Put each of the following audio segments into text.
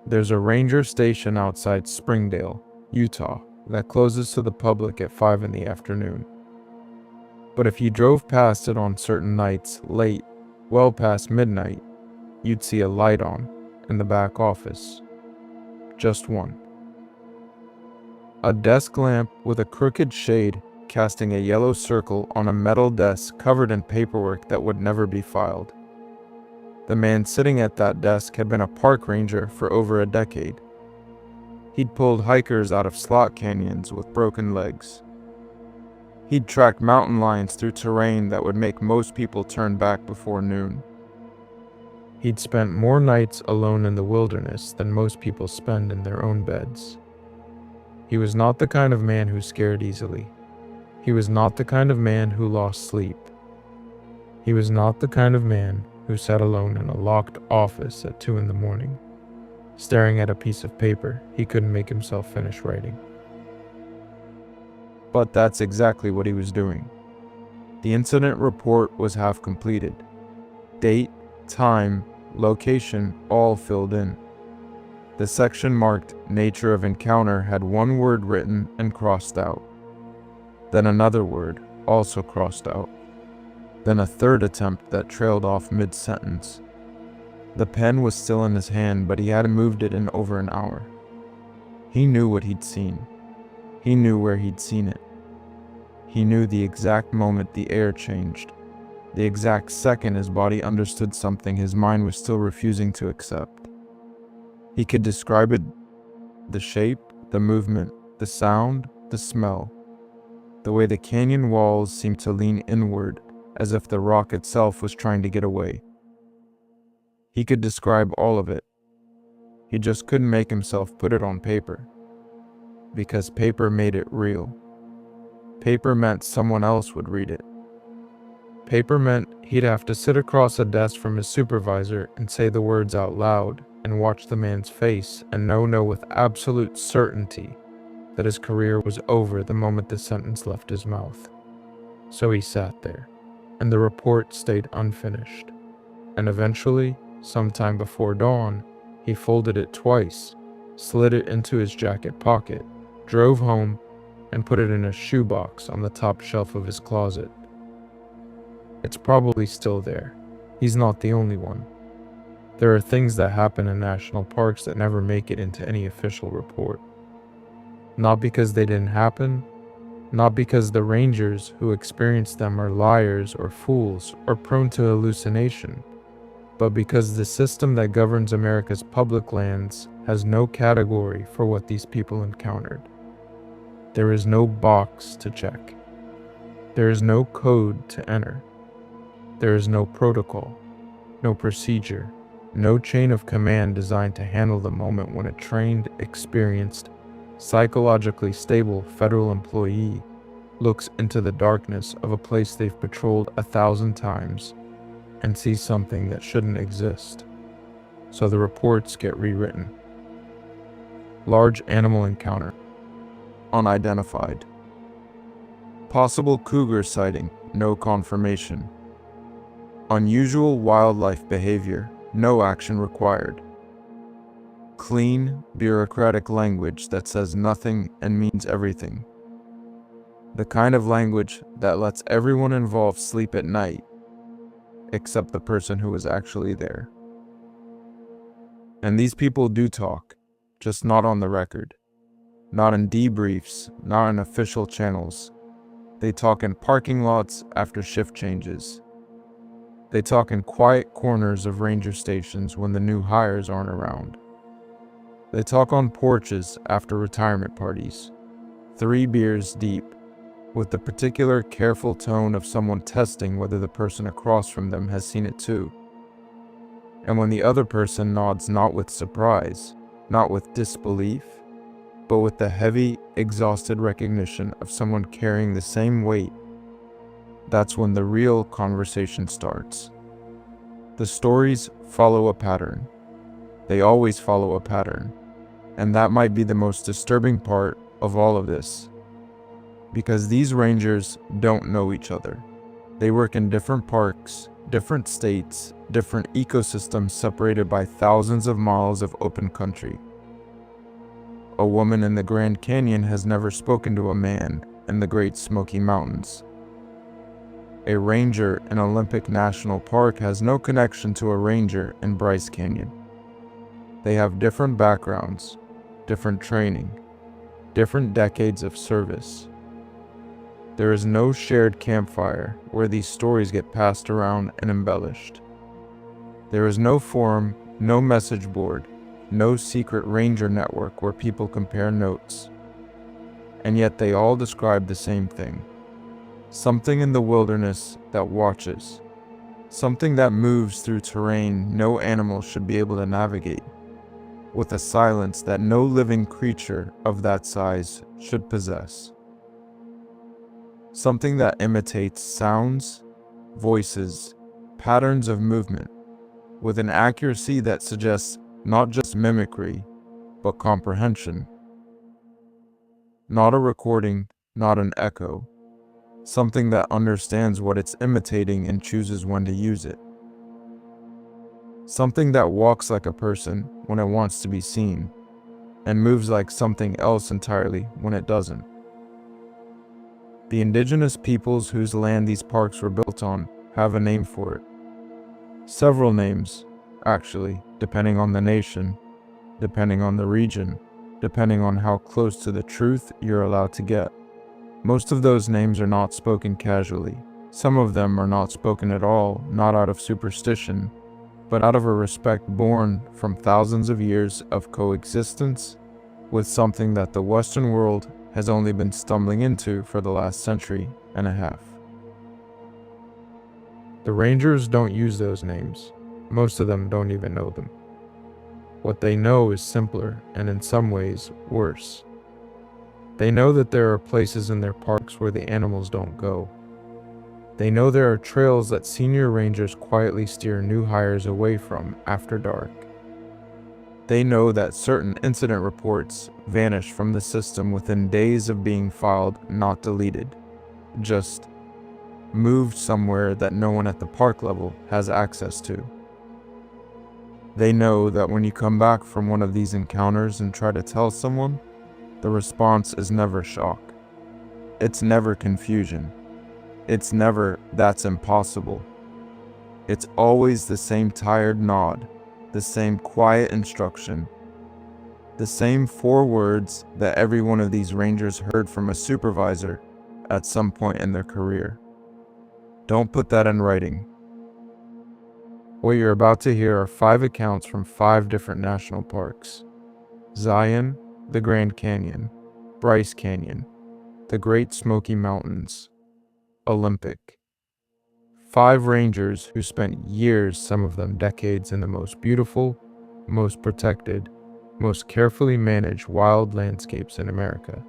There's a ranger station outside Springdale, Utah, that closes to the public at 5 in the afternoon. But if you drove past it on certain nights, late, well past midnight, you'd see a light on in the back office. Just one. A desk lamp with a crooked shade casting a yellow circle on a metal desk covered in paperwork that would never be filed. The man sitting at that desk had been a park ranger for over a decade. He'd pulled hikers out of slot canyons with broken legs. He'd tracked mountain lions through terrain that would make most people turn back before noon. He'd spent more nights alone in the wilderness than most people spend in their own beds. He was not the kind of man who scared easily. He was not the kind of man who lost sleep. He was not the kind of man who sat alone in a locked office at 2 in the morning, staring at a piece of paper he couldn't make himself finish writing. But that's exactly what he was doing. The incident report was half completed. Date, time, location, all filled in. The section marked Nature of Encounter had one word written and crossed out. Then another word, also crossed out. Then a third attempt that trailed off mid-sentence. The pen was still in his hand, but he hadn't moved it in over an hour. He knew what he'd seen. He knew where he'd seen it. He knew the exact moment the air changed, the exact second his body understood something his mind was still refusing to accept. He could describe it: the shape, the movement, the sound, the smell, the way the canyon walls seemed to lean inward as if the rock itself was trying to get away. He could describe all of it. He just couldn't make himself put it on paper, because paper made it real. Paper meant someone else would read it. Paper meant he'd have to sit across a desk from his supervisor and say the words out loud and watch the man's face and know with absolute certainty that his career was over the moment the sentence left his mouth. So he sat there, and the report stayed unfinished. And eventually, sometime before dawn, he folded it twice, slid it into his jacket pocket, drove home, and put it in a shoebox on the top shelf of his closet. It's probably still there. He's not the only one. There are things that happen in national parks that never make it into any official report. Not because they didn't happen, not because the rangers who experienced them are liars or fools or prone to hallucination, but because the system that governs America's public lands has no category for what these people encountered. There is no box to check. There is no code to enter. There is no protocol, no procedure, no chain of command designed to handle the moment when a trained, experienced, psychologically stable federal employee looks into the darkness of a place they've patrolled 1,000 times and sees something that shouldn't exist. So the reports get rewritten. Large animal encounter. Unidentified. Possible cougar sighting, no confirmation. Unusual wildlife behavior, no action required. Clean, bureaucratic language that says nothing and means everything. The kind of language that lets everyone involved sleep at night, except the person who was actually there. And these people do talk, just not on the record. Not in debriefs, not in official channels. They talk in parking lots after shift changes. They talk in quiet corners of ranger stations when the new hires aren't around. They talk on porches after retirement parties, 3 beers deep, with the particular careful tone of someone testing whether the person across from them has seen it too. And when the other person nods not with surprise, not with disbelief, but with the heavy, exhausted recognition of someone carrying the same weight, that's when the real conversation starts. The stories follow a pattern. They always follow a pattern. And that might be the most disturbing part of all of this. Because these rangers don't know each other. They work in different parks, different states, different ecosystems separated by thousands of miles of open country. A woman in the Grand Canyon has never spoken to a man in the Great Smoky Mountains. A ranger in Olympic National Park has no connection to a ranger in Bryce Canyon. They have different backgrounds, different training, different decades of service. There is no shared campfire where these stories get passed around and embellished. There is no forum, no message board, no secret ranger network where people compare notes. And yet they all describe the same thing. Something in the wilderness that watches. Something that moves through terrain no animal should be able to navigate, with a silence that no living creature of that size should possess. Something that imitates sounds, voices, patterns of movement, with an accuracy that suggests not just mimicry, but comprehension. Not a recording, not an echo. Something that understands what it's imitating and chooses when to use it. Something that walks like a person when it wants to be seen, and moves like something else entirely when it doesn't. The indigenous peoples whose land these parks were built on have a name for it. Several names, actually, depending on the nation, depending on the region, depending on how close to the truth you're allowed to get. Most of those names are not spoken casually. Some of them are not spoken at all, not out of superstition, but out of a respect born from thousands of years of coexistence with something that the Western world has only been stumbling into for the last century and a half. The Rangers don't use those names. Most of them don't even know them. What they know is simpler and in some ways worse. They know that there are places in their parks where the animals don't go. They know there are trails that senior rangers quietly steer new hires away from after dark. They know that certain incident reports vanish from the system within days of being filed, not deleted, just moved somewhere that no one at the park level has access to. They know that when you come back from one of these encounters and try to tell someone, the response is never shock. It's never confusion. It's never, "That's impossible." It's always the same tired nod, the same quiet instruction, the same 4 words that every one of these rangers heard from a supervisor at some point in their career. Don't put that in writing. What you're about to hear are 5 accounts from 5 different national parks: Zion, the Grand Canyon, Bryce Canyon, the Great Smoky Mountains, Olympic. 5 rangers who spent years, some of them decades, in the most beautiful, most protected, most carefully managed wild landscapes in America.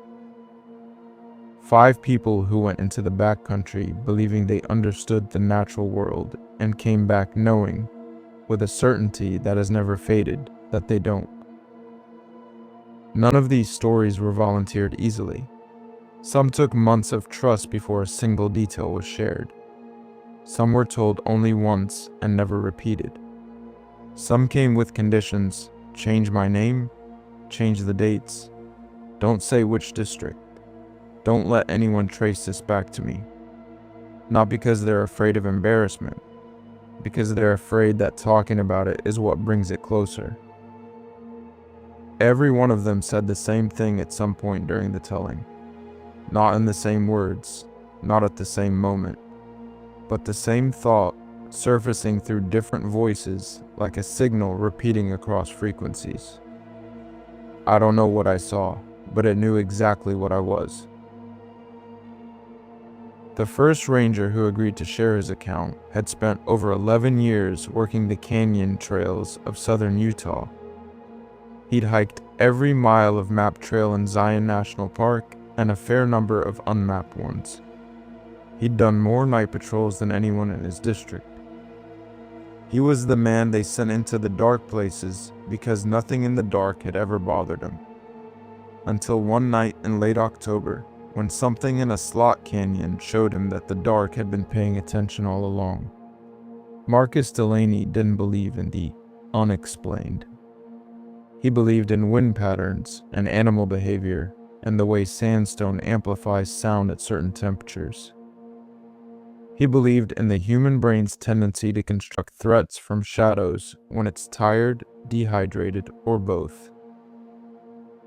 5 people who went into the backcountry believing they understood the natural world and came back knowing, with a certainty that has never faded, that they don't. None of these stories were volunteered easily. Some took months of trust before a single detail was shared. Some were told only once and never repeated. Some came with conditions: change my name, change the dates, don't say which district, don't let anyone trace this back to me. Not because they're afraid of embarrassment, because they're afraid that talking about it is what brings it closer. Every one of them said the same thing at some point during the telling. Not in the same words, not at the same moment, but the same thought surfacing through different voices like a signal repeating across frequencies. I don't know what I saw, but it knew exactly what I was. The first ranger who agreed to share his account had spent over 11 years working the canyon trails of southern Utah. He'd hiked every mile of mapped trail in Zion National Park and a fair number of unmapped ones. He'd done more night patrols than anyone in his district. He was the man they sent into the dark places because nothing in the dark had ever bothered him. Until one night in late October, when something in a slot canyon showed him that the dark had been paying attention all along. Marcus Delaney didn't believe in the unexplained. He believed in wind patterns and animal behavior and the way sandstone amplifies sound at certain temperatures. He believed in the human brain's tendency to construct threats from shadows when it's tired, dehydrated, or both.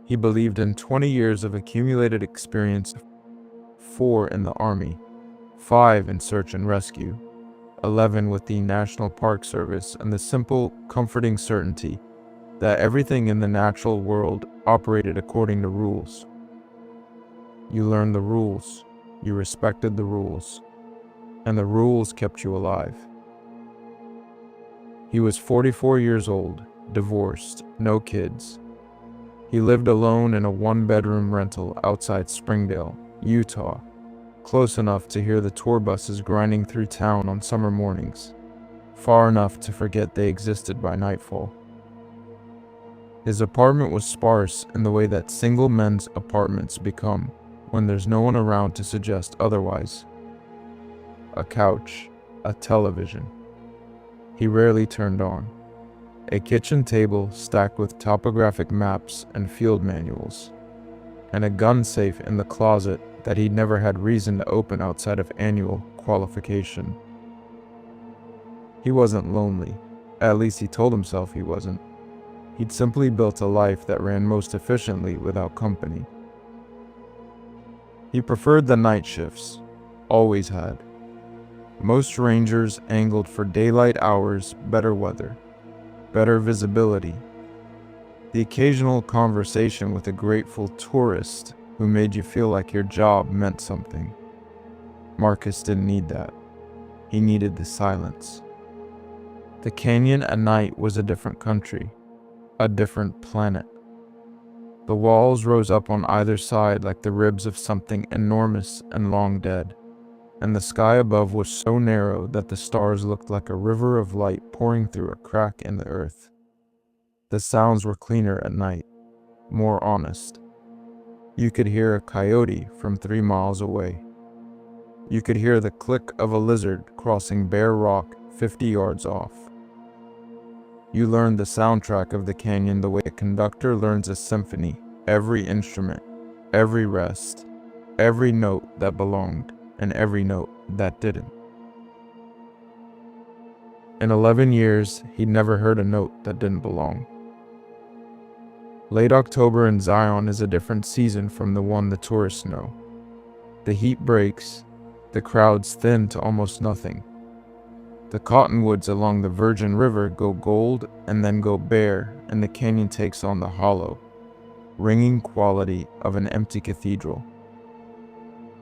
He believed in 20 years of accumulated experience, 4 in the Army, 5 in search and rescue, 11 with the National Park Service, and the simple, comforting certainty that everything in the natural world operated according to rules. You learned the rules, you respected the rules, and the rules kept you alive. He was 44 years old, divorced, no kids. He lived alone in a 1-bedroom rental outside Springdale, Utah, close enough to hear the tour buses grinding through town on summer mornings, far enough to forget they existed by nightfall. His apartment was sparse in the way that single men's apartments become when there's no one around to suggest otherwise. A couch, a television. He rarely turned on. A kitchen table stacked with topographic maps and field manuals, and a gun safe in the closet that he'd never had reason to open outside of annual qualification. He wasn't lonely. At least he told himself he wasn't. He'd simply built a life that ran most efficiently without company. He preferred the night shifts, always had. Most rangers angled for daylight hours, better weather, better visibility. The occasional conversation with a grateful tourist who made you feel like your job meant something. Marcus didn't need that. He needed the silence. The canyon at night was a different country, a different planet. The walls rose up on either side like the ribs of something enormous and long dead, and the sky above was so narrow that the stars looked like a river of light pouring through a crack in the earth. The sounds were cleaner at night, more honest. You could hear a coyote from 3 miles away. You could hear the click of a lizard crossing bare rock 50 yards off. You learned the soundtrack of the canyon the way a conductor learns a symphony, every instrument, every rest, every note that belonged, and every note that didn't. In 11 years, he'd never heard a note that didn't belong. Late October in Zion is a different season from the one the tourists know. The heat breaks, the crowds thin to almost nothing. The cottonwoods along the Virgin River go gold and then go bare, and the canyon takes on the hollow, ringing quality of an empty cathedral.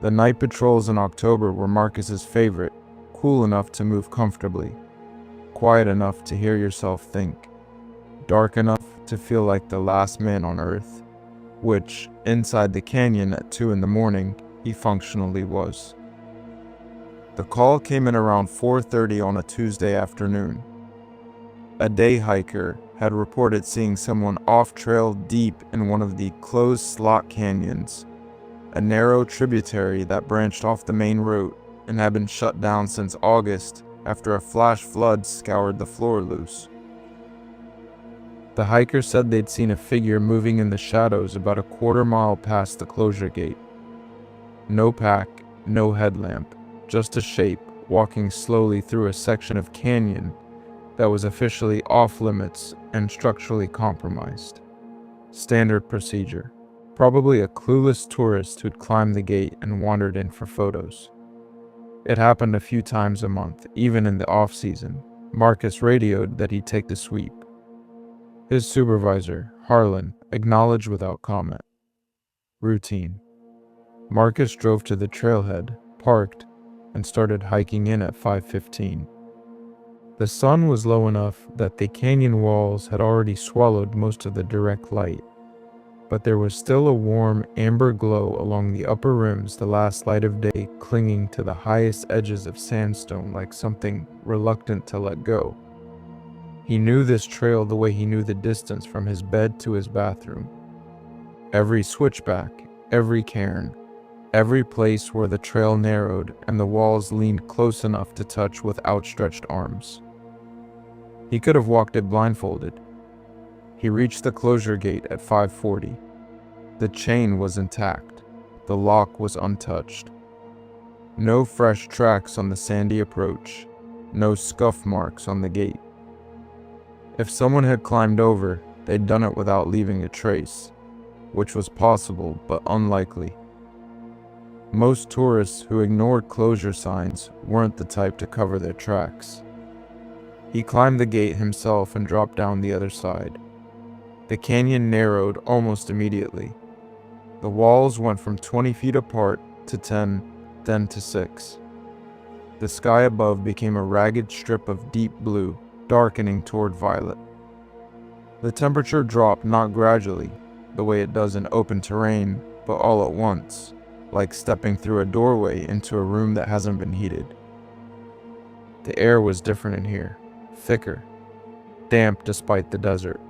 The night patrols in October were Marcus's favorite, cool enough to move comfortably, quiet enough to hear yourself think, dark enough to feel like the last man on earth, which, inside the canyon at 2 in the morning, he functionally was. The call came in around 4:30 on a Tuesday afternoon. A day hiker had reported seeing someone off-trail deep in one of the closed slot canyons, a narrow tributary that branched off the main road and had been shut down since August after a flash flood scoured the floor loose. The hiker said they'd seen a figure moving in the shadows about a 1/4 mile past the closure gate. No pack, no headlamp, just a shape walking slowly through a section of canyon that was officially off limits and structurally compromised. Standard procedure. Probably a clueless tourist who'd climbed the gate and wandered in for photos. It happened a few times a month, even in the off-season. Marcus radioed that he'd take the sweep. His supervisor, Harlan, acknowledged without comment. Routine. Marcus drove to the trailhead, parked, and started hiking in at 5:15. The sun was low enough that the canyon walls had already swallowed most of the direct light, but there was still a warm amber glow along the upper rims, the last light of day clinging to the highest edges of sandstone like something reluctant to let go. He knew this trail the way he knew the distance from his bed to his bathroom. Every switchback, every cairn, every place where the trail narrowed and the walls leaned close enough to touch with outstretched arms. He could have walked it blindfolded. He reached the closure gate at 5:40. The chain was intact. The lock was untouched. No fresh tracks on the sandy approach. No scuff marks on the gate. If someone had climbed over, they'd done it without leaving a trace, which was possible but unlikely. Most tourists who ignored closure signs weren't the type to cover their tracks. He climbed the gate himself and dropped down the other side. The canyon narrowed almost immediately. The walls went from 20 feet apart to 10, then to 6. The sky above became a ragged strip of deep blue, darkening toward violet. The temperature dropped not gradually, the way it does in open terrain, but all at once, like stepping through a doorway into a room that hasn't been heated. The air was different in here, thicker, damp despite the desert.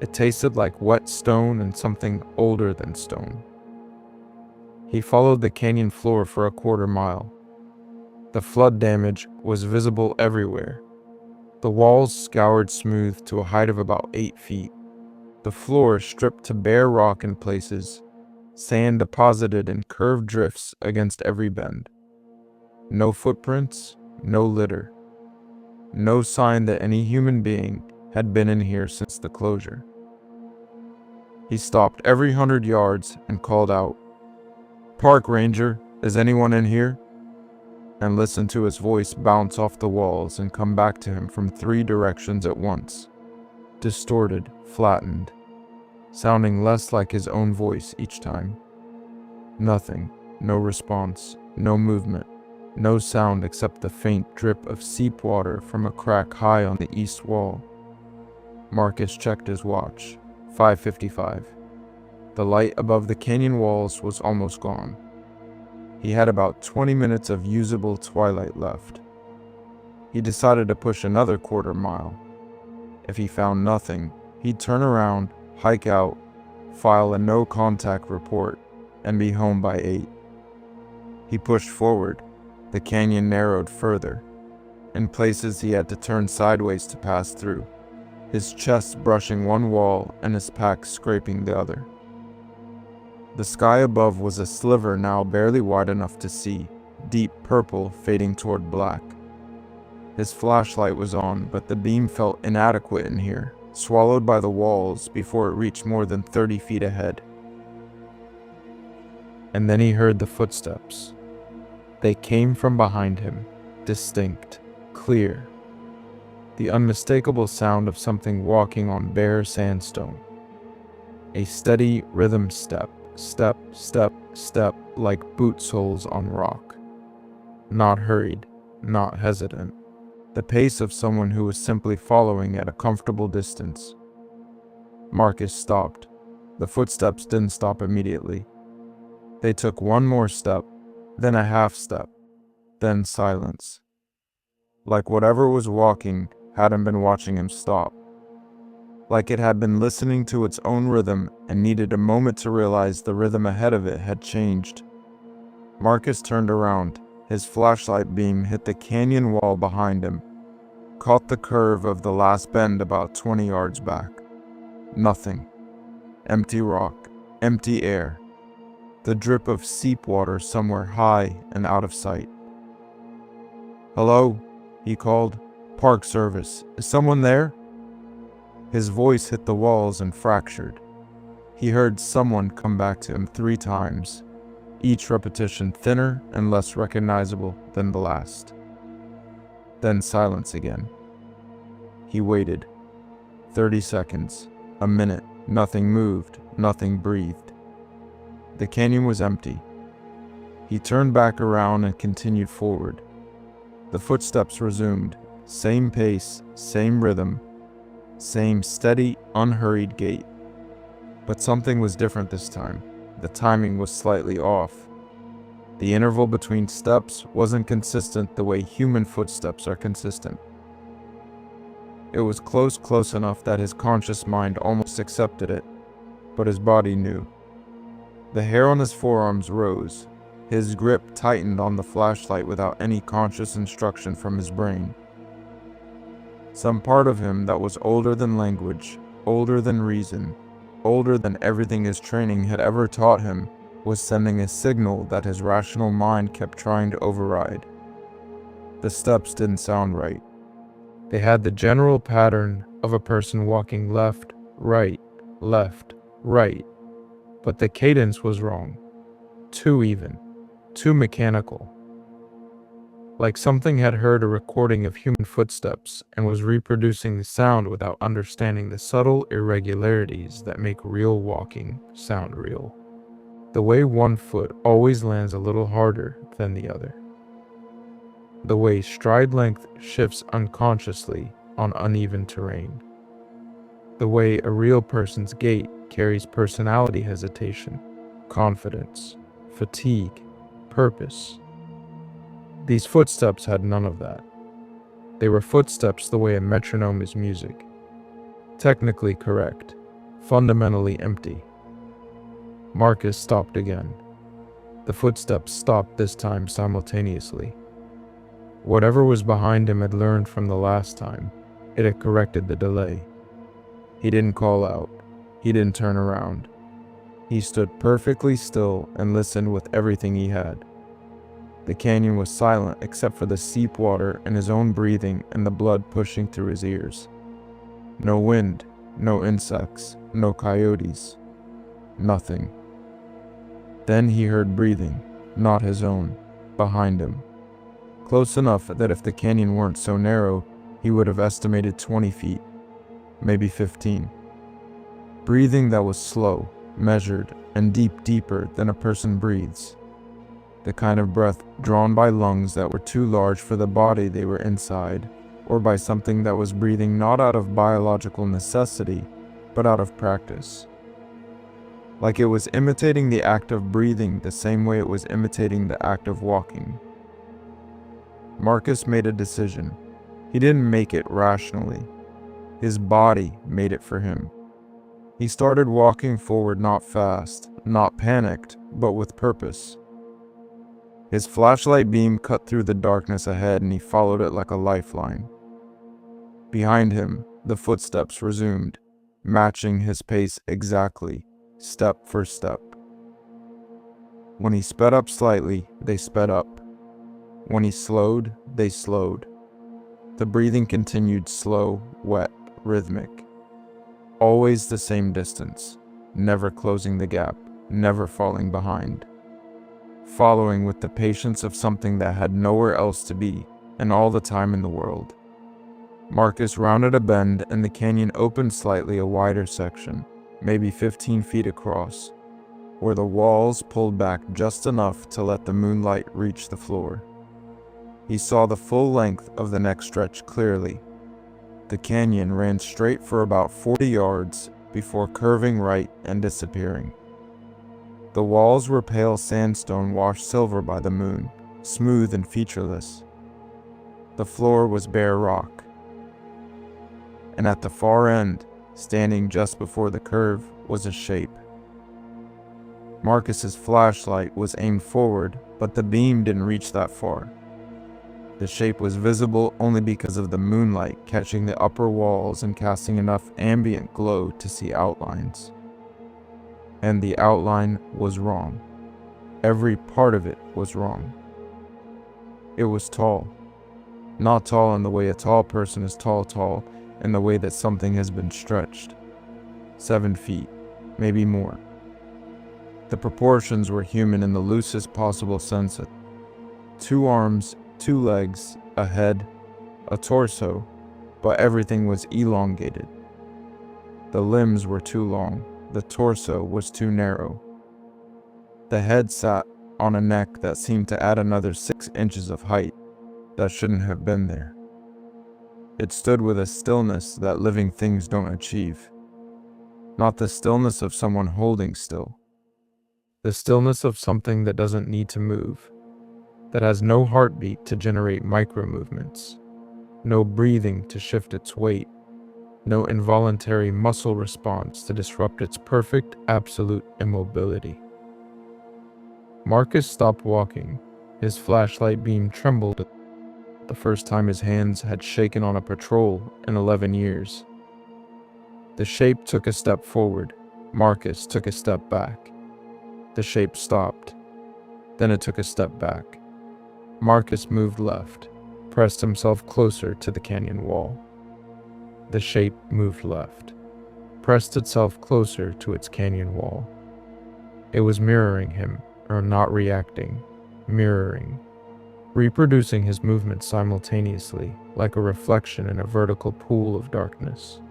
It tasted like wet stone and something older than stone. He followed the canyon floor for a quarter mile. The flood damage was visible everywhere. The walls scoured smooth to a height of about 8 feet. The floor stripped to bare rock in places, sand deposited in curved drifts against every bend. No footprints, no litter. No sign that any human being had been in here since the closure. He stopped every 100 yards and called out, "Park ranger, is anyone in here?" and listened to his voice bounce off the walls and come back to him from 3 directions at once, distorted, flattened, sounding less like his own voice each time. Nothing, no response, no movement, no sound except the faint drip of seep water from a crack high on the east wall. Marcus checked his watch. 5:55. The light above the canyon walls was almost gone. He had about 20 minutes of usable twilight left. He decided to push another quarter mile. If he found nothing, he'd turn around, hike out, file a no-contact report, and be home by 8. He pushed forward. The canyon narrowed further. In places he had to turn sideways to pass through, his chest brushing one wall and his pack scraping the other. The sky above was a sliver now barely wide enough to see, deep purple fading toward black. His flashlight was on, but the beam felt inadequate in here, swallowed by the walls before it reached more than 30 feet ahead. And then he heard the footsteps. They came from behind him, distinct, clear. The unmistakable sound of something walking on bare sandstone. A steady rhythm step. Step, step, step, like boot soles on rock. Not hurried, not hesitant. The pace of someone who was simply following at a comfortable distance. Marcus stopped. The footsteps didn't stop immediately. They took one more step, then a half step, then silence. Like whatever was walking hadn't been watching him stop. Like it had been listening to its own rhythm and needed a moment to realize the rhythm ahead of it had changed. Marcus turned around. His flashlight beam hit the canyon wall behind him, caught the curve of the last bend about 20 yards back. Nothing. Empty rock, empty air. The drip of seep water somewhere high and out of sight. "Hello?" he called. "Park service. Is someone there?" His voice hit the walls and fractured. He heard someone come back to him 3 times, each repetition thinner and less recognizable than the last. Then silence again. He waited. 30 seconds, a minute, nothing moved, nothing breathed. The canyon was empty. He turned back around and continued forward. The footsteps resumed, same pace, same rhythm, same steady, unhurried gait. But something was different this time. The timing was slightly off. The interval between steps wasn't consistent the way human footsteps are consistent. It was close enough that his conscious mind almost accepted it, but his body knew. The hair on his forearms rose. His grip tightened on the flashlight without any conscious instruction from his brain. Some part of him that was older than language, older than reason, older than everything his training had ever taught him, was sending a signal that his rational mind kept trying to override. The steps didn't sound right. They had the general pattern of a person walking left, right, but the cadence was wrong. Too even, too mechanical. Like something had heard a recording of human footsteps and was reproducing the sound without understanding the subtle irregularities that make real walking sound real. The way one foot always lands a little harder than the other. The way stride length shifts unconsciously on uneven terrain. The way a real person's gait carries personality hesitation, confidence, fatigue, purpose. These footsteps had none of that. They were footsteps the way a metronome is music. Technically correct, fundamentally empty. Marcus stopped again. The footsteps stopped this time simultaneously. Whatever was behind him had learned from the last time. It had corrected the delay. He didn't call out. He didn't turn around. He stood perfectly still and listened with everything he had. The canyon was silent except for the seep water and his own breathing and the blood pushing through his ears. No wind, no insects, no coyotes. Nothing. Then he heard breathing, not his own, behind him. Close enough that if the canyon weren't so narrow, he would have estimated 20 feet, maybe 15. Breathing that was slow, measured, and deeper than a person breathes. The kind of breath drawn by lungs that were too large for the body they were inside, or by something that was breathing not out of biological necessity, but out of practice. Like it was imitating the act of breathing the same way it was imitating the act of walking. Marcus made a decision. He didn't make it rationally. His body made it for him. He started walking forward, not fast, not panicked, but with purpose. His flashlight beam cut through the darkness ahead and he followed it like a lifeline. Behind him, the footsteps resumed, matching his pace exactly, step for step. When he sped up slightly, they sped up. When he slowed, they slowed. The breathing continued slow, wet, rhythmic. Always the same distance, never closing the gap, never falling behind. Following with the patience of something that had nowhere else to be, and all the time in the world. Marcus rounded a bend and the canyon opened slightly a wider section, maybe 15 feet across, where the walls pulled back just enough to let the moonlight reach the floor. He saw the full length of the next stretch clearly. The canyon ran straight for about 40 yards before curving right and disappearing. The walls were pale sandstone washed silver by the moon, smooth and featureless. The floor was bare rock. And at the far end, standing just before the curve, was a shape. Marcus's flashlight was aimed forward, but the beam didn't reach that far. The shape was visible only because of the moonlight catching the upper walls and casting enough ambient glow to see outlines. And the outline was wrong. Every part of it was wrong. It was tall. Not tall in the way a tall person is tall, in the way that something has been stretched. 7 feet, maybe more. The proportions were human in the loosest possible sense. 2 arms, 2 legs, a head, a torso, but everything was elongated. The limbs were too long. The torso was too narrow. The head sat on a neck that seemed to add another 6 inches of height that shouldn't have been there. It stood with a stillness that living things don't achieve. Not the stillness of someone holding still. The stillness of something that doesn't need to move, that has no heartbeat to generate micro-movements, no breathing to shift its weight, no involuntary muscle response to disrupt its perfect, absolute immobility. Marcus stopped walking. His flashlight beam trembled the first time his hands had shaken on a patrol in 11 years. The shape took a step forward. Marcus took a step back. The shape stopped. Then it took a step back. Marcus moved left, pressed himself closer to the canyon wall. The shape moved left, pressed itself closer to its canyon wall. It was mirroring him, or not reacting, mirroring, reproducing his movements simultaneously, like a reflection in a vertical pool of darkness.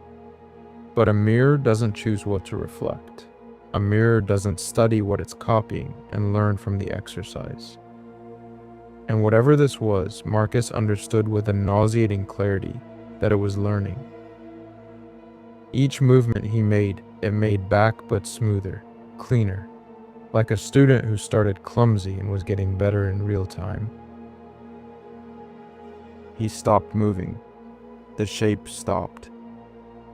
But a mirror doesn't choose what to reflect. A mirror doesn't study what it's copying and learn from the exercise. And whatever this was, Marcus understood with a nauseating clarity that it was learning. Each movement he made, it made back but smoother, cleaner, like a student who started clumsy and was getting better in real time. He stopped moving. The shape stopped.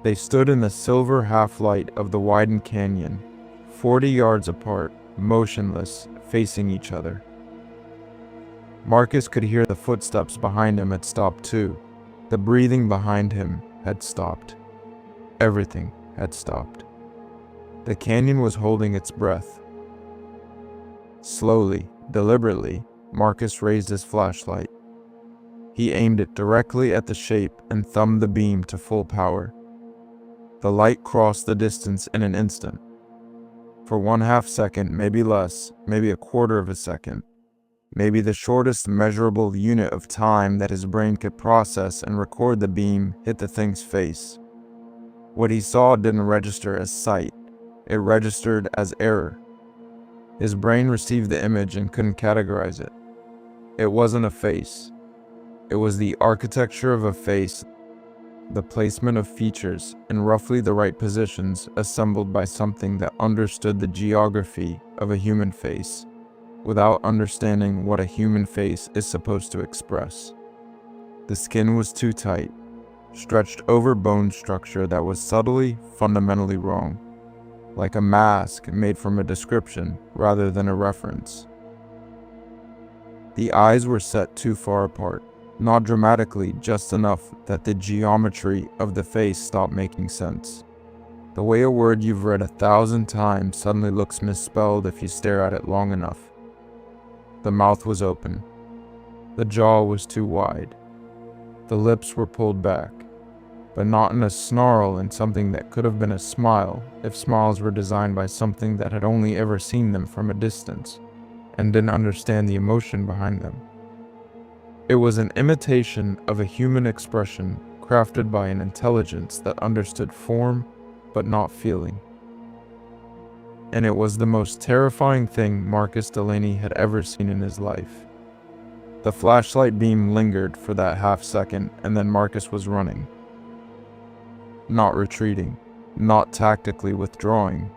They stood in the silver half-light of the widened canyon, 40 yards apart, motionless, facing each other. Marcus could hear the footsteps behind him had stopped too. The breathing behind him had stopped. Everything had stopped. The canyon was holding its breath. Slowly, deliberately, Marcus raised his flashlight. He aimed it directly at the shape and thumbed the beam to full power. The light crossed the distance in an instant. For 1/2 second, maybe less, maybe a quarter of a second, maybe the shortest measurable unit of time that his brain could process and record, the beam hit the thing's face. What he saw didn't register as sight, it registered as error. His brain received the image and couldn't categorize it. It wasn't a face. It was the architecture of a face, the placement of features in roughly the right positions assembled by something that understood the geography of a human face, without understanding what a human face is supposed to express. The skin was too tight, stretched over bone structure that was subtly, fundamentally wrong, like a mask made from a description rather than a reference. The eyes were set too far apart, not dramatically, just enough that the geometry of the face stopped making sense. The way a word you've read 1,000 times suddenly looks misspelled if you stare at it long enough. The mouth was open. The jaw was too wide. The lips were pulled back, but not in a snarl, in something that could have been a smile if smiles were designed by something that had only ever seen them from a distance and didn't understand the emotion behind them. It was an imitation of a human expression crafted by an intelligence that understood form but not feeling. And it was the most terrifying thing Marcus Delaney had ever seen in his life. The flashlight beam lingered for that half second, and then Marcus was running. Not retreating, not tactically withdrawing,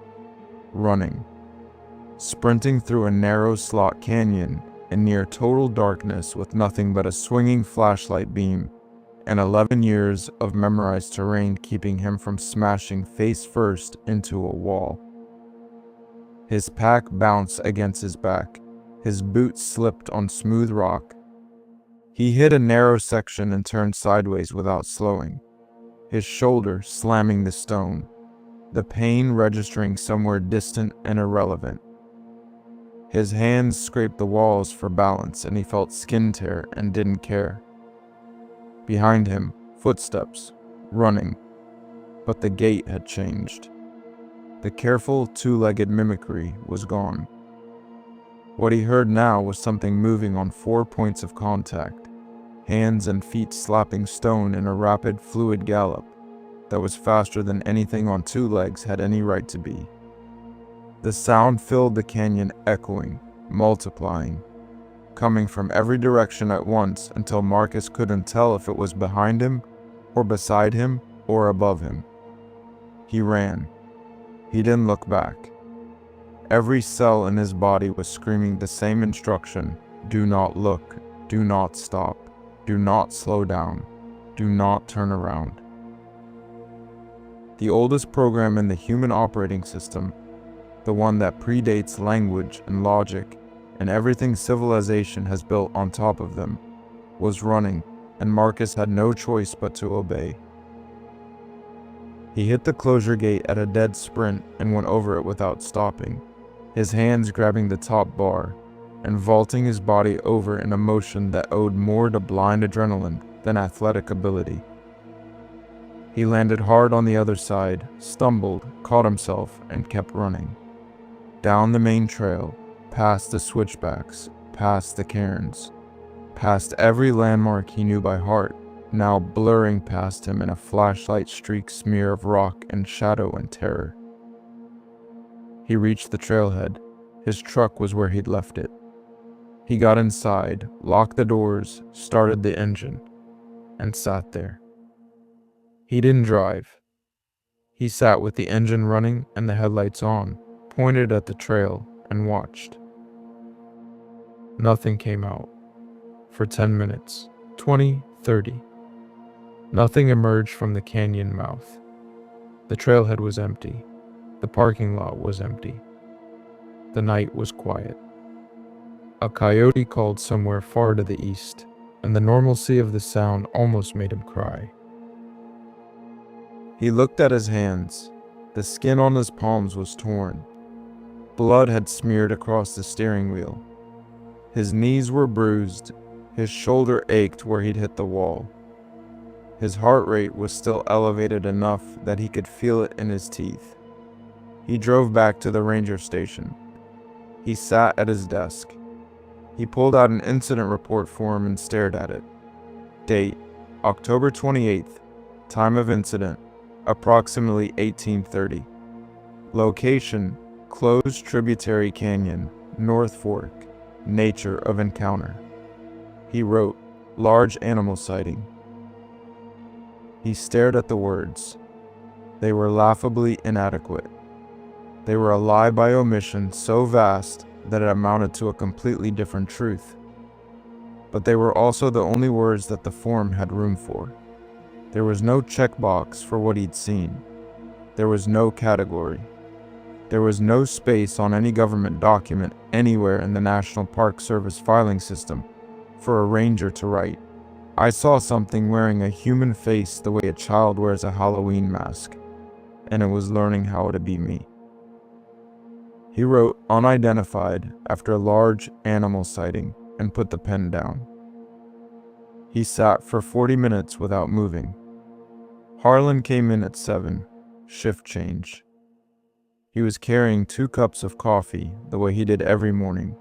running. Sprinting through a narrow slot canyon in near total darkness with nothing but a swinging flashlight beam and 11 years of memorized terrain keeping him from smashing face first into a wall. His pack bounced against his back. His boots slipped on smooth rock. He hit a narrow section and turned sideways without slowing, his shoulder slamming the stone, the pain registering somewhere distant and irrelevant. His hands scraped the walls for balance, and he felt skin tear and didn't care. Behind him, footsteps, running, but the gait had changed. The careful two-legged mimicry was gone. What he heard now was something moving on 4 points of contact, hands and feet slapping stone in a rapid, fluid gallop that was faster than anything on 2 legs had any right to be. The sound filled the canyon, echoing, multiplying, coming from every direction at once until Marcus couldn't tell if it was behind him, or beside him, or above him. He ran. He didn't look back. Every cell in his body was screaming the same instruction: do not look, do not stop, do not slow down, do not turn around. The oldest program in the human operating system, the one that predates language and logic and everything civilization has built on top of them, was running, and Marcus had no choice but to obey. He hit the closure gate at a dead sprint and went over it without stopping, his hands grabbing the top bar and vaulting his body over in a motion that owed more to blind adrenaline than athletic ability. He landed hard on the other side, stumbled, caught himself, and kept running. Down the main trail, past the switchbacks, past the cairns, past every landmark he knew by heart, now blurring past him in a flashlight-streaked smear of rock and shadow and terror. He reached the trailhead. His truck was where he'd left it. He got inside, locked the doors, started the engine, and sat there. He didn't drive. He sat with the engine running and the headlights on, pointed at the trail, and watched. Nothing came out. For 10 minutes, 20, 30. Nothing emerged from the canyon mouth. The trailhead was empty. The parking lot was empty. The night was quiet. A coyote called somewhere far to the east, and the normalcy of the sound almost made him cry. He looked at his hands. The skin on his palms was torn. Blood had smeared across the steering wheel. His knees were bruised. His shoulder ached where he'd hit the wall. His heart rate was still elevated enough that he could feel it in his teeth. He drove back to the ranger station. He sat at his desk. He pulled out an incident report form and stared at it. Date, October 28th. Time of incident, approximately 1830. Location, closed tributary canyon, North Fork. Nature of encounter. He wrote, large animal sighting. He stared at the words. They were laughably inadequate. They were a lie by omission so vast that it amounted to a completely different truth. But they were also the only words that the form had room for. There was no checkbox for what he'd seen. There was no category. There was no space on any government document anywhere in the National Park Service filing system for a ranger to write, I saw something wearing a human face the way a child wears a Halloween mask, and it was learning how to be me. He wrote unidentified after a large animal sighting and put the pen down. He sat for 40 minutes without moving. Harlan came in at 7, shift change. He was carrying 2 cups of coffee the way he did every morning,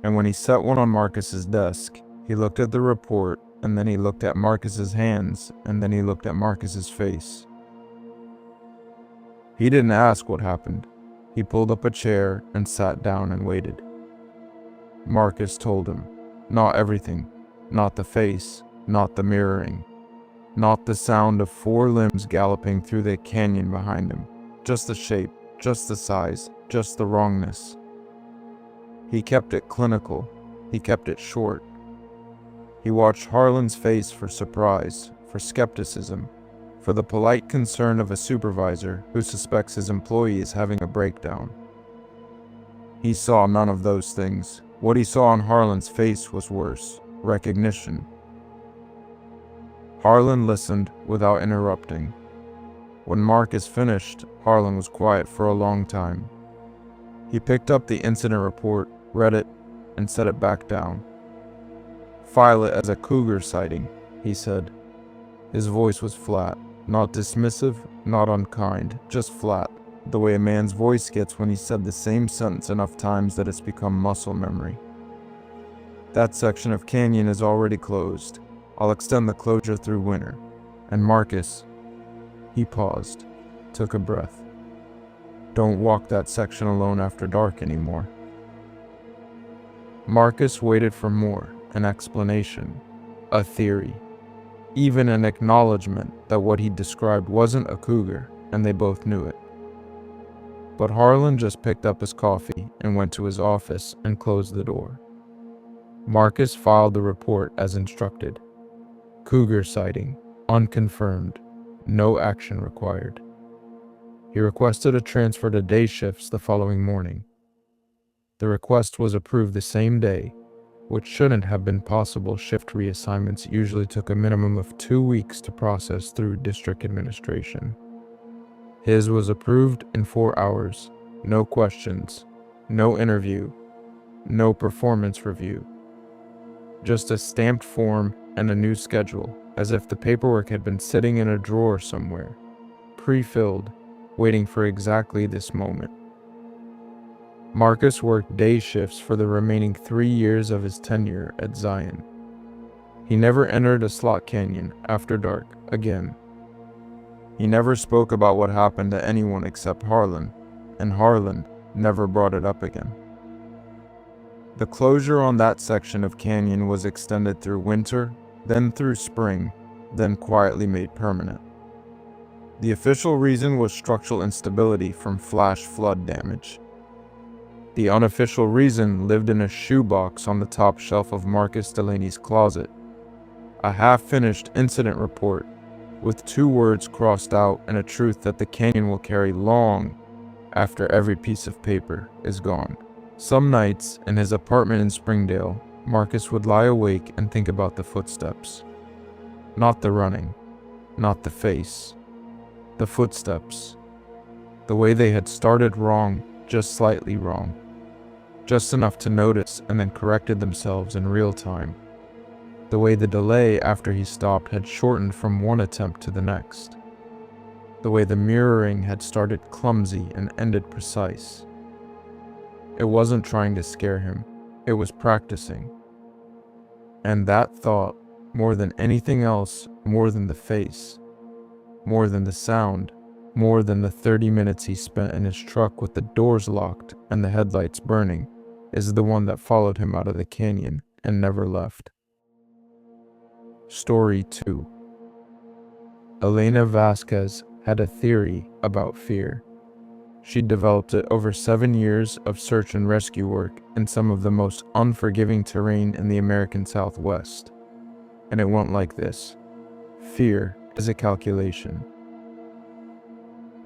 and when he set one on Marcus's desk, he looked at the report, and then he looked at Marcus's hands, and then he looked at Marcus's face. He didn't ask what happened. He pulled up a chair and sat down and waited. Marcus told him, not everything, not the face, not the mirroring, not the sound of 4 limbs galloping through the canyon behind him, just the shape, just the size, just the wrongness. He kept it clinical. He kept it short. He watched Harlan's face for surprise, for skepticism, for the polite concern of a supervisor who suspects his employee is having a breakdown. He saw none of those things. What he saw on Harlan's face was worse, recognition. Harlan listened without interrupting. When Marcus finished, Harlan was quiet for a long time. He picked up the incident report, read it, and set it back down. File it as a cougar sighting, he said. His voice was flat, not dismissive, not unkind, just flat, the way a man's voice gets when he said the same sentence enough times that it's become muscle memory. That section of canyon is already closed. I'll extend the closure through winter. And Marcus, he paused, took a breath. Don't walk that section alone after dark anymore. Marcus waited for more, an explanation, a theory, even an acknowledgement that what he described wasn't a cougar, and they both knew it. But Harlan just picked up his coffee and went to his office and closed the door. Marcus filed the report as instructed. Cougar sighting, unconfirmed, no action required. He requested a transfer to day shifts the following morning. The request was approved the same day, which shouldn't have been possible. Shift reassignments usually took a minimum of 2 weeks to process through district administration. His was approved in 4 hours. No questions, no interview, no performance review. Just a stamped form and a new schedule, as if the paperwork had been sitting in a drawer somewhere, pre-filled, waiting for exactly this moment. Marcus worked day shifts for the remaining 3 years of his tenure at Zion. He never entered a slot canyon after dark again. He never spoke about what happened to anyone except Harlan, and Harlan never brought it up again. The closure on that section of canyon was extended through winter, then through spring, then quietly made permanent. The official reason was structural instability from flash flood damage. The unofficial reason lived in a shoebox on the top shelf of Marcus Delaney's closet. A half-finished incident report with 2 words crossed out and a truth that the canyon will carry long after every piece of paper is gone. Some nights, in his apartment in Springdale, Marcus would lie awake and think about the footsteps. Not the running, not the face. The footsteps. The way they had started wrong, just slightly wrong. Just enough to notice and then corrected themselves in real time. The way the delay after he stopped had shortened from one attempt to the next. The way the mirroring had started clumsy and ended precise. It wasn't trying to scare him, it was practicing. And that thought, more than anything else, more than the face, more than the sound, more than the 30 minutes he spent in his truck with the doors locked and the headlights burning, is the one that followed him out of the canyon and never left. Story 2. Elena Vasquez had a theory about fear. She developed it over 7 years of search and rescue work in some of the most unforgiving terrain in the American Southwest. And it went like this. Fear is a calculation.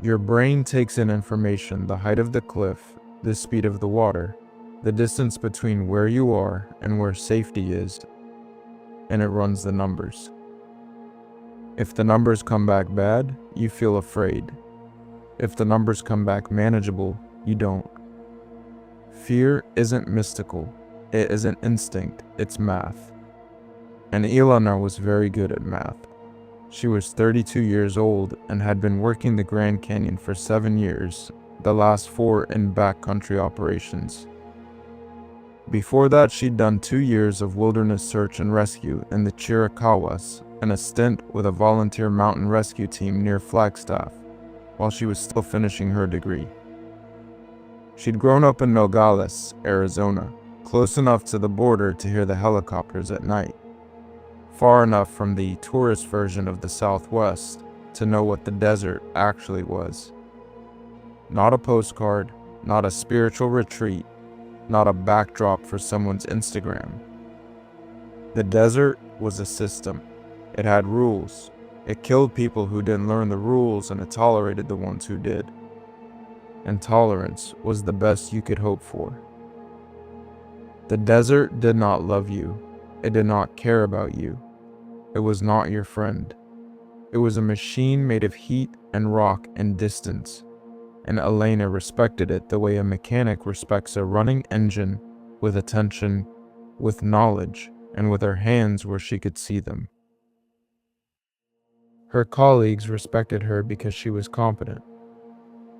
Your brain takes in information: the height of the cliff, the speed of the water, the distance between where you are and where safety is, and it runs the numbers. If the numbers come back bad, you feel afraid. If the numbers come back manageable, you don't. Fear isn't mystical. It is an instinct. It's math. And Ilana was very good at math. She was 32 years old and had been working the Grand Canyon for 7 years, the last 4 in backcountry operations. Before that, she'd done 2 years of wilderness search and rescue in the Chiricahuas and a stint with a volunteer mountain rescue team near Flagstaff, while she was still finishing her degree. She'd grown up in Nogales, Arizona, close enough to the border to hear the helicopters at night, far enough from the tourist version of the Southwest to know what the desert actually was. Not a postcard, not a spiritual retreat, not a backdrop for someone's Instagram. The desert was a system. It had rules. It killed people who didn't learn the rules, and it tolerated the ones who did. And tolerance was the best you could hope for. The desert did not love you. It did not care about you. It was not your friend. It was a machine made of heat and rock and distance, and Elena respected it the way a mechanic respects a running engine, with attention, with knowledge, and with her hands where she could see them. Her colleagues respected her because she was competent.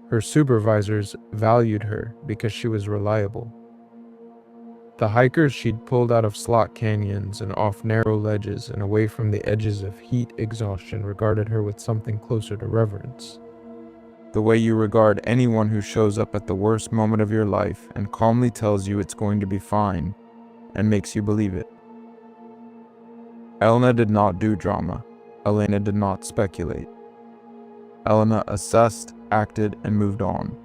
Her supervisors valued her because she was reliable. The hikers she'd pulled out of slot canyons and off narrow ledges and away from the edges of heat exhaustion regarded her with something closer to reverence. The way you regard anyone who shows up at the worst moment of your life and calmly tells you it's going to be fine and makes you believe it. Elena did not do drama. Elena did not speculate. Elena assessed, acted, and moved on.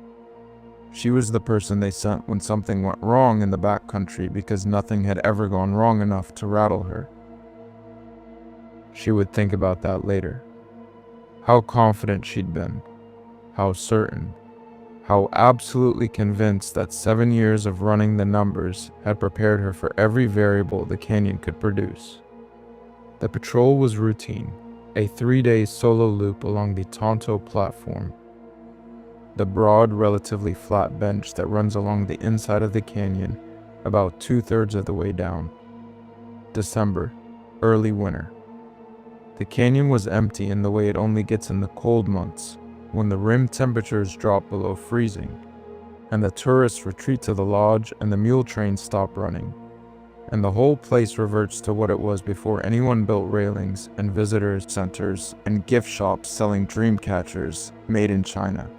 She was the person they sent when something went wrong in the backcountry because nothing had ever gone wrong enough to rattle her. She would think about that later. How confident she'd been. How certain. how absolutely convinced that 7 years of running the numbers had prepared her for every variable the canyon could produce. The patrol was routine, a 3-day solo loop along the Tonto platform, the broad, relatively flat bench that runs along the inside of the canyon about 2/3 of the way down. December, early winter. The canyon was empty in the way it only gets in the cold months, when the rim temperatures drop below freezing, and the tourists retreat to the lodge and the mule trains stop running, and the whole place reverts to what it was before anyone built railings and visitor centers and gift shops selling dream catchers made in China.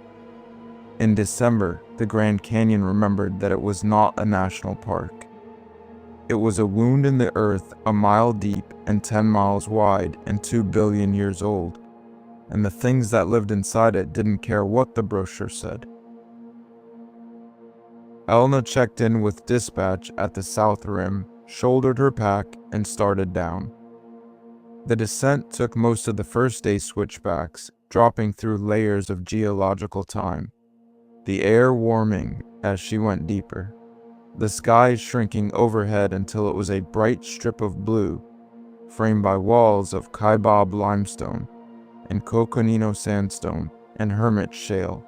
In December, the Grand Canyon remembered that it was not a national park. It was a wound in the earth a mile deep and 10 miles wide and 2 billion years old, and the things that lived inside it didn't care what the brochure said. Elna checked in with dispatch at the south rim, shouldered her pack, and started down. The descent took most of the first day switchbacks, dropping through layers of geological time, the air warming as she went deeper, the sky shrinking overhead until it was a bright strip of blue, framed by walls of Kaibab limestone and Coconino sandstone and Hermit shale,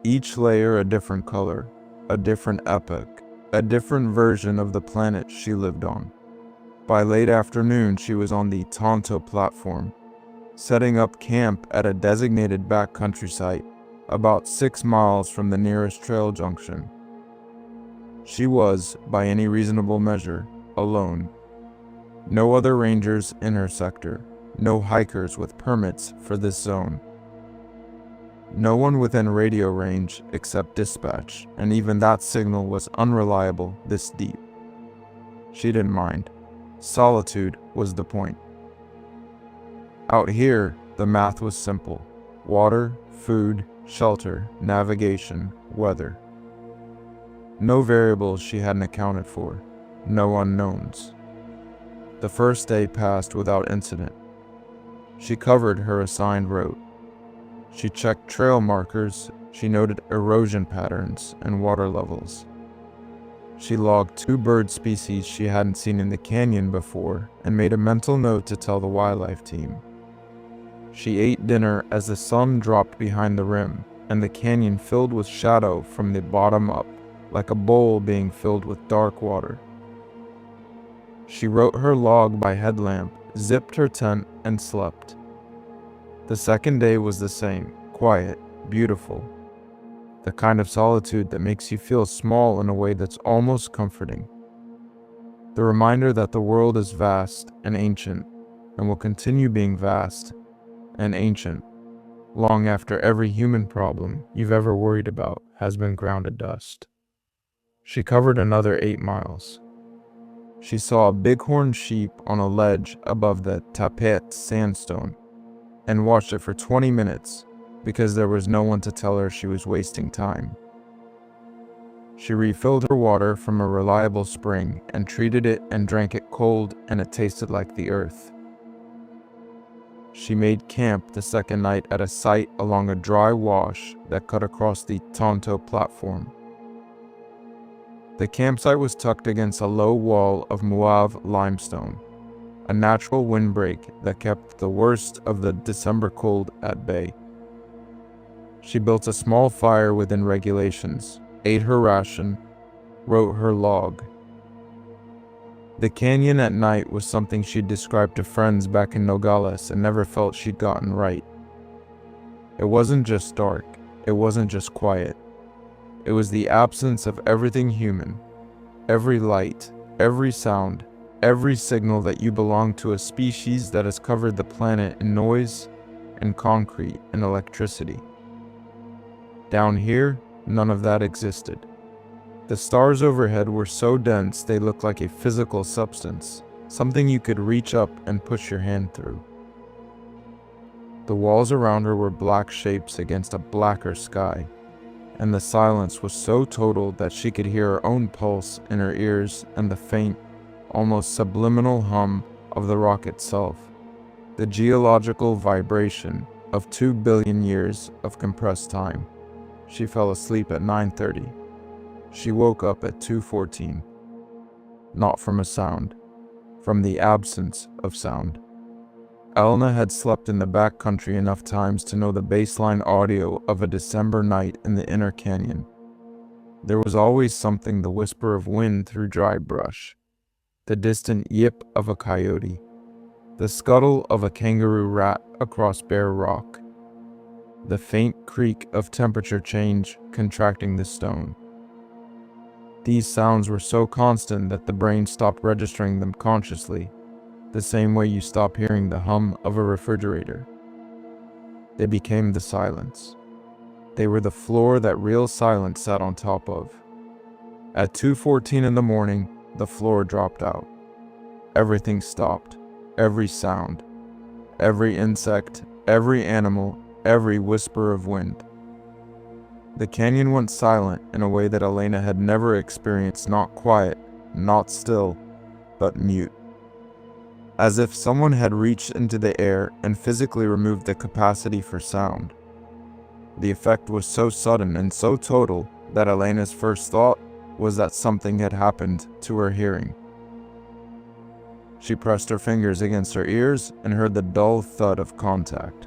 each layer a different color, a different epoch, a different version of the planet she lived on. By late afternoon, she was on the Tonto platform, setting up camp at a designated backcountry site about 6 miles from the nearest trail junction. She was, by any reasonable measure, alone. No other rangers in her sector, no hikers with permits for this zone. No one within radio range except dispatch, and even that signal was unreliable this deep. She didn't mind. Solitude was the point. Out here, the math was simple. Water, food, shelter, navigation, weather. No variables she hadn't accounted for, no unknowns. The first day passed without incident. She covered her assigned route. She checked trail markers, she noted erosion patterns and water levels. She logged 2 bird species she hadn't seen in the canyon before and made a mental note to tell the wildlife team. She ate dinner as the sun dropped behind the rim and the canyon filled with shadow from the bottom up, like a bowl being filled with dark water. She wrote her log by headlamp, zipped her tent, and slept. The second day was the same, quiet, beautiful. The kind of solitude that makes you feel small in a way that's almost comforting. The reminder that the world is vast and ancient, and will continue being vast and ancient, long after every human problem you've ever worried about has been ground to dust. She covered another 8 miles. She saw a bighorn sheep on a ledge above the Tapet sandstone and watched it for 20 minutes because there was no one to tell her she was wasting time. She refilled her water from a reliable spring and treated it and drank it cold, and it tasted like the earth. She made camp the second night at a site along a dry wash that cut across the Tonto platform. The campsite was tucked against a low wall of Muave limestone, a natural windbreak that kept the worst of the December cold at bay. She built a small fire within regulations, ate her ration, wrote her log. The canyon at night was something she'd described to friends back in Nogales and never felt she'd gotten right. It wasn't just dark, it wasn't just quiet. It was the absence of everything human, every light, every sound, every signal that you belong to a species that has covered the planet in noise and concrete and electricity. Down here, none of that existed. The stars overhead were so dense they looked like a physical substance, something you could reach up and push your hand through. The walls around her were black shapes against a blacker sky, and the silence was so total that she could hear her own pulse in her ears and the faint, almost subliminal hum of the rock itself, the geological vibration of 2 billion years of compressed time. She fell asleep at 9:30. She woke up at 2:14. Not from a sound, from the absence of sound. Elna had slept in the backcountry enough times to know the baseline audio of a December night in the inner canyon. There was always something: the whisper of wind through dry brush, the distant yip of a coyote, the scuttle of a kangaroo rat across bare rock, the faint creak of temperature change contracting the stone. These sounds were so constant that the brain stopped registering them consciously, the same way you stop hearing the hum of a refrigerator. They became the silence. They were the floor that real silence sat on top of. At 2:14 in the morning, the floor dropped out. Everything stopped. Every sound, every insect, every animal, every whisper of wind. The canyon went silent in a way that Elena had never experienced, not quiet, not still, but mute. As if someone had reached into the air and physically removed the capacity for sound. The effect was so sudden and so total that Elena's first thought was that something had happened to her hearing. She pressed her fingers against her ears and heard the dull thud of contact.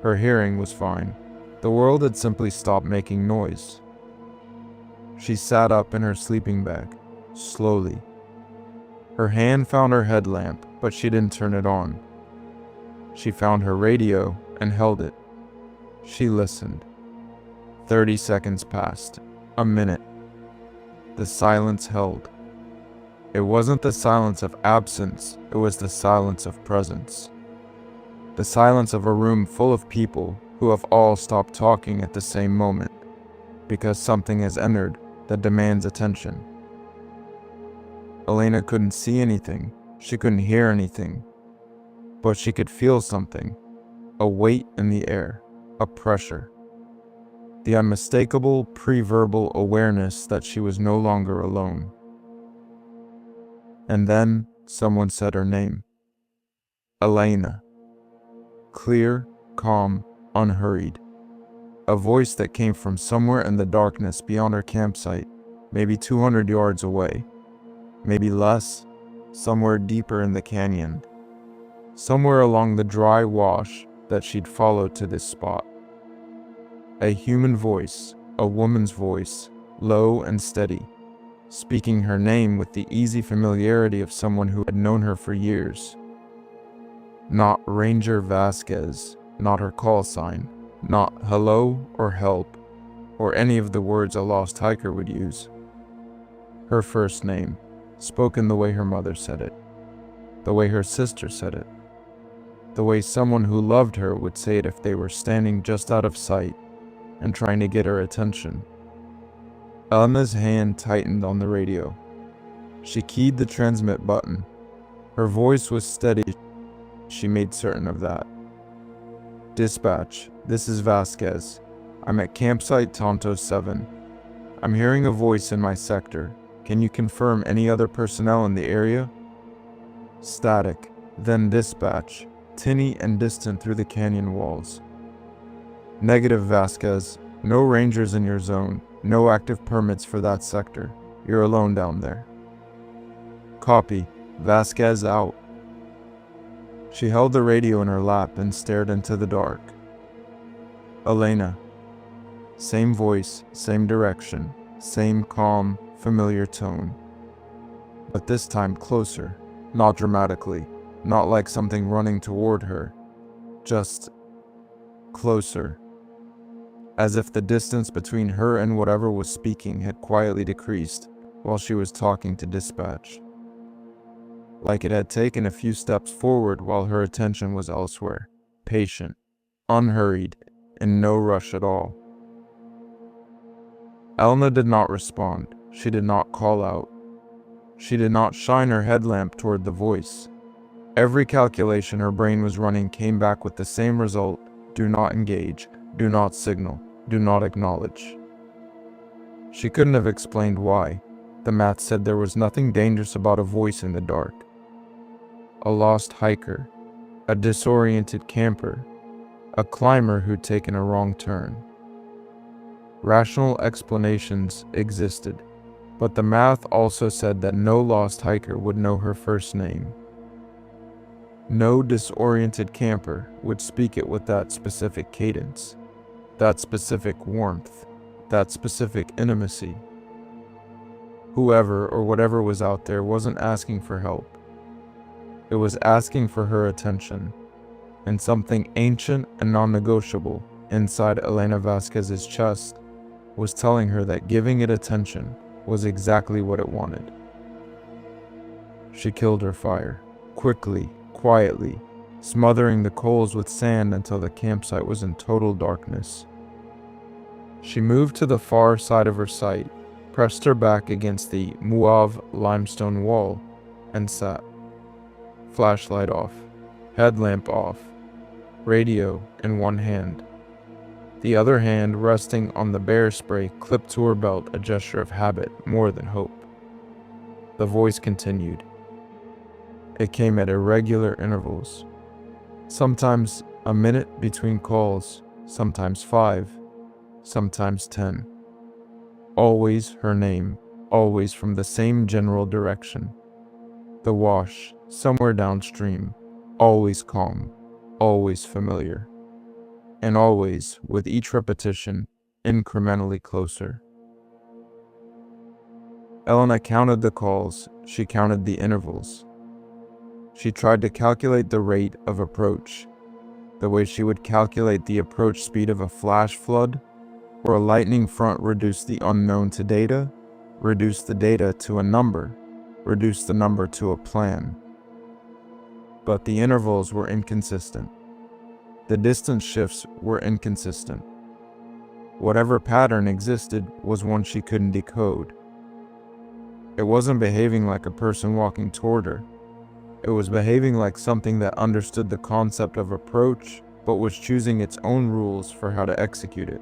Her hearing was fine. The world had simply stopped making noise. She sat up in her sleeping bag, slowly. Her hand found her headlamp, but she didn't turn it on. She found her radio and held it. She listened. 30 seconds passed. A minute. The silence held. It wasn't the silence of absence, it was the silence of presence. The silence of a room full of people who have all stopped talking at the same moment, because something has entered that demands attention. Elena couldn't see anything, she couldn't hear anything, but she could feel something, a weight in the air, a pressure. The unmistakable pre-verbal awareness that she was no longer alone. And then someone said her name. Elena. Clear, calm, unhurried. A voice that came from somewhere in the darkness beyond her campsite, maybe 200 yards away. Maybe less, somewhere deeper in the canyon. Somewhere along the dry wash that she'd followed to this spot. A human voice, a woman's voice, low and steady, speaking her name with the easy familiarity of someone who had known her for years. Not Ranger Vasquez, not her call sign, not hello or help, or any of the words a lost hiker would use. Her first name, spoken the way her mother said it, the way her sister said it, the way someone who loved her would say it if they were standing just out of sight and trying to get her attention. Elna's hand tightened on the radio. She keyed the transmit button. Her voice was steady. She made certain of that. Dispatch, this is Vasquez. I'm at campsite Tonto 7. I'm hearing a voice in my sector. Can you confirm any other personnel in the area? Static, then dispatch, tinny and distant through the canyon walls. Negative, Vasquez. No rangers in your zone. No active permits for that sector. You're alone down there. Copy. Vasquez out. She held the radio in her lap and stared into the dark. Elena. Same voice, same direction, same calm, familiar tone. But this time closer, not dramatically, not like something running toward her, just closer. As if the distance between her and whatever was speaking had quietly decreased while she was talking to dispatch. Like it had taken a few steps forward while her attention was elsewhere, patient, unhurried, in no rush at all. Elna did not respond. She did not call out. She did not shine her headlamp toward the voice. Every calculation her brain was running came back with the same result: do not engage, do not signal, do not acknowledge. She couldn't have explained why. The math said there was nothing dangerous about a voice in the dark. A lost hiker, a disoriented camper, a climber who'd taken a wrong turn. Rational explanations existed, but the math also said that no lost hiker would know her first name. No disoriented camper would speak it with that specific cadence, that specific warmth, that specific intimacy. Whoever or whatever was out there wasn't asking for help. It was asking for her attention, and something ancient and non-negotiable inside Elena Vasquez's chest was telling her that giving it attention was exactly what it wanted. She killed her fire, quickly, quietly, smothering the coals with sand until the campsite was in total darkness. She moved to the far side of her site, pressed her back against the mauve limestone wall, and sat. Flashlight off, headlamp off, radio in one hand. The other hand resting on the bear spray clipped to her belt, a gesture of habit more than hope. The voice continued. It came at irregular intervals. Sometimes a minute between calls, sometimes 5, sometimes 10. Always her name, always from the same general direction. The wash, somewhere downstream, always calm, always familiar. And always, with each repetition, incrementally closer. Elena counted the calls, she counted the intervals. She tried to calculate the rate of approach, the way she would calculate the approach speed of a flash flood, or a lightning front reduce the unknown to data, reduce the data to a number, reduce the number to a plan. But the intervals were inconsistent. The distance shifts were inconsistent. Whatever pattern existed was one she couldn't decode. It wasn't behaving like a person walking toward her. It was behaving like something that understood the concept of approach, but was choosing its own rules for how to execute it.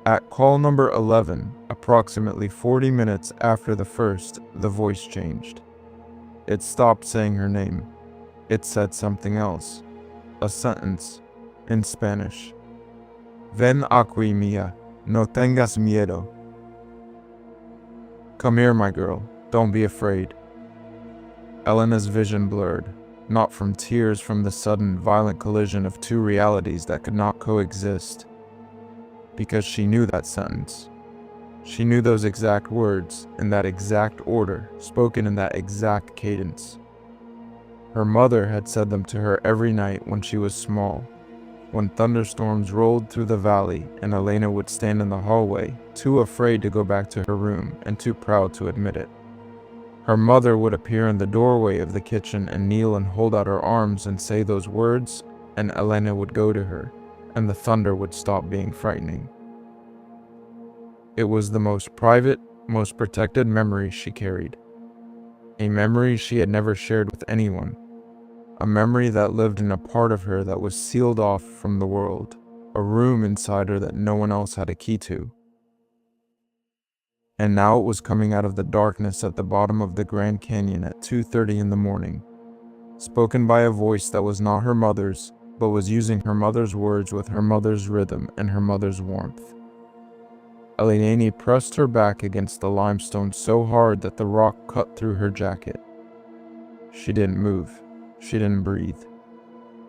At call number 11, approximately 40 minutes after the first, the voice changed. It stopped saying her name. It said something else. A sentence, in Spanish. Ven aquí mía, no tengas miedo. Come here, my girl, don't be afraid. Elena's vision blurred, not from tears from the sudden, violent collision of two realities that could not coexist. Because she knew that sentence. She knew those exact words, in that exact order, spoken in that exact cadence. Her mother had said them to her every night when she was small, when thunderstorms rolled through the valley and Elena would stand in the hallway, too afraid to go back to her room and too proud to admit it. Her mother would appear in the doorway of the kitchen and kneel and hold out her arms and say those words, and Elena would go to her, and the thunder would stop being frightening. It was the most private, most protected memory she carried. A memory she had never shared with anyone. A memory that lived in a part of her that was sealed off from the world, a room inside her that no one else had a key to. And now it was coming out of the darkness at the bottom of the Grand Canyon at 2:30 in the morning, spoken by a voice that was not her mother's, but was using her mother's words with her mother's rhythm and her mother's warmth. Eleni pressed her back against the limestone so hard that the rock cut through her jacket. She didn't move. She didn't breathe.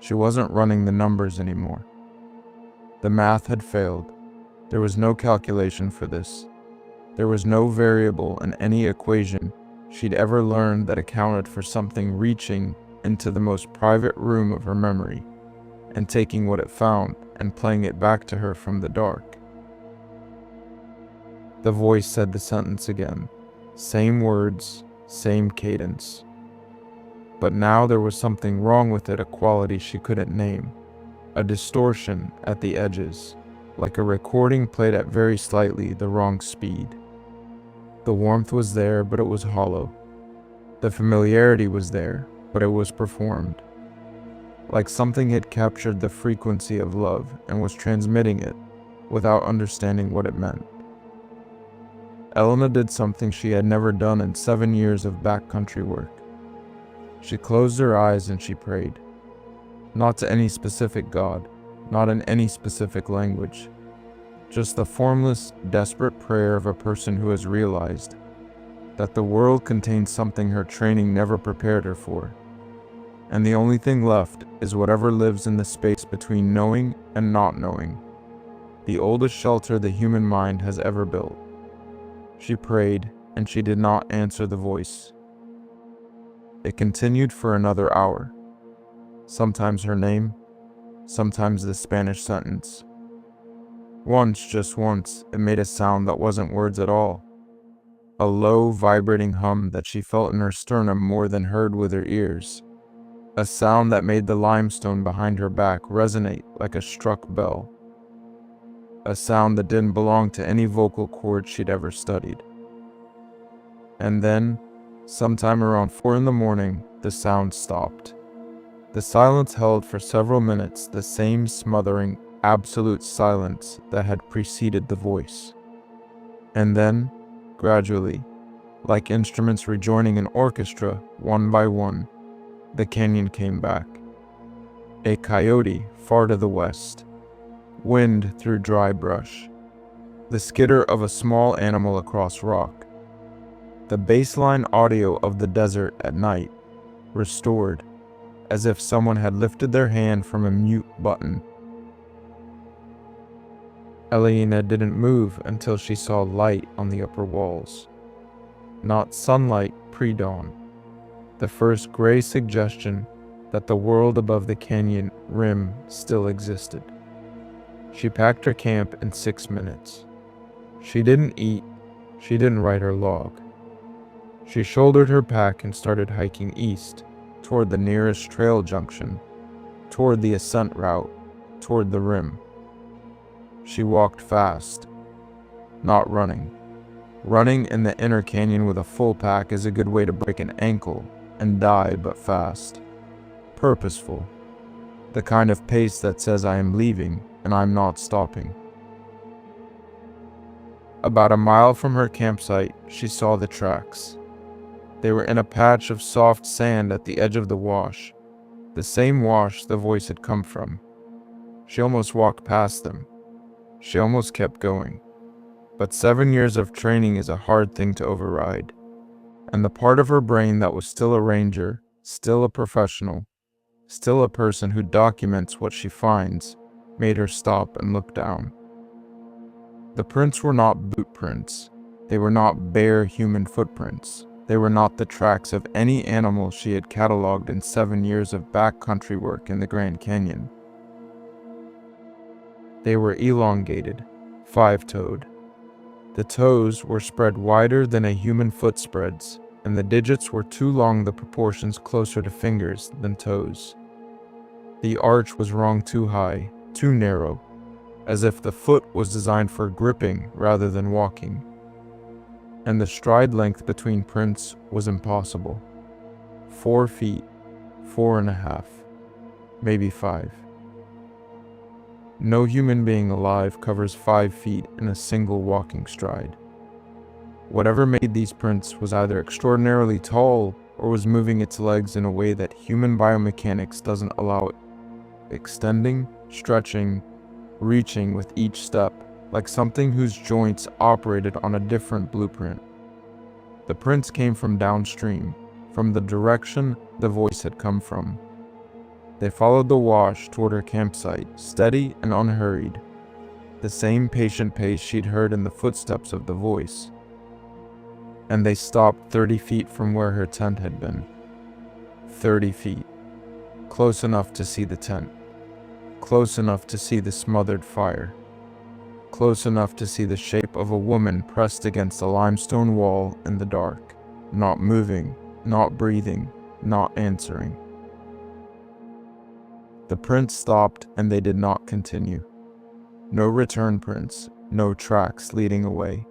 She wasn't running the numbers anymore. The math had failed. There was no calculation for this. There was no variable in any equation she'd ever learned that accounted for something reaching into the most private room of her memory and taking what it found and playing it back to her from the dark. The voice said the sentence again. Same words, same cadence. But now there was something wrong with it, a quality she couldn't name. A distortion at the edges, like a recording played at very slightly the wrong speed. The warmth was there, but it was hollow. The familiarity was there, but it was performed. Like something had captured the frequency of love and was transmitting it without understanding what it meant. Elena did something she had never done in 7 years of backcountry work. She closed her eyes and she prayed. Not to any specific god, not in any specific language, just the formless, desperate prayer of a person who has realized that the world contains something her training never prepared her for, and the only thing left is whatever lives in the space between knowing and not knowing, the oldest shelter the human mind has ever built. She prayed, and she did not answer the voice. It continued for another hour. Sometimes her name, sometimes the Spanish sentence. Once, just once, it made a sound that wasn't words at all. A low, vibrating hum that she felt in her sternum more than heard with her ears. A sound that made the limestone behind her back resonate like a struck bell. A sound that didn't belong to any vocal cord she'd ever studied. And then, sometime around 4 in the morning, the sound stopped. The silence held for several minutes, the same smothering, absolute silence that had preceded the voice. And then, gradually, like instruments rejoining an orchestra, one by one, the canyon came back. A coyote far to the west, wind through dry brush, the skitter of a small animal across rock, the baseline audio of the desert at night, restored, as if someone had lifted their hand from a mute button. Elena didn't move until she saw light on the upper walls. Not sunlight pre-dawn, the first gray suggestion that the world above the canyon rim still existed. She packed her camp in 6 minutes. She didn't eat, she didn't write her log. She shouldered her pack and started hiking east, toward the nearest trail junction, toward the ascent route, toward the rim. She walked fast, not running. Running in the inner canyon with a full pack is a good way to break an ankle and die, but fast. Purposeful. The kind of pace that says I am leaving and I'm not stopping. About a mile from her campsite, she saw the tracks. They were in a patch of soft sand at the edge of the wash, the same wash the voice had come from. She almost walked past them. She almost kept going. But 7 years of training is a hard thing to override. And the part of her brain that was still a ranger, still a professional, still a person who documents what she finds, made her stop and look down. The prints were not boot prints. They were not bare human footprints. They were not the tracks of any animal she had cataloged in 7 years of backcountry work in the Grand Canyon. They were elongated, 5-toed. The toes were spread wider than a human foot spreads, and the digits were too long, the proportions closer to fingers than toes. The arch was wrong, too high, too narrow, as if the foot was designed for gripping rather than walking. And the stride length between prints was impossible. 4 feet, 4.5, maybe 5. No human being alive covers 5 feet in a single walking stride. Whatever made these prints was either extraordinarily tall or was moving its legs in a way that human biomechanics doesn't allow it, extending, stretching, reaching with each step, like something whose joints operated on a different blueprint. The prints came from downstream, from the direction the voice had come from. They followed the wash toward her campsite, steady and unhurried, the same patient pace she'd heard in the footsteps of the voice. And they stopped 30 feet from where her tent had been. 30 feet. Close enough to see the tent. Close enough to see the smothered fire. Close enough to see the shape of a woman pressed against a limestone wall in the dark, not moving, not breathing, not answering. The prints stopped and they did not continue. No return prints, no tracks leading away.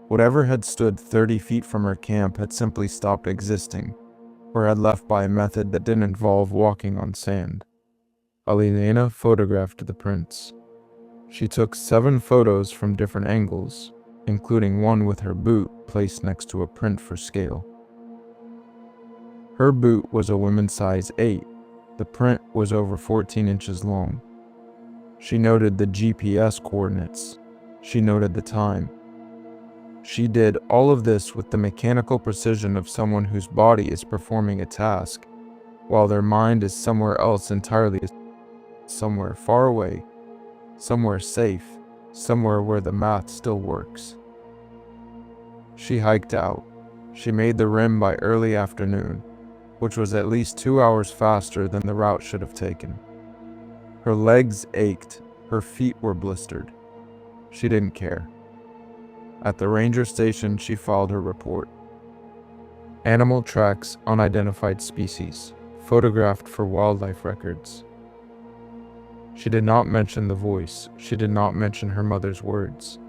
Whatever had stood 30 feet from her camp had simply stopped existing, or had left by a method that didn't involve walking on sand. Elena photographed the prints. She took 7 photos from different angles, including one with her boot placed next to a print for scale. Her boot was a women's size 8. The print was over 14 inches long. She noted the GPS coordinates. She noted the time. She did all of this with the mechanical precision of someone whose body is performing a task, while their mind is somewhere else entirely, somewhere far away, somewhere safe, somewhere where the math still works. She hiked out. She made the rim by early afternoon, which was at least 2 hours faster than the route should have taken. Her legs ached, her feet were blistered. She didn't care. At the ranger station, she filed her report. Animal tracks, unidentified species, photographed for wildlife records. She did not mention the voice. She did not mention her mother's words.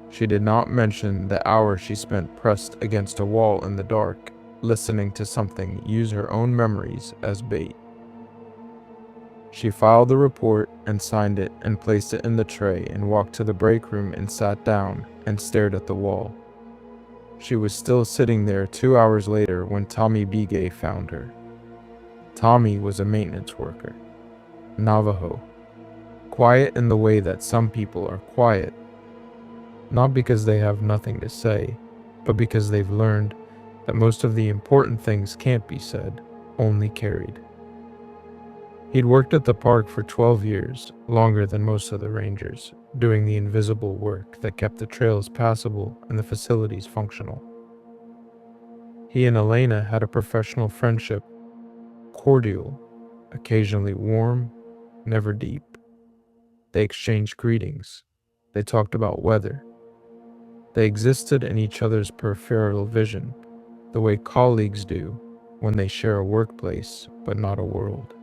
She did not mention the hour she spent pressed against a wall in the dark, listening to something use her own memories as bait. She filed the report and signed it and placed it in the tray and walked to the break room and sat down and stared at the wall. She was still sitting there 2 hours later when Tommy Bigay found her. Tommy was a maintenance worker. Navajo. Quiet in the way that some people are quiet. Not because they have nothing to say, but because they've learned that most of the important things can't be said, only carried. He'd worked at the park for 12 years, longer than most of the rangers, doing the invisible work that kept the trails passable and the facilities functional. He and Elena had a professional friendship, cordial, occasionally warm, never deep. They exchanged greetings. They talked about weather. They existed in each other's peripheral vision, the way colleagues do when they share a workplace but not a world.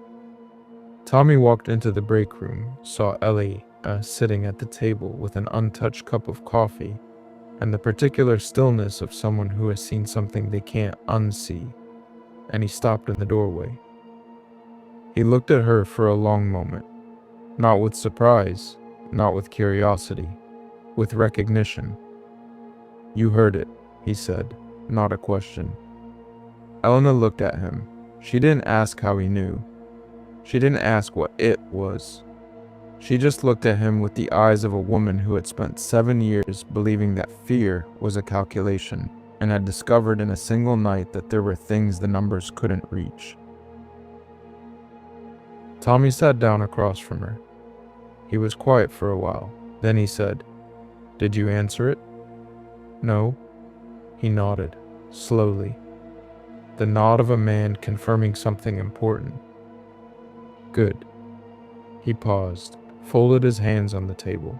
Tommy walked into the break room, saw Ellie sitting at the table with an untouched cup of coffee, and the particular stillness of someone who has seen something they can't unsee, and he stopped in the doorway. He looked at her for a long moment, not with surprise, not with curiosity, with recognition. "You heard it," he said, not a question. Elena looked at him. She didn't ask how he knew. She didn't ask what it was. She just looked at him with the eyes of a woman who had spent 7 years believing that fear was a calculation and had discovered in a single night that there were things the numbers couldn't reach. Tommy sat down across from her. He was quiet for a while. Then he said, "Did you answer it?" "No." He nodded, slowly. The nod of a man confirming something important. "Good." He paused, folded his hands on the table.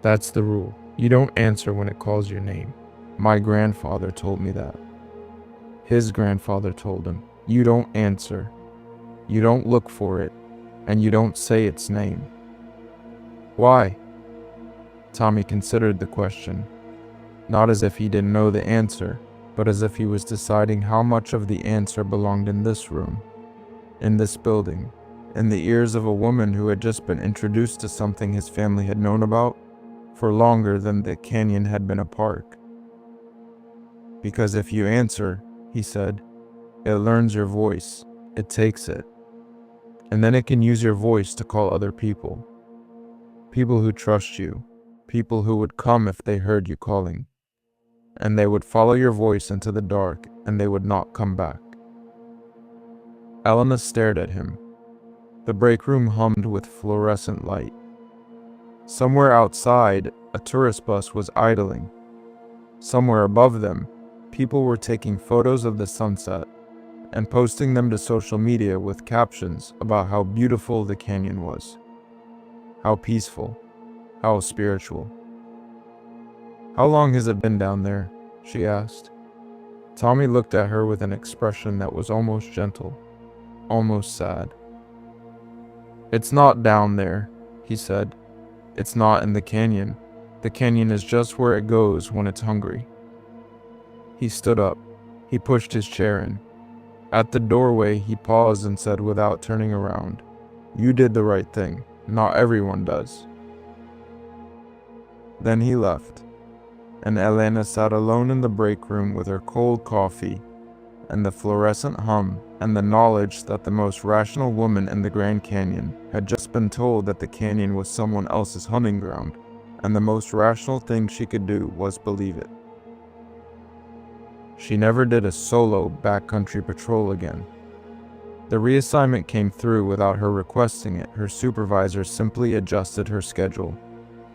"That's the rule. You don't answer when it calls your name. My grandfather told me that. His grandfather told him, you don't answer. You don't look for it, and you don't say its name." "Why?" Tommy considered the question, not as if he didn't know the answer, but as if he was deciding how much of the answer belonged in this room, in this building, in the ears of a woman who had just been introduced to something his family had known about for longer than the canyon had been a park. "Because if you answer," he said, "it learns your voice, it takes it, and then it can use your voice to call other people. People who trust you, people who would come if they heard you calling. And they would follow your voice into the dark, and they would not come back." Elena stared at him. The break room hummed with fluorescent light. Somewhere outside, a tourist bus was idling. Somewhere above them, people were taking photos of the sunset and posting them to social media with captions about how beautiful the canyon was, how peaceful, how spiritual. "How long has it been down there?" she asked. Tommy looked at her with an expression that was almost gentle, almost sad. "It's not down there," he said. "It's not in the canyon. The canyon is just where it goes when it's hungry." He stood up. He pushed his chair in. At the doorway, he paused and said without turning around, "You did the right thing. Not everyone does." Then he left, and Elena sat alone in the break room with her cold coffee and the fluorescent hum and the knowledge that the most rational woman in the Grand Canyon had just been told that the canyon was someone else's hunting ground, and the most rational thing she could do was believe it. She never did a solo backcountry patrol again. The reassignment came through without her requesting it. Her supervisor simply adjusted her schedule,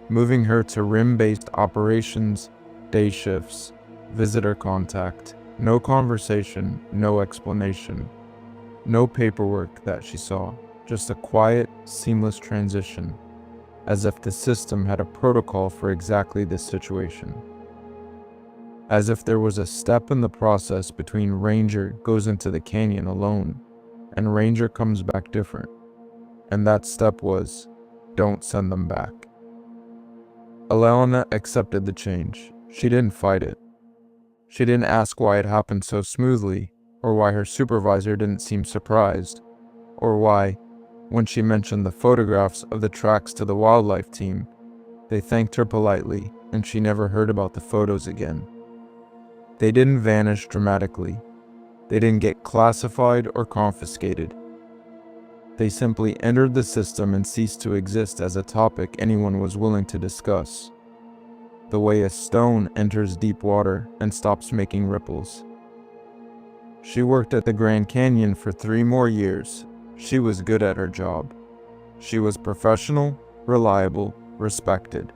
moving her to rim-based operations, day shifts, visitor contact, no conversation, no explanation, no paperwork that she saw, just a quiet, seamless transition, as if the system had a protocol for exactly this situation. As if there was a step in the process between Ranger goes into the canyon alone and Ranger comes back different, and that step was, don't send them back. Alana accepted the change. She didn't fight it. She didn't ask why it happened so smoothly, or why her supervisor didn't seem surprised, or why, when she mentioned the photographs of the tracks to the wildlife team, they thanked her politely and she never heard about the photos again. They didn't vanish dramatically. They didn't get classified or confiscated. They simply entered the system and ceased to exist as a topic anyone was willing to discuss. The way a stone enters deep water and stops making ripples. She worked at the Grand Canyon for 3 more years. She was good at her job. She was professional, reliable, respected.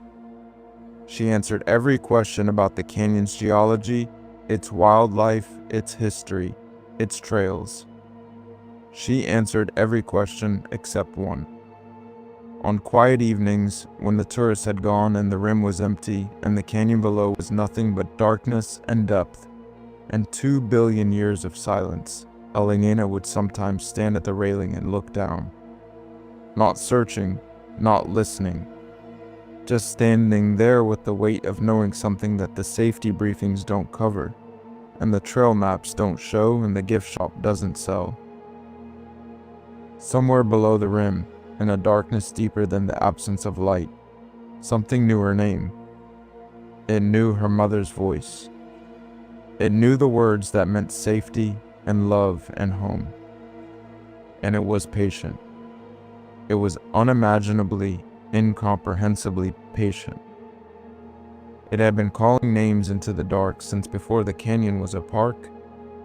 She answered every question about the canyon's geology, its wildlife, its history, its trails. She answered every question except one. On quiet evenings, when the tourists had gone and the rim was empty and the canyon below was nothing but darkness and depth, and 2 billion years of silence, Elena would sometimes stand at the railing and look down. Not searching, not listening. Just standing there with the weight of knowing something that the safety briefings don't cover, and the trail maps don't show, and the gift shop doesn't sell. Somewhere below the rim, in a darkness deeper than the absence of light, something knew her name. It knew her mother's voice. It knew the words that meant safety and love and home. And it was patient. It was unimaginably, incomprehensibly patient. It had been calling names into the dark since before the canyon was a park,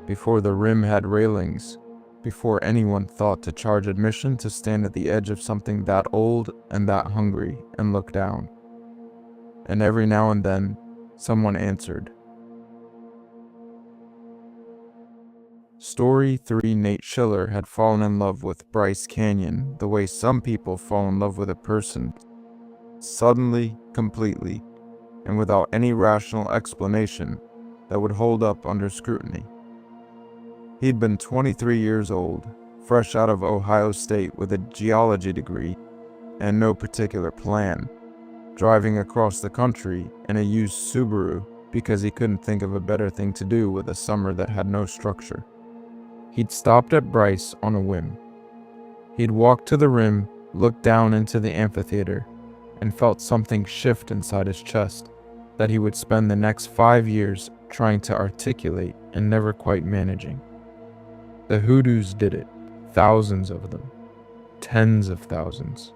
before the rim had railings, before anyone thought to charge admission to stand at the edge of something that old and that hungry and look down. And every now and then, someone answered. Story 3: Nate Schiller had fallen in love with Bryce Canyon the way some people fall in love with a person, suddenly, completely, and without any rational explanation that would hold up under scrutiny. He'd been 23 years old, fresh out of Ohio State with a geology degree and no particular plan, driving across the country in a used Subaru because he couldn't think of a better thing to do with a summer that had no structure. He'd stopped at Bryce on a whim. He'd walked to the rim, looked down into the amphitheater, and felt something shift inside his chest that he would spend the next 5 years trying to articulate and never quite managing. The hoodoos did it, thousands of them, tens of thousands.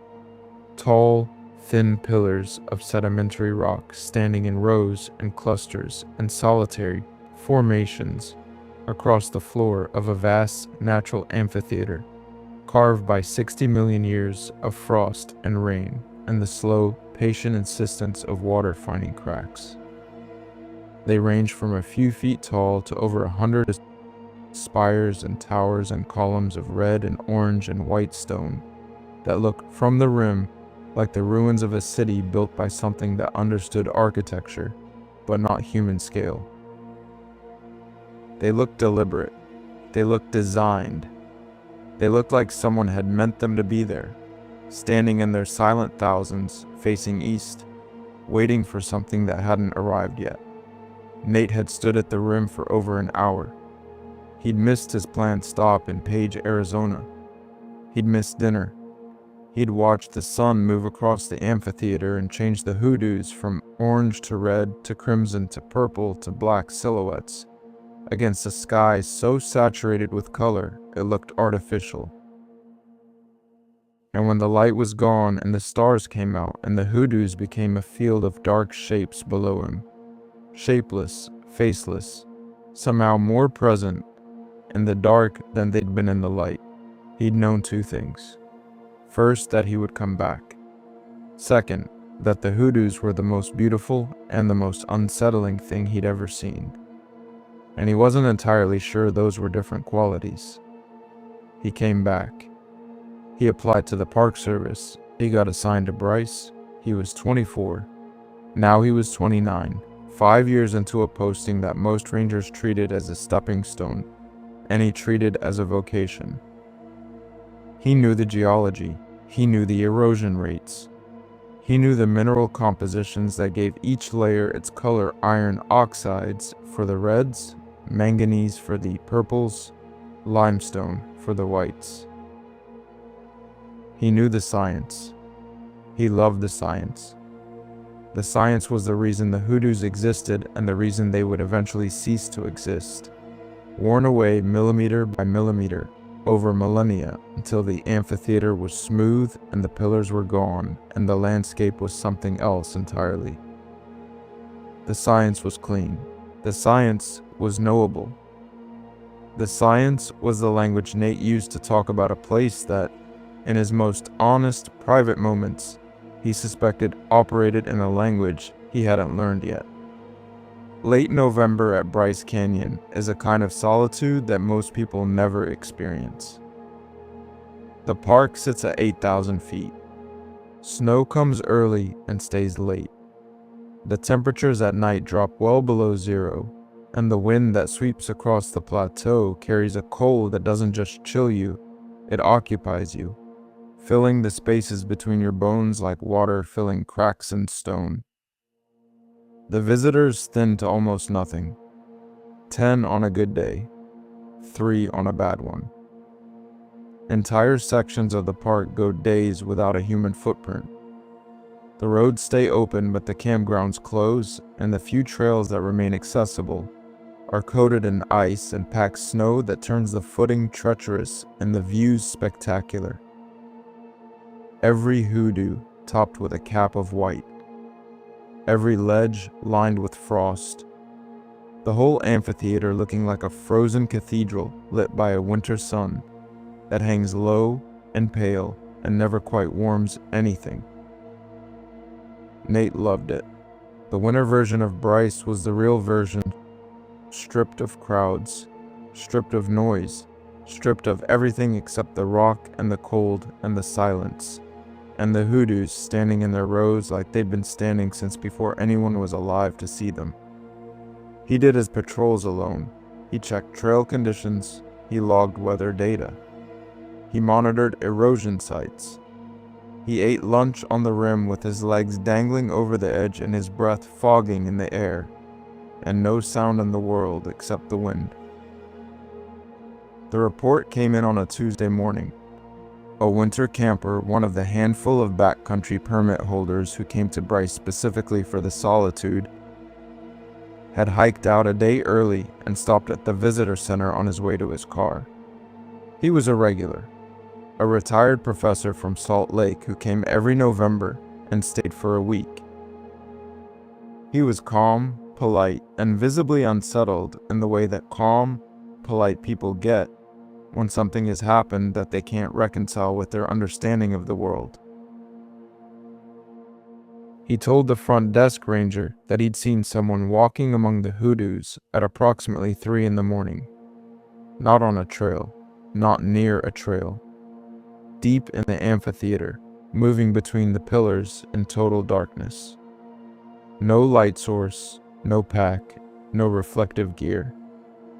Tall, thin pillars of sedimentary rock standing in rows and clusters and solitary formations across the floor of a vast natural amphitheater, carved by 60 million years of frost and rain and the slow, patient insistence of water finding cracks. They range from a few feet tall to over 100 spires and towers and columns of red and orange and white stone that look from the rim like the ruins of a city built by something that understood architecture, but not human scale. They looked deliberate. They looked designed. They looked like someone had meant them to be there, standing in their silent thousands, facing east, waiting for something that hadn't arrived yet. Nate had stood at the rim for over an hour. He'd missed his planned stop in Page, Arizona. He'd missed dinner. He'd watched the sun move across the amphitheater and change the hoodoos from orange to red to crimson to purple to black silhouettes, against a sky so saturated with color it looked artificial. And when the light was gone and the stars came out and the hoodoos became a field of dark shapes below him, shapeless, faceless, somehow more present in the dark than they'd been in the light, he'd known two things. First, that he would come back. Second, that the hoodoos were the most beautiful and the most unsettling thing he'd ever seen. And he wasn't entirely sure those were different qualities. He came back. He applied to the Park Service. He got assigned to Bryce. He was 24. Now he was 29, 5 years into a posting that most rangers treated as a stepping stone, and he treated as a vocation. He knew the geology. He knew the erosion rates. He knew the mineral compositions that gave each layer its color: iron oxides for the reds, manganese for the purples, limestone for the whites. He knew the science. He loved the science. The science was the reason the hoodoos existed and the reason they would eventually cease to exist, worn away millimeter by millimeter over millennia until the amphitheater was smooth and the pillars were gone and the landscape was something else entirely. The science was clean. The science was knowable. The science was the language Nate used to talk about a place that, in his most honest, private moments, he suspected operated in a language he hadn't learned yet. Late November at Bryce Canyon is a kind of solitude that most people never experience. The park sits at 8,000 feet. Snow comes early and stays late. The temperatures at night drop well below zero, and the wind that sweeps across the plateau carries a cold that doesn't just chill you, it occupies you, filling the spaces between your bones like water filling cracks in stone. The visitors thin to almost nothing. 10 on a good day, 3 on a bad one. Entire sections of the park go days without a human footprint. The roads stay open, but the campgrounds close, and the few trails that remain accessible are coated in ice and packed snow that turns the footing treacherous and the views spectacular. Every hoodoo topped with a cap of white. Every ledge lined with frost. The whole amphitheater looking like a frozen cathedral lit by a winter sun that hangs low and pale and never quite warms anything. Nate loved it. The winter version of Bryce was the real version, stripped of crowds, stripped of noise, stripped of everything except the rock and the cold and the silence, and the hoodoos standing in their rows like they'd been standing since before anyone was alive to see them. He did his patrols alone. He checked trail conditions. He logged weather data. He monitored erosion sites. He ate lunch on the rim with his legs dangling over the edge and his breath fogging in the air, and no sound in the world except the wind. The report came in on a Tuesday morning. A winter camper, one of the handful of backcountry permit holders who came to Bryce specifically for the solitude, had hiked out a day early and stopped at the visitor center on his way to his car. He was a regular, a retired professor from Salt Lake who came every November and stayed for a week. He was calm, polite, and visibly unsettled in the way that calm, polite people get when something has happened that they can't reconcile with their understanding of the world. He told the front desk ranger that he'd seen someone walking among the hoodoos at approximately 3 in the morning. Not on a trail, not near a trail. Deep in the amphitheater, moving between the pillars in total darkness. No light source, no pack, no reflective gear.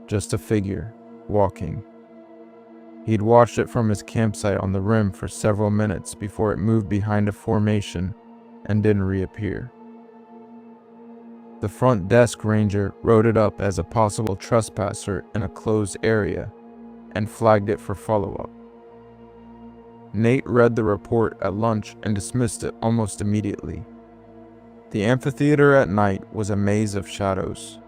Just a figure, walking. He'd watched it from his campsite on the rim for several minutes before it moved behind a formation and didn't reappear. The front desk ranger wrote it up as a possible trespasser in a closed area and flagged it for follow-up. Nate read the report at lunch and dismissed it almost immediately. The amphitheater at night was a maze of shadows.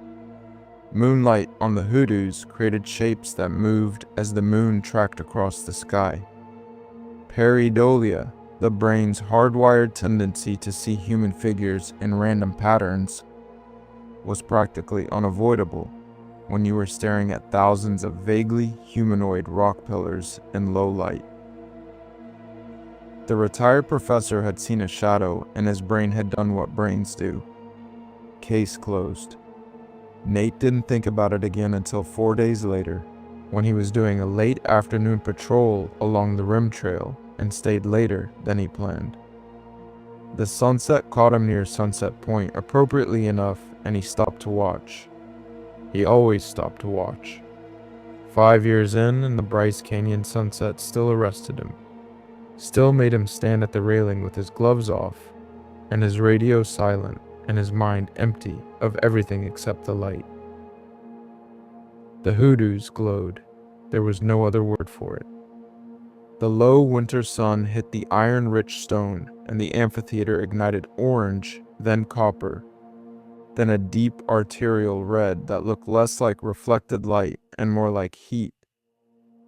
Moonlight on the hoodoos created shapes that moved as the moon tracked across the sky. Pareidolia, the brain's hardwired tendency to see human figures in random patterns, was practically unavoidable when you were staring at thousands of vaguely humanoid rock pillars in low light. The retired professor had seen a shadow, and his brain had done what brains do. Case closed. Nate didn't think about it again until 4 days later, when he was doing a late afternoon patrol along the rim trail and stayed later than he planned. The sunset caught him near Sunset Point appropriately enough, and he stopped to watch. He always stopped to watch. 5 years in, and the Bryce Canyon sunset still arrested him. Still made him stand at the railing with his gloves off, and his radio silent, and his mind empty of everything except the light. The hoodoos glowed. There was no other word for it. The low winter sun hit the iron-rich stone, and the amphitheater ignited orange, then copper, then a deep arterial red that looked less like reflected light and more like heat,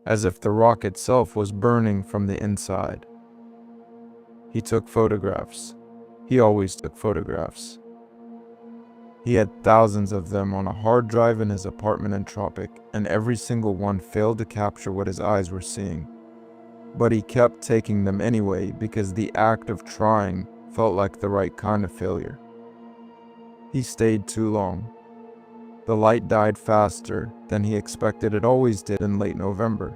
as if the rock itself was burning from the inside. He took photographs. He always took photographs. He had thousands of them on a hard drive in his apartment in Tropic, and every single one failed to capture what his eyes were seeing. But he kept taking them anyway because the act of trying felt like the right kind of failure. He stayed too long. The light died faster than he expected it always did in late November,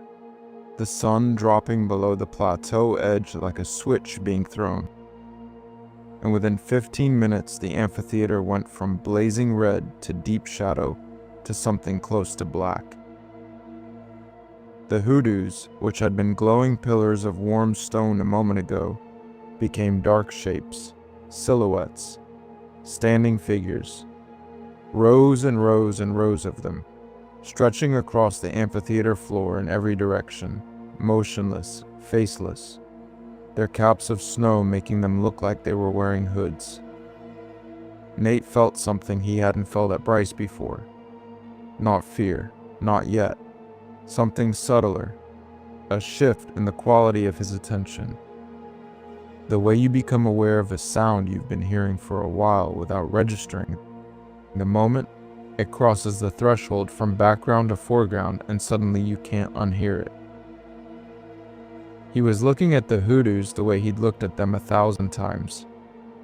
the sun dropping below the plateau edge like a switch being thrown. And within 15 minutes, the amphitheater went from blazing red to deep shadow to something close to black. The hoodoos, which had been glowing pillars of warm stone a moment ago, became dark shapes, silhouettes, standing figures, rows and rows and rows of them, stretching across the amphitheater floor in every direction, motionless, faceless, their caps of snow making them look like they were wearing hoods. Nate felt something he hadn't felt at Bryce before. Not fear, not yet. Something subtler, a shift in the quality of his attention. The way you become aware of a sound you've been hearing for a while without registering. The moment it crosses the threshold from background to foreground, and suddenly you can't unhear it. He was looking at the hoodoos the way he'd looked at them 1,000 times,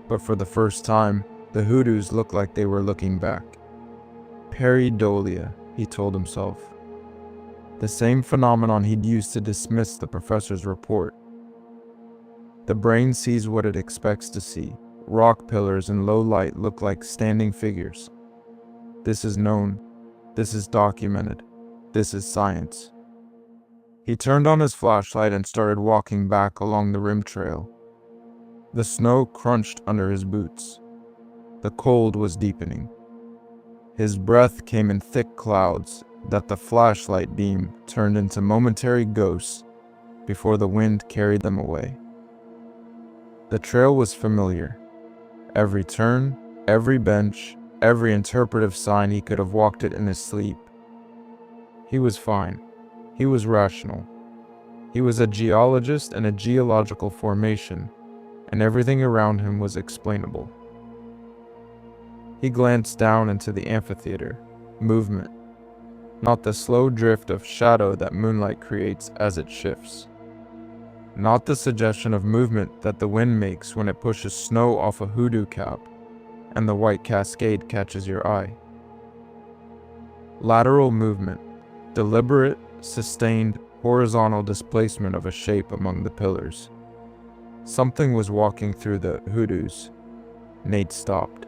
but for the first time, the hoodoos looked like they were looking back. Pareidolia, he told himself. The same phenomenon he'd used to dismiss the professor's report. The brain sees what it expects to see. Rock pillars in low light look like standing figures. This is known. This is documented. This is science. He turned on his flashlight and started walking back along the rim trail. The snow crunched under his boots. The cold was deepening. His breath came in thick clouds that the flashlight beam turned into momentary ghosts before the wind carried them away. The trail was familiar. Every turn, every bench, every interpretive sign, he could have walked it in his sleep. He was fine. He was rational. He was a geologist in a geological formation, and everything around him was explainable. He glanced down into the amphitheater. Movement. Not the slow drift of shadow that moonlight creates as it shifts. Not the suggestion of movement that the wind makes when it pushes snow off a hoodoo cap and the white cascade catches your eye. Lateral movement. Deliberate, sustained, horizontal displacement of a shape among the pillars. Something was walking through the hoodoos. Nate stopped.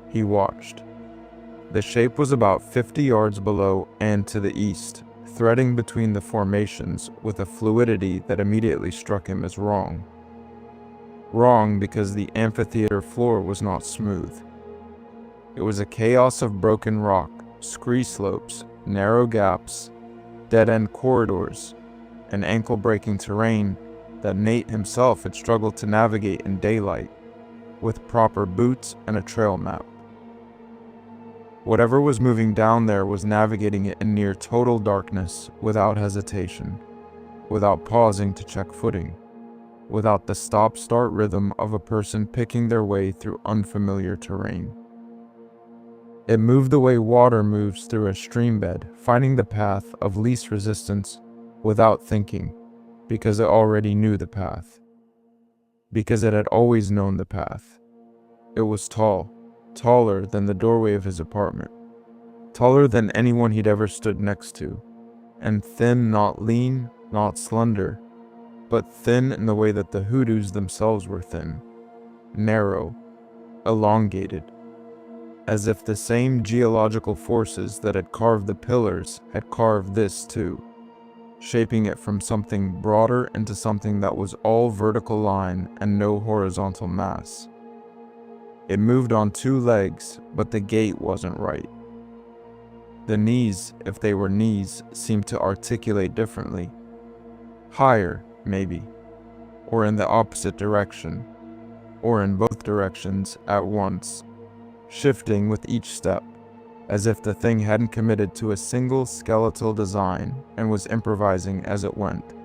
He watched. The shape was about 50 yards below and to the east, threading between the formations with a fluidity that immediately struck him as wrong. Wrong because the amphitheater floor was not smooth. It was a chaos of broken rock, scree slopes, narrow gaps, dead-end corridors, and ankle-breaking terrain that Nate himself had struggled to navigate in daylight, with proper boots and a trail map. Whatever was moving down there was navigating it in near total darkness, without hesitation, without pausing to check footing, without the stop-start rhythm of a person picking their way through unfamiliar terrain. It moved the way water moves through a stream bed, finding the path of least resistance without thinking, because it already knew the path. Because it had always known the path. It was tall, taller than the doorway of his apartment, taller than anyone he'd ever stood next to, and thin, not lean, not slender, but thin in the way that the hoodoos themselves were thin, narrow, elongated, as if the same geological forces that had carved the pillars had carved this too, shaping it from something broader into something that was all vertical line and no horizontal mass. It moved on two legs, but the gait wasn't right. The knees, if they were knees, seemed to articulate differently. Higher, maybe, or in the opposite direction, or in both directions at once, shifting with each step, as if the thing hadn't committed to a single skeletal design and was improvising as it went.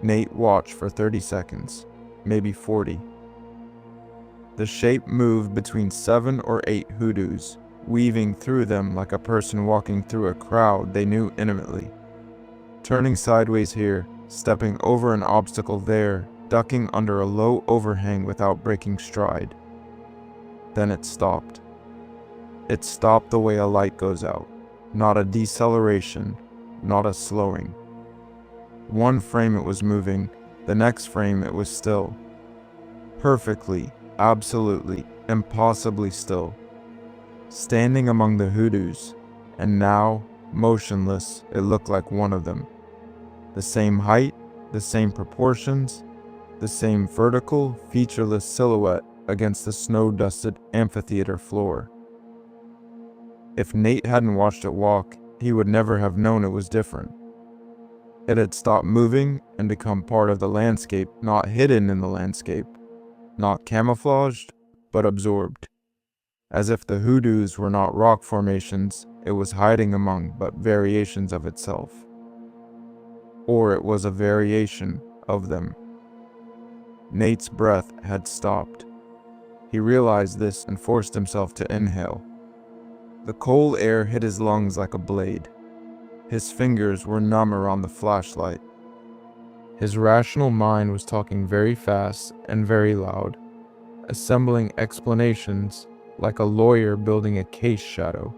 Nate watched for 30 seconds, maybe 40. The shape moved between 7 or 8 hoodoos, weaving through them like a person walking through a crowd they knew intimately. Turning sideways here, stepping over an obstacle there, ducking under a low overhang without breaking stride. Then it stopped. It stopped the way a light goes out, not a deceleration, not a slowing. One frame it was moving, the next frame it was still. Perfectly, absolutely, impossibly still. Standing among the hoodoos, and now, motionless, it looked like one of them. The same height, the same proportions, the same vertical, featureless silhouette against the snow-dusted amphitheater floor. If Nate hadn't watched it walk, he would never have known it was different. It had stopped moving and become part of the landscape, not hidden in the landscape, not camouflaged, but absorbed. As if the hoodoos were not rock formations it was hiding among, but variations of itself. Or it was a variation of them. Nate's breath had stopped. He realized this and forced himself to inhale. The cold air hit his lungs like a blade. His fingers were numb around the flashlight. His rational mind was talking very fast and very loud, assembling explanations like a lawyer building a case shadow,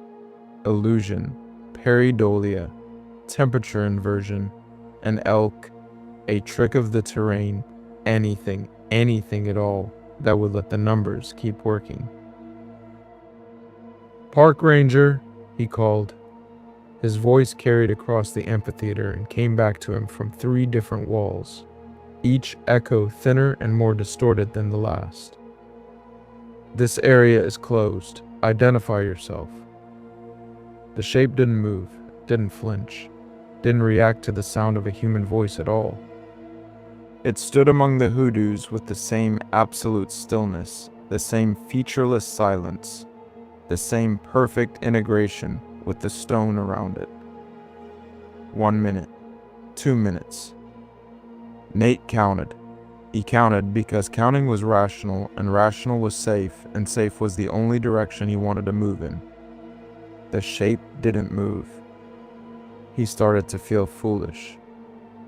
illusion, pareidolia, temperature inversion, an elk, a trick of the terrain, anything at all that would let the numbers keep working. "Park ranger," he called. His voice carried across the amphitheater and came back to him from 3 different walls, each echo thinner and more distorted than the last. "This area is closed. Identify yourself." The shape didn't move, didn't flinch, didn't react to the sound of a human voice at all. It stood among the hoodoos with the same absolute stillness, the same featureless silence, the same perfect integration with the stone around it. 1 minute, 2 minutes. Nate counted. He counted because counting was rational, and rational was safe, and safe was the only direction he wanted to move in. The shape didn't move. He started to feel foolish,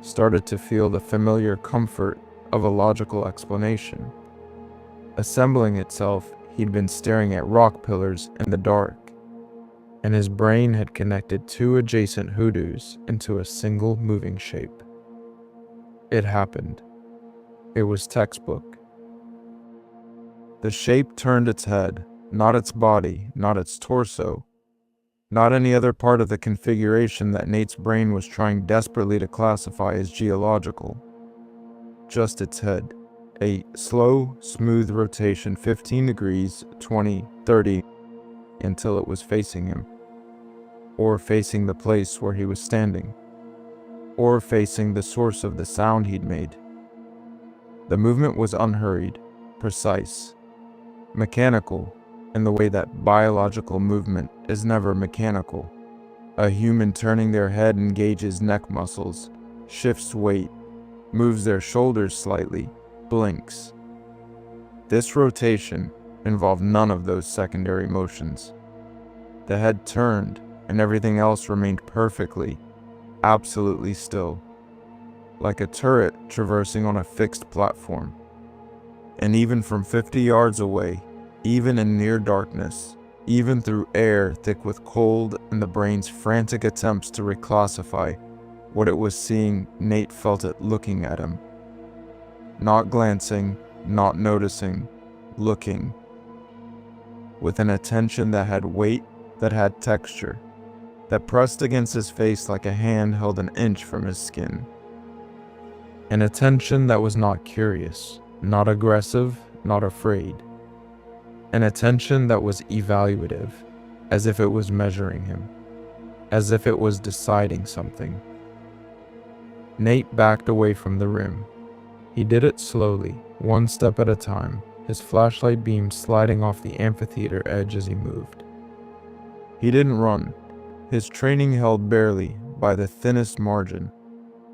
started to feel the familiar comfort of a logical explanation. Assembling itself, he'd been staring at rock pillars in the dark, and his brain had connected 2 adjacent hoodoos into a single moving shape. It happened. It was textbook. The shape turned its head, not its body, not its torso, not any other part of the configuration that Nate's brain was trying desperately to classify as geological. Just its head. A slow, smooth rotation, 15 degrees, 20, 30, until it was facing him. Or facing the place where he was standing. Or facing the source of the sound he'd made. The movement was unhurried, precise, mechanical, in the way that biological movement is never mechanical. A human turning their head engages neck muscles, shifts weight, moves their shoulders slightly, blinks. This rotation involved none of those secondary motions. The head turned, and everything else remained perfectly, absolutely still, like a turret traversing on a fixed platform. And even from 50 yards away, even in near darkness, even through air thick with cold and the brain's frantic attempts to reclassify what it was seeing, Nate felt it looking at him. Not glancing, not noticing, looking. With an attention that had weight, that had texture, that pressed against his face like a hand held an inch from his skin. An attention that was not curious, not aggressive, not afraid. An attention that was evaluative, as if it was measuring him, as if it was deciding something. Nate backed away from the rim. He did it slowly, one step at a time, his flashlight beam sliding off the amphitheater edge as he moved. He didn't run. His training held barely by the thinnest margin,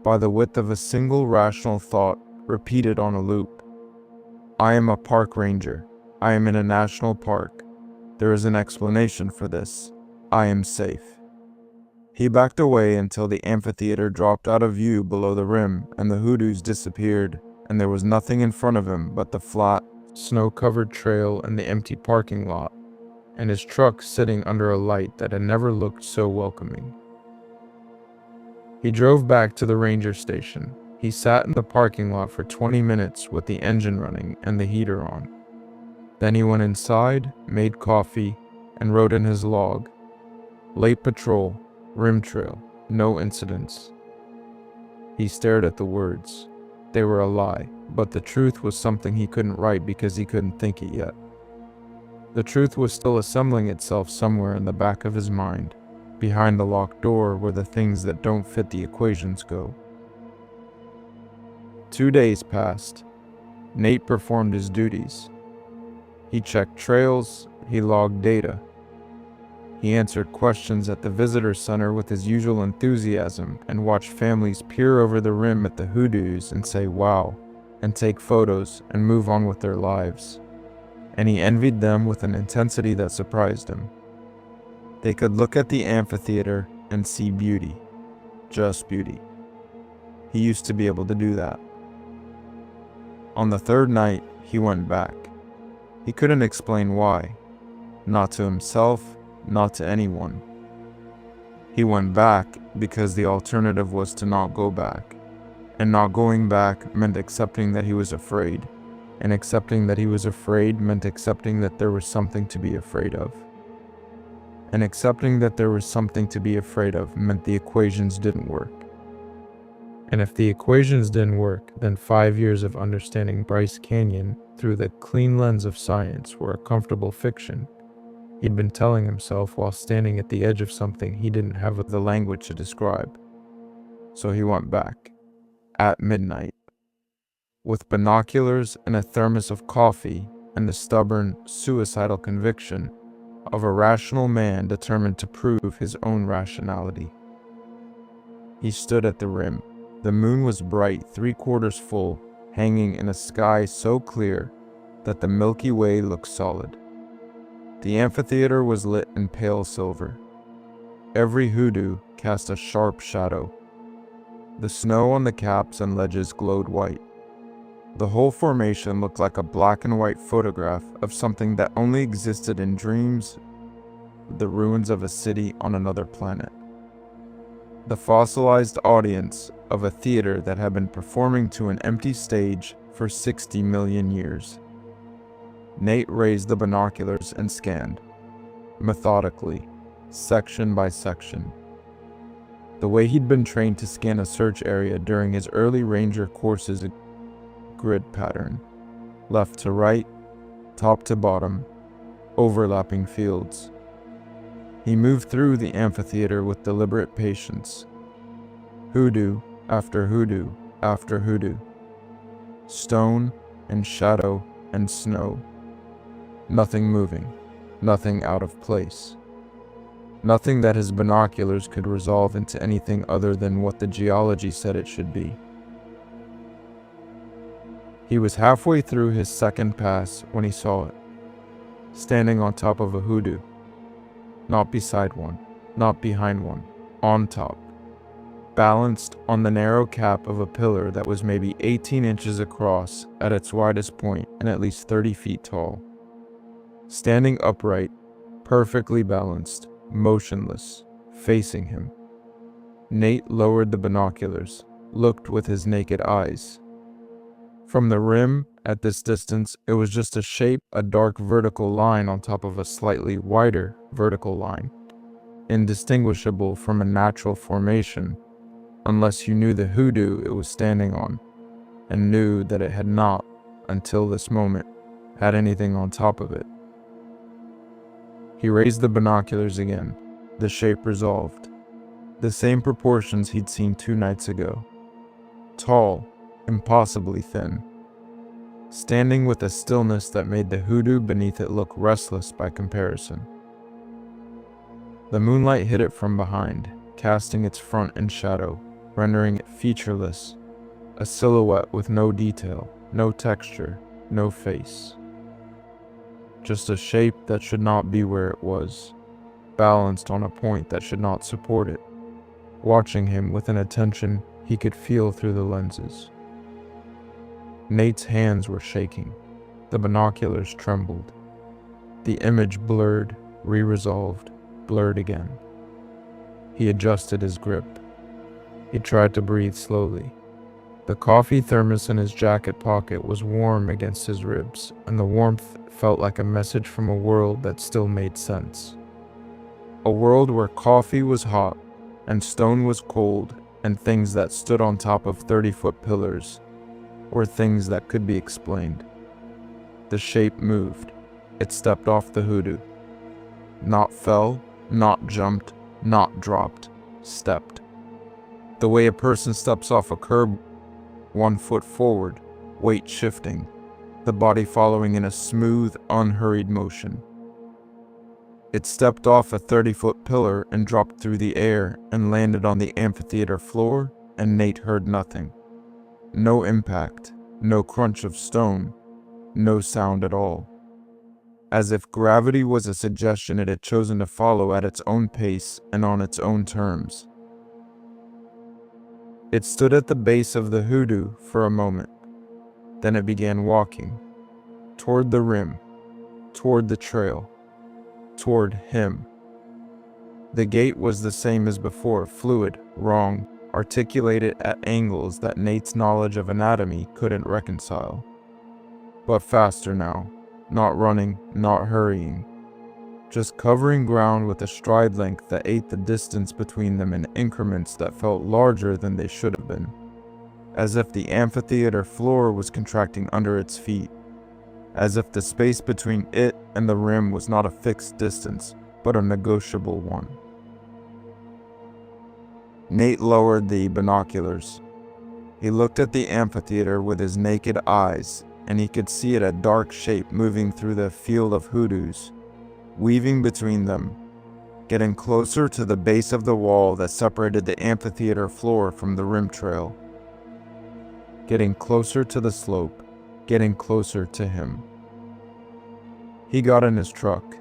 by the width of a single rational thought repeated on a loop. I am a park ranger. I am in a national park. There is an explanation for this. I am safe. He backed away until the amphitheater dropped out of view below the rim and the hoodoos disappeared, and there was nothing in front of him but the flat, snow-covered trail and the empty parking lot, and his truck sitting under a light that had never looked so welcoming. He drove back to the ranger station. He sat in the parking lot for 20 minutes with the engine running and the heater on. Then he went inside, made coffee, and wrote in his log, "Late patrol, rim trail, no incidents." He stared at the words. They were a lie, but the truth was something he couldn't write because he couldn't think it yet. The truth was still assembling itself somewhere in the back of his mind, behind the locked door where the things that don't fit the equations go. 2 days passed. Nate performed his duties. He checked trails, he logged data. He answered questions at the visitor center with his usual enthusiasm and watched families peer over the rim at the hoodoos and say wow, and take photos and move on with their lives. And he envied them with an intensity that surprised him. They could look at the amphitheater and see beauty, just beauty. He used to be able to do that. On the third night, he went back. He couldn't explain why, not to himself, not to anyone. He went back because the alternative was to not go back, and not going back meant accepting that he was afraid, and accepting that he was afraid meant accepting that there was something to be afraid of. And accepting that there was something to be afraid of meant the equations didn't work. And if the equations didn't work, then 5 years of understanding Bryce Canyon through the clean lens of science were a comfortable fiction. He'd been telling himself while standing at the edge of something he didn't have the language to describe. So he went back, at midnight, with binoculars and a thermos of coffee and the stubborn, suicidal conviction of a rational man determined to prove his own rationality. He stood at the rim. The moon was bright, 3/4 full, hanging in a sky so clear that the Milky Way looked solid. The amphitheater was lit in pale silver. Every hoodoo cast a sharp shadow. The snow on the caps and ledges glowed white. The whole formation looked like a black and white photograph of something that only existed in dreams, the ruins of a city on another planet. The fossilized audience of a theater that had been performing to an empty stage for 60 million years. Nate raised the binoculars and scanned, methodically, section by section. The way he'd been trained to scan a search area during his early ranger courses, a grid pattern, left to right, top to bottom, overlapping fields. He moved through the amphitheater with deliberate patience. Hoodoo after hoodoo after hoodoo. Stone and shadow and snow. Nothing moving. nothing out of place. Nothing that his binoculars could resolve into anything other than what the geology said it should be. He was halfway through his second pass when he saw it, standing on top of a hoodoo. Not beside one, not behind one, on top, balanced on the narrow cap of a pillar that was maybe 18 inches across at its widest point and at least 30 feet tall. Standing upright, perfectly balanced, motionless, facing him. Nate lowered the binoculars, looked with his naked eyes. From the rim, at this distance, it was just a shape, a dark vertical line on top of a slightly wider vertical line, indistinguishable from a natural formation, unless you knew the hoodoo it was standing on, and knew that it had not, until this moment, had anything on top of it. He raised the binoculars again, the shape resolved. The same proportions he'd seen 2 nights ago. Tall, impossibly thin. Standing with a stillness that made the hoodoo beneath it look restless by comparison. The moonlight hit it from behind, casting its front in shadow, rendering it featureless. A silhouette with no detail, no texture, no face. Just a shape that should not be where it was, balanced on a point that should not support it, watching him with an attention he could feel through the lenses. Nate's hands were shaking. The binoculars trembled. The image blurred, re-resolved, blurred again. He adjusted his grip. He tried to breathe slowly. The coffee thermos in his jacket pocket was warm against his ribs, and the warmth felt like a message from a world that still made sense. A world where coffee was hot, and stone was cold, and things that stood on top of 30-foot pillars were things that could be explained. The shape moved. It stepped off the hoodoo. Not fell, not jumped, not dropped. Stepped. The way a person steps off a curb, 1 foot forward, weight shifting, the body following in a smooth, unhurried motion. It stepped off a 30-foot pillar and dropped through the air and landed on the amphitheater floor, and Nate heard nothing. No impact, no crunch of stone, no sound at all. As if gravity was a suggestion it had chosen to follow at its own pace and on its own terms. It stood at the base of the hoodoo for a moment. Then it began walking, toward the rim, toward the trail, toward him. The gait was the same as before, fluid, wrong, articulated at angles that Nate's knowledge of anatomy couldn't reconcile. But faster now, not running, not hurrying, just covering ground with a stride length that ate the distance between them in increments that felt larger than they should have been, as if the amphitheater floor was contracting under its feet, as if the space between it and the rim was not a fixed distance, but a negotiable one. Nate lowered the binoculars. He looked at the amphitheater with his naked eyes, and he could see it a dark shape moving through the field of hoodoos, weaving between them, getting closer to the base of the wall that separated the amphitheater floor from the rim trail. Getting closer to the slope, getting closer to him. He got in his truck.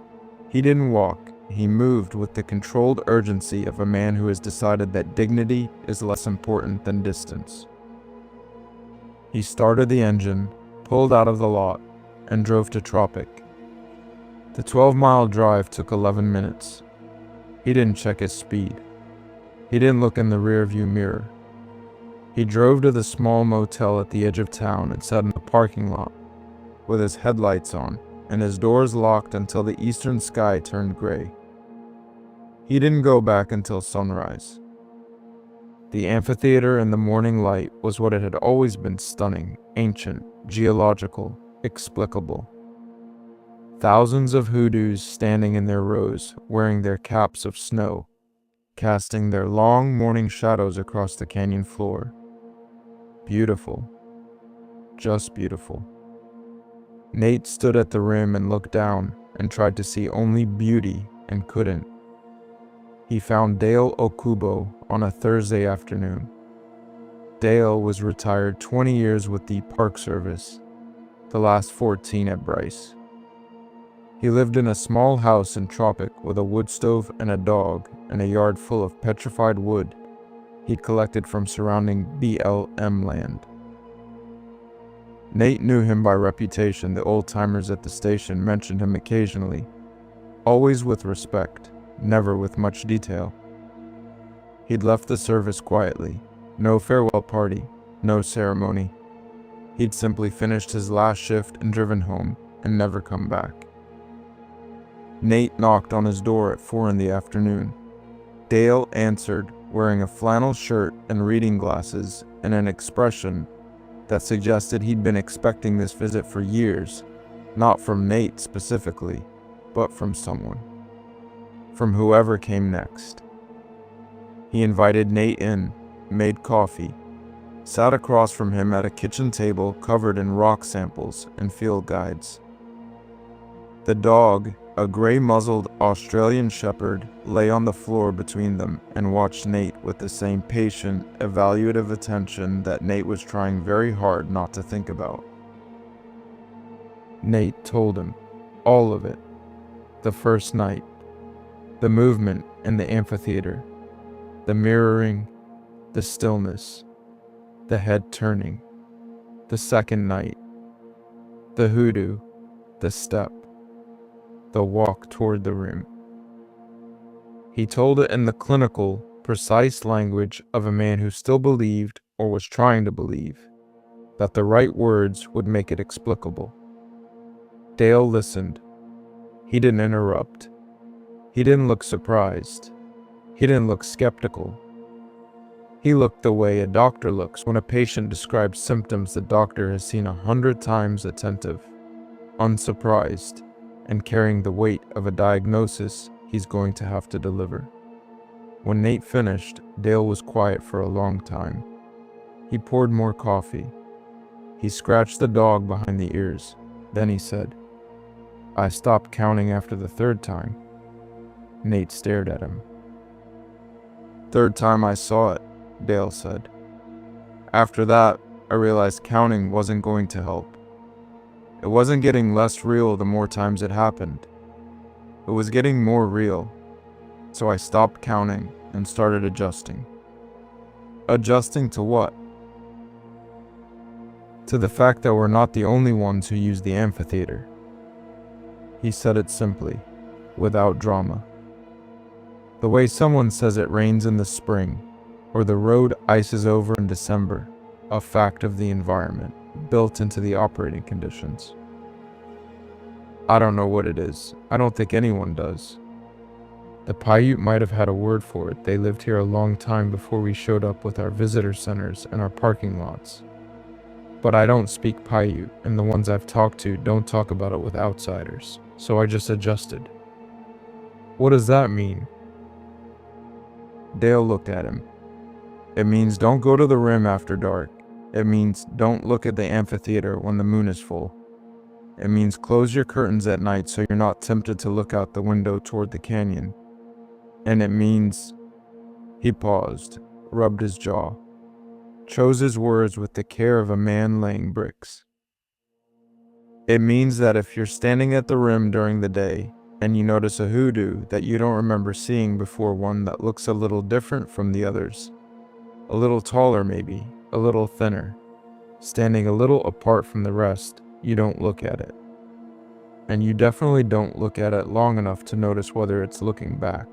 He didn't walk. He moved with the controlled urgency of a man who has decided that dignity is less important than distance. He started the engine, pulled out of the lot, and drove to Tropic. The 12-mile drive took 11 minutes. He didn't check his speed. He didn't look in the rearview mirror. He drove to the small motel at the edge of town and sat in the parking lot, with his headlights on and his doors locked until the eastern sky turned gray. He didn't go back until sunrise. The amphitheater in the morning light was what it had always been: stunning, ancient, geological, explicable. Thousands of hoodoos standing in their rows, wearing their caps of snow, casting their long morning shadows across the canyon floor. Beautiful. Just beautiful. Nate stood at the rim and looked down, and tried to see only beauty and couldn't. He found Dale Okubo on a Thursday afternoon. Dale was retired 20 years with the Park Service, the last 14 at Bryce. He lived in a small house in Tropic with a wood stove and a dog and a yard full of petrified wood he'd collected from surrounding BLM land. Nate knew him by reputation. The old-timers at the station mentioned him occasionally, always with respect, never with much detail. He'd left the service quietly. No farewell party, no ceremony. He'd simply finished his last shift and driven home and never come back. Nate knocked on his door at 4 in the afternoon. Dale answered, wearing a flannel shirt and reading glasses and an expression that suggested he'd been expecting this visit for years, not from Nate specifically, but from someone. From whoever came next. He invited Nate in, made coffee, sat across from him at a kitchen table covered in rock samples and field guides. The dog, a gray-muzzled Australian shepherd, lay on the floor between them and watched Nate with the same patient, evaluative attention that Nate was trying very hard not to think about. Nate told him, all of it. The first night, the movement in the amphitheater, the mirroring, the stillness, the head turning, the second night, the hoodoo, the step, the walk toward the rim. He told it in the clinical, precise language of a man who still believed, or was trying to believe, that the right words would make it explicable. Dale listened. He didn't interrupt. He didn't look surprised. He didn't look skeptical. He looked the way a doctor looks when a patient describes symptoms the doctor has seen 100 times, attentive, unsurprised, and carrying the weight of a diagnosis he's going to have to deliver. When Nate finished, Dale was quiet for a long time. He poured more coffee. He scratched the dog behind the ears. Then he said, I stopped counting after the third time. Nate stared at him. Third time I saw it, Dale said. After that, I realized counting wasn't going to help. It wasn't getting less real the more times it happened. It was getting more real. So I stopped counting and started adjusting. Adjusting to what? To the fact that we're not the only ones who use the amphitheater. He said it simply, without drama. The way someone says it rains in the spring, or the road ices over in December, a fact of the environment, built into the operating conditions. I don't know what it is. I don't think anyone does. The Paiute might have had a word for it. They lived here a long time before we showed up with our visitor centers and our parking lots. But I don't speak Paiute, and the ones I've talked to don't talk about it with outsiders, so I just adjusted. What does that mean? Dale looked at him. It means don't go to the rim after dark. It means don't look at the amphitheater when the moon is full. It means close your curtains at night so you're not tempted to look out the window toward the canyon. And it means... He paused, rubbed his jaw, chose his words with the care of a man laying bricks. It means that if you're standing at the rim during the day and you notice a hoodoo that you don't remember seeing before, one that looks a little different from the others, a little taller maybe, a little thinner, standing a little apart from the rest, you don't look at it. And you definitely don't look at it long enough to notice whether it's looking back.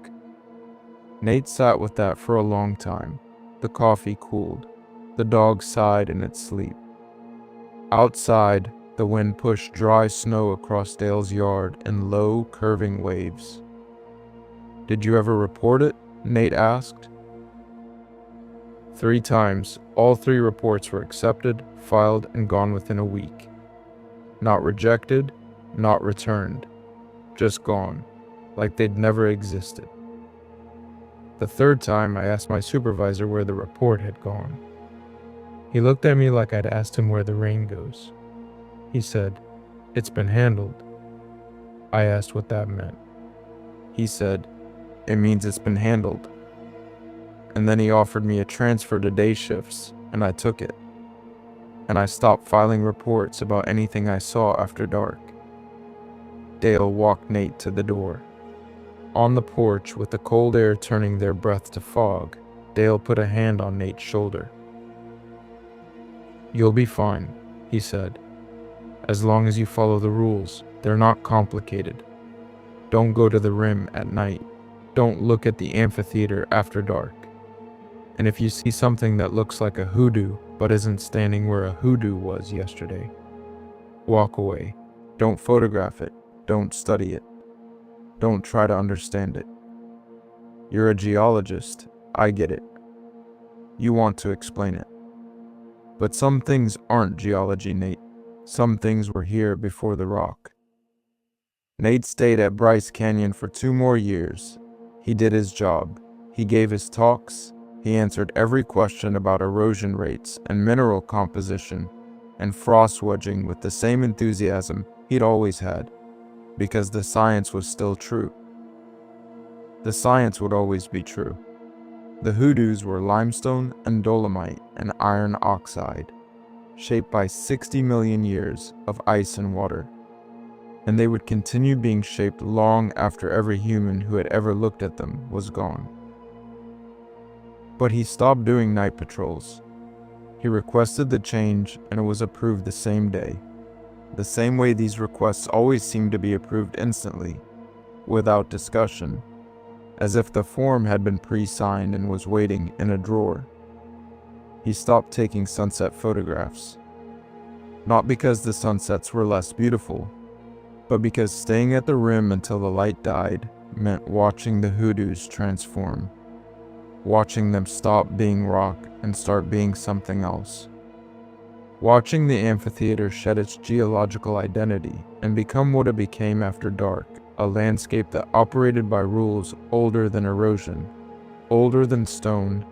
Nate sat with that for a long time. The coffee cooled. The dog sighed in its sleep. Outside, the wind pushed dry snow across Dale's yard in low, curving waves. Did you ever report it? Nate asked. 3 times, all 3 reports were accepted, filed, and gone within a week. Not rejected, not returned. Just gone, like they'd never existed. The 3rd time, I asked my supervisor where the report had gone. He looked at me like I'd asked him where the rain goes. He said, "It's been handled." I asked what that meant. He said, "It means it's been handled." And then he offered me a transfer to day shifts, and I took it. And I stopped filing reports about anything I saw after dark. Dale walked Nate to the door. On the porch, with the cold air turning their breath to fog, Dale put a hand on Nate's shoulder. "You'll be fine," he said. "As long as you follow the rules. They're not complicated. Don't go to the rim at night. Don't look at the amphitheater after dark. And if you see something that looks like a hoodoo but isn't standing where a hoodoo was yesterday, walk away. Don't photograph it. Don't study it. Don't try to understand it. You're a geologist. I get it. You want to explain it. But some things aren't geology, Nate. Some things were here before the rock." Nate stayed at Bryce Canyon for 2 more years. He did his job. He gave his talks. He answered every question about erosion rates and mineral composition and frost wedging with the same enthusiasm he'd always had, because the science was still true. The science would always be true. The hoodoos were limestone and dolomite and iron oxide, shaped by 60 million years of ice and water. And they would continue being shaped long after every human who had ever looked at them was gone. But he stopped doing night patrols. He requested the change, and it was approved the same day. The same way these requests always seemed to be approved instantly, without discussion, as if the form had been pre-signed and was waiting in a drawer. He stopped taking sunset photographs. Not because the sunsets were less beautiful, but because staying at the rim until the light died meant watching the hoodoos transform. Watching them stop being rock and start being something else. Watching the amphitheater shed its geological identity and become what it became after dark, a landscape that operated by rules older than erosion, older than stone,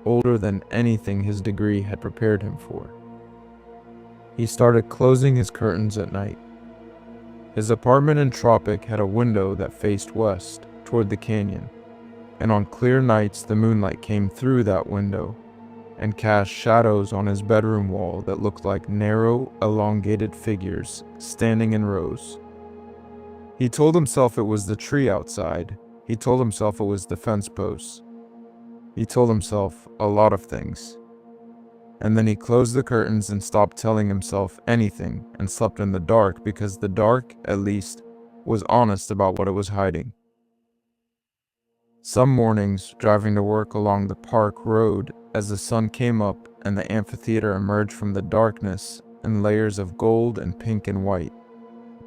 older than anything his degree had prepared him for. He started closing his curtains at night. His apartment in Tropic had a window that faced west, toward the canyon, and on clear nights the moonlight came through that window and cast shadows on his bedroom wall that looked like narrow, elongated figures standing in rows. He told himself it was the tree outside. He told himself it was the fence posts. He told himself a lot of things. And then he closed the curtains and stopped telling himself anything and slept in the dark, because the dark, at least, was honest about what it was hiding. Some mornings, driving to work along the park road, as the sun came up and the amphitheater emerged from the darkness in layers of gold and pink and white,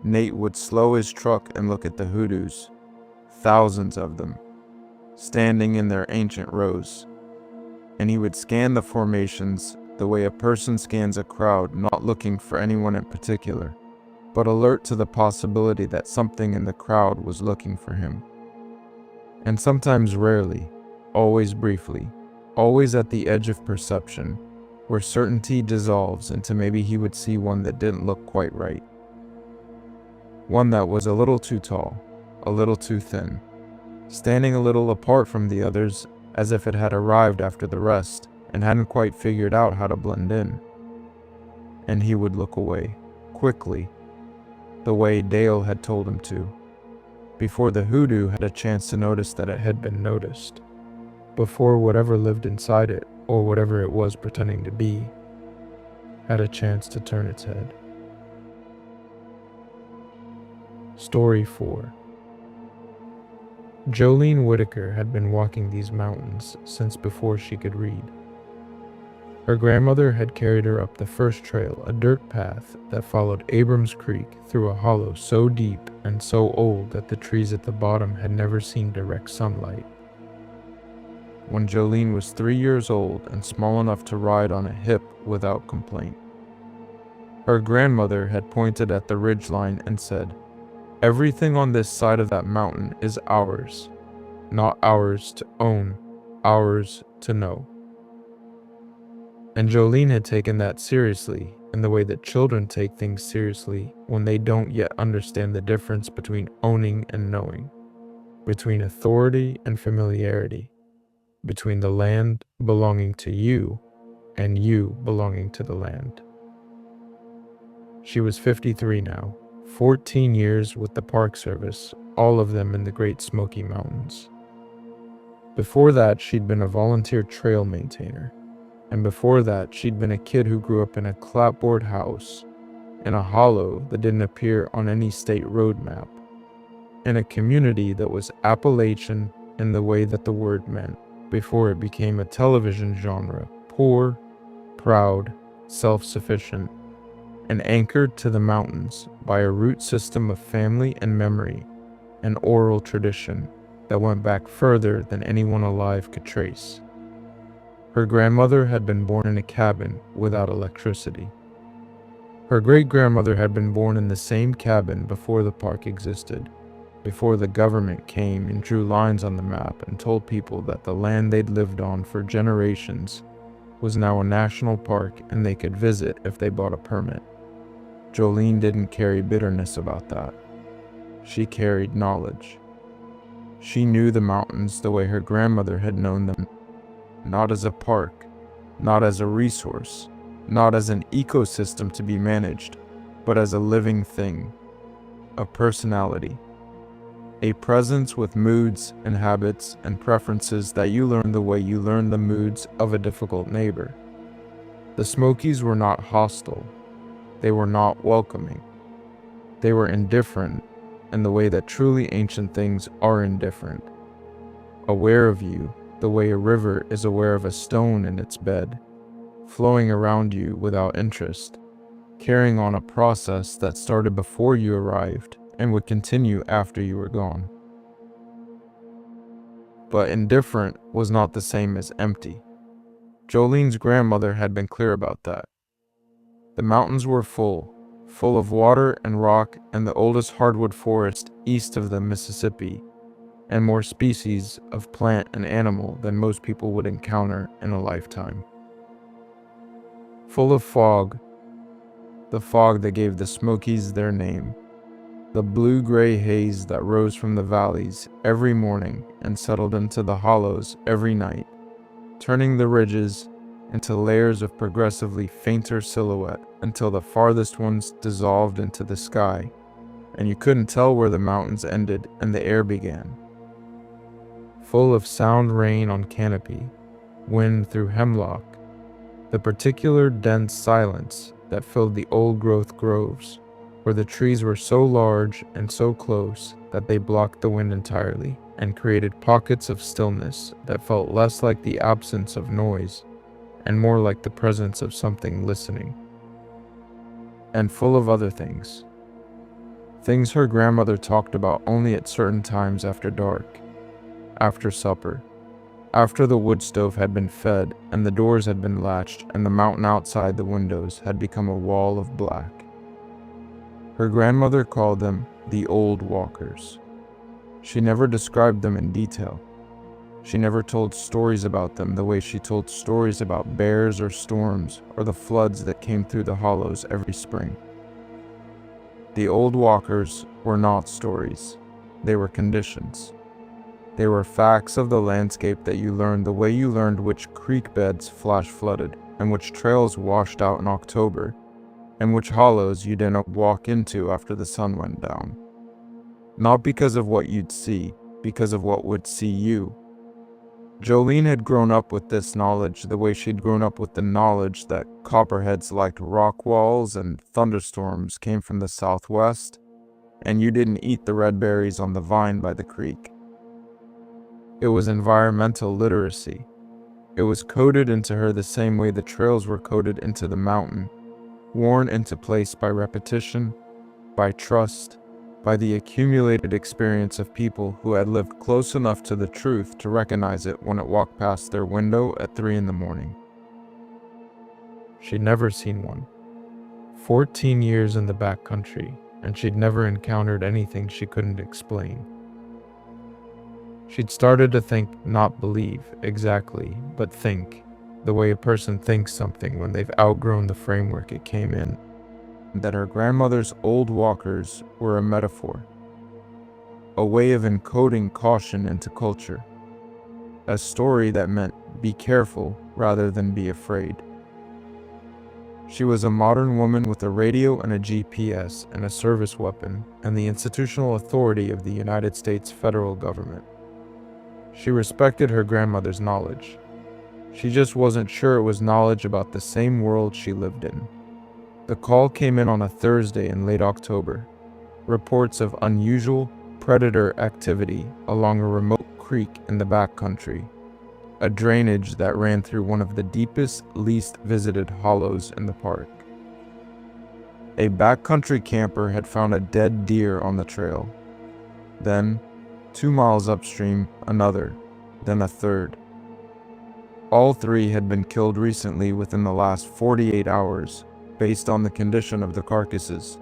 Nate would slow his truck and look at the hoodoos, thousands of them, standing in their ancient rows. And he would scan the formations the way a person scans a crowd, not looking for anyone in particular, but alert to the possibility that something in the crowd was looking for him. And sometimes rarely, always briefly, always at the edge of perception, where certainty dissolves into maybe he would see one that didn't look quite right. One that was a little too tall, a little too thin, standing a little apart from the others, as if it had arrived after the rest and hadn't quite figured out how to blend in. And he would look away, quickly, the way Dale had told him to, before the hoodoo had a chance to notice that it had been noticed, before whatever lived inside it, or whatever it was pretending to be, had a chance to turn its head. Story 4. Jolene Whitaker had been walking these mountains since before she could read. Her grandmother had carried her up the first trail, a dirt path that followed Abrams Creek through a hollow so deep and so old that the trees at the bottom had never seen direct sunlight. When Jolene was 3 years old and small enough to ride on a hip without complaint, her grandmother had pointed at the ridgeline and said, "Everything on this side of that mountain is ours. Not ours to own, ours to know." And Jolene had taken that seriously in the way that children take things seriously when they don't yet understand the difference between owning and knowing, between authority and familiarity, between the land belonging to you and you belonging to the land. She was 53 now, 14 years with the Park Service, all of them in the Great Smoky Mountains. Before that, she'd been a volunteer trail maintainer. And before that, she'd been a kid who grew up in a clapboard house, in a hollow that didn't appear on any state road map, in a community that was Appalachian in the way that the word meant, before it became a television genre, poor, proud, self-sufficient, and anchored to the mountains by a root system of family and memory, an oral tradition that went back further than anyone alive could trace. Her grandmother had been born in a cabin without electricity. Her great-grandmother had been born in the same cabin before the park existed, before the government came and drew lines on the map and told people that the land they'd lived on for generations was now a national park and they could visit if they bought a permit. Jolene didn't carry bitterness about that. She carried knowledge. She knew the mountains the way her grandmother had known them, not as a park, not as a resource, not as an ecosystem to be managed, but as a living thing, a personality, a presence with moods and habits and preferences that you learn the way you learn the moods of a difficult neighbor. The Smokies were not hostile. They were not welcoming. They were indifferent in the way that truly ancient things are indifferent, aware of you the way a river is aware of a stone in its bed, flowing around you without interest, carrying on a process that started before you arrived and would continue after you were gone. But indifferent was not the same as empty. Jolene's grandmother had been clear about that. The mountains were full of water and rock and the oldest hardwood forest east of the Mississippi, and more species of plant and animal than most people would encounter in a lifetime. Full of fog, the fog that gave the Smokies their name, the blue-gray haze that rose from the valleys every morning and settled into the hollows every night, turning the ridges into layers of progressively fainter silhouette until the farthest ones dissolved into the sky, and you couldn't tell where the mountains ended and the air began. Full of sound rain on canopy, wind through hemlock, the particular dense silence that filled the old-growth groves, where the trees were so large and so close that they blocked the wind entirely and created pockets of stillness that felt less like the absence of noise and more like the presence of something listening. And full of other things. Things her grandmother talked about only at certain times after dark, after supper, after the wood stove had been fed and the doors had been latched and the mountain outside the windows had become a wall of black. Her grandmother called them the Old Walkers. She never described them in detail. She never told stories about them the way she told stories about bears or storms or the floods that came through the hollows every spring. The Old Walkers were not stories. They were conditions. They were facts of the landscape that you learned the way you learned which creek beds flash flooded and which trails washed out in October and which hollows you didn't walk into after the sun went down. Not because of what you'd see, because of what would see you. Jolene had grown up with this knowledge the way she'd grown up with the knowledge that copperheads liked rock walls and thunderstorms came from the southwest, and you didn't eat the red berries on the vine by the creek. It was environmental literacy. It was coded into her the same way the trails were coded into the mountain, worn into place by repetition, by trust, by the accumulated experience of people who had lived close enough to the truth to recognize it when it walked past their window at 3 a.m. She'd never seen one. 14 years in the backcountry, and she'd never encountered anything she couldn't explain. She'd started to think, not believe, exactly, but think, the way a person thinks something when they've outgrown the framework it came in. That her grandmother's old walkers were a metaphor, a way of encoding caution into culture, a story that meant be careful rather than be afraid. She was a modern woman with a radio and a GPS and a service weapon and the institutional authority of the United States federal government. She respected her grandmother's knowledge. She just wasn't sure it was knowledge about the same world she lived in. The call came in on a Thursday in late October. Reports of unusual predator activity along a remote creek in the backcountry, a drainage that ran through one of the deepest, least visited hollows in the park. A backcountry camper had found a dead deer on the trail. Then, 2 miles upstream, another, then a third. All 3 had been killed recently within the last 48 hours, based on the condition of the carcasses.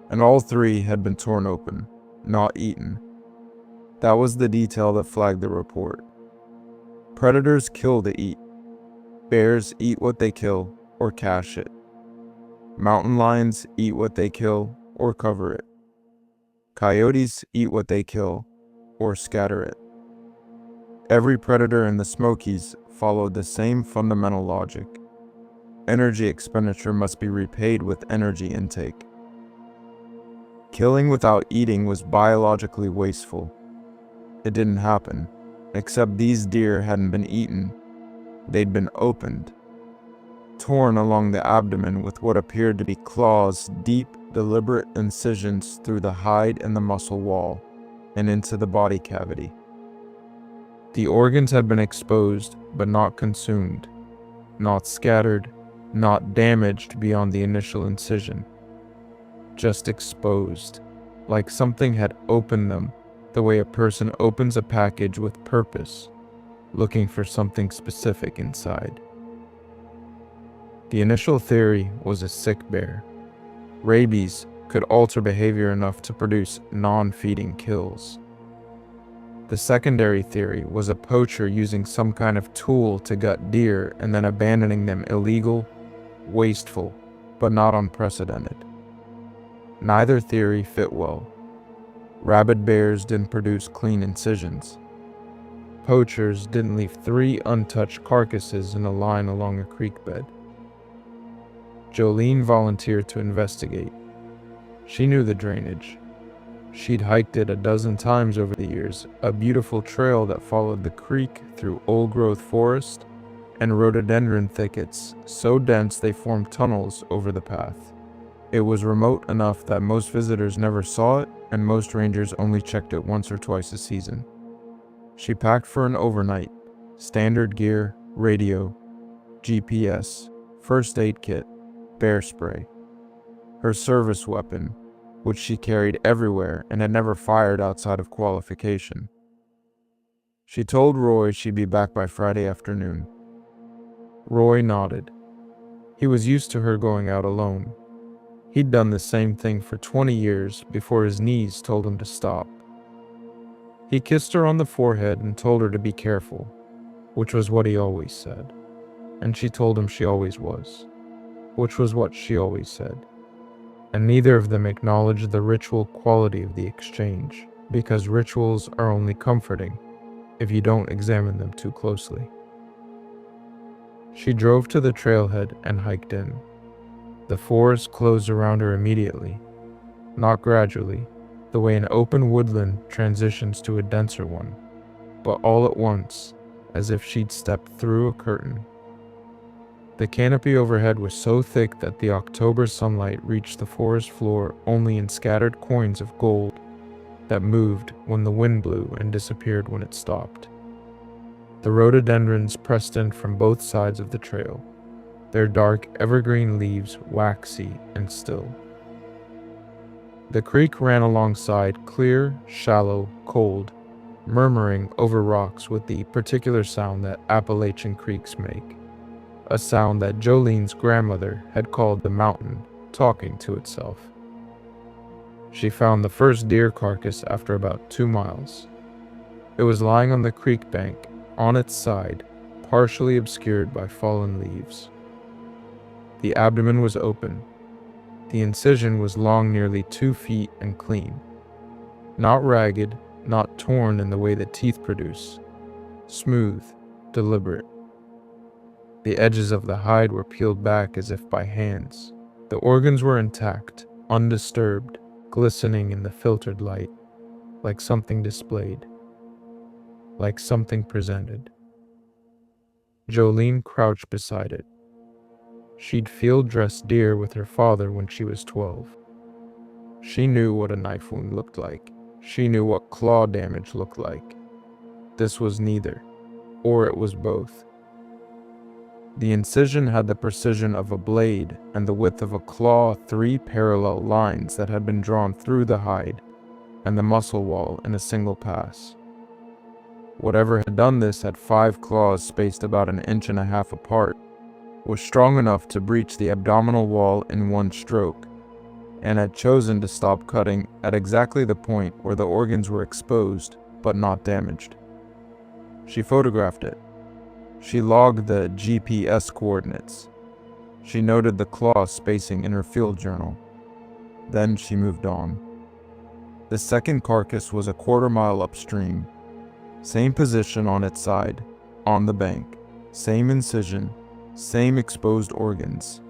And all 3 had been torn open, not eaten. That was the detail that flagged the report. Predators kill to eat. Bears eat what they kill or cache it. Mountain lions eat what they kill or cover it. Coyotes eat what they kill or scatter it. Every predator in the Smokies followed the same fundamental logic. Energy expenditure must be repaid with energy intake. Killing without eating was biologically wasteful. It didn't happen, except these deer hadn't been eaten. They'd been opened, torn along the abdomen with what appeared to be claws, deep, deliberate incisions through the hide and the muscle wall, and into the body cavity. The organs had been exposed, but not consumed, not scattered, not damaged beyond the initial incision. Just exposed, like something had opened them the way a person opens a package with purpose, looking for something specific inside. The initial theory was a sick bear. Rabies could alter behavior enough to produce non-feeding kills. The secondary theory was a poacher using some kind of tool to gut deer and then abandoning them illegal, wasteful, but not unprecedented. Neither theory fit well. Rabid bears didn't produce clean incisions. Poachers didn't leave 3 untouched carcasses in a line along a creek bed. Jolene volunteered to investigate. She knew the drainage. She'd hiked it a dozen times over the years, a beautiful trail that followed the creek through old-growth forest and rhododendron thickets so dense they formed tunnels over the path. It was remote enough that most visitors never saw it, and most rangers only checked it once or twice a season. She packed for an overnight, standard gear, radio, GPS, first aid kit, bear spray. Her service weapon, which she carried everywhere and had never fired outside of qualification. She told Roy she'd be back by Friday afternoon. Roy nodded. He was used to her going out alone. He'd done the same thing for 20 years before his knees told him to stop. He kissed her on the forehead and told her to be careful, which was what he always said. And she told him she always was, which was what she always said. And neither of them acknowledged the ritual quality of the exchange, because rituals are only comforting if you don't examine them too closely. She drove to the trailhead and hiked in. The forest closed around her immediately, not gradually, the way an open woodland transitions to a denser one, but all at once, as if she'd stepped through a curtain. The canopy overhead was so thick that the October sunlight reached the forest floor only in scattered coins of gold that moved when the wind blew and disappeared when it stopped. The rhododendrons pressed in from both sides of the trail, their dark evergreen leaves waxy and still. The creek ran alongside, clear, shallow, cold, murmuring over rocks with the particular sound that Appalachian creeks make. A sound that Jolene's grandmother had called the mountain talking to itself. She found the first deer carcass after about 2 miles. It was lying on the creek bank, on its side, partially obscured by fallen leaves. The abdomen was open. The incision was long, nearly 2 feet, and clean. Not ragged, not torn in the way that teeth produce. Smooth, deliberate. The edges of the hide were peeled back as if by hands. The organs were intact, undisturbed, glistening in the filtered light, like something displayed, like something presented. Jolene crouched beside it. She'd field-dressed deer with her father when she was 12. She knew what a knife wound looked like. She knew what claw damage looked like. This was neither, or it was both. The incision had the precision of a blade and the width of a claw, 3 parallel lines that had been drawn through the hide and the muscle wall in a single pass. Whatever had done this had 5 claws spaced about 1.5 inches apart, was strong enough to breach the abdominal wall in one stroke, and had chosen to stop cutting at exactly the point where the organs were exposed but not damaged. She photographed it. She logged the GPS coordinates. She noted the claw spacing in her field journal. Then she moved on. The second carcass was 1/4 mile upstream. Same position on its side, on the bank. Same incision, same exposed organs.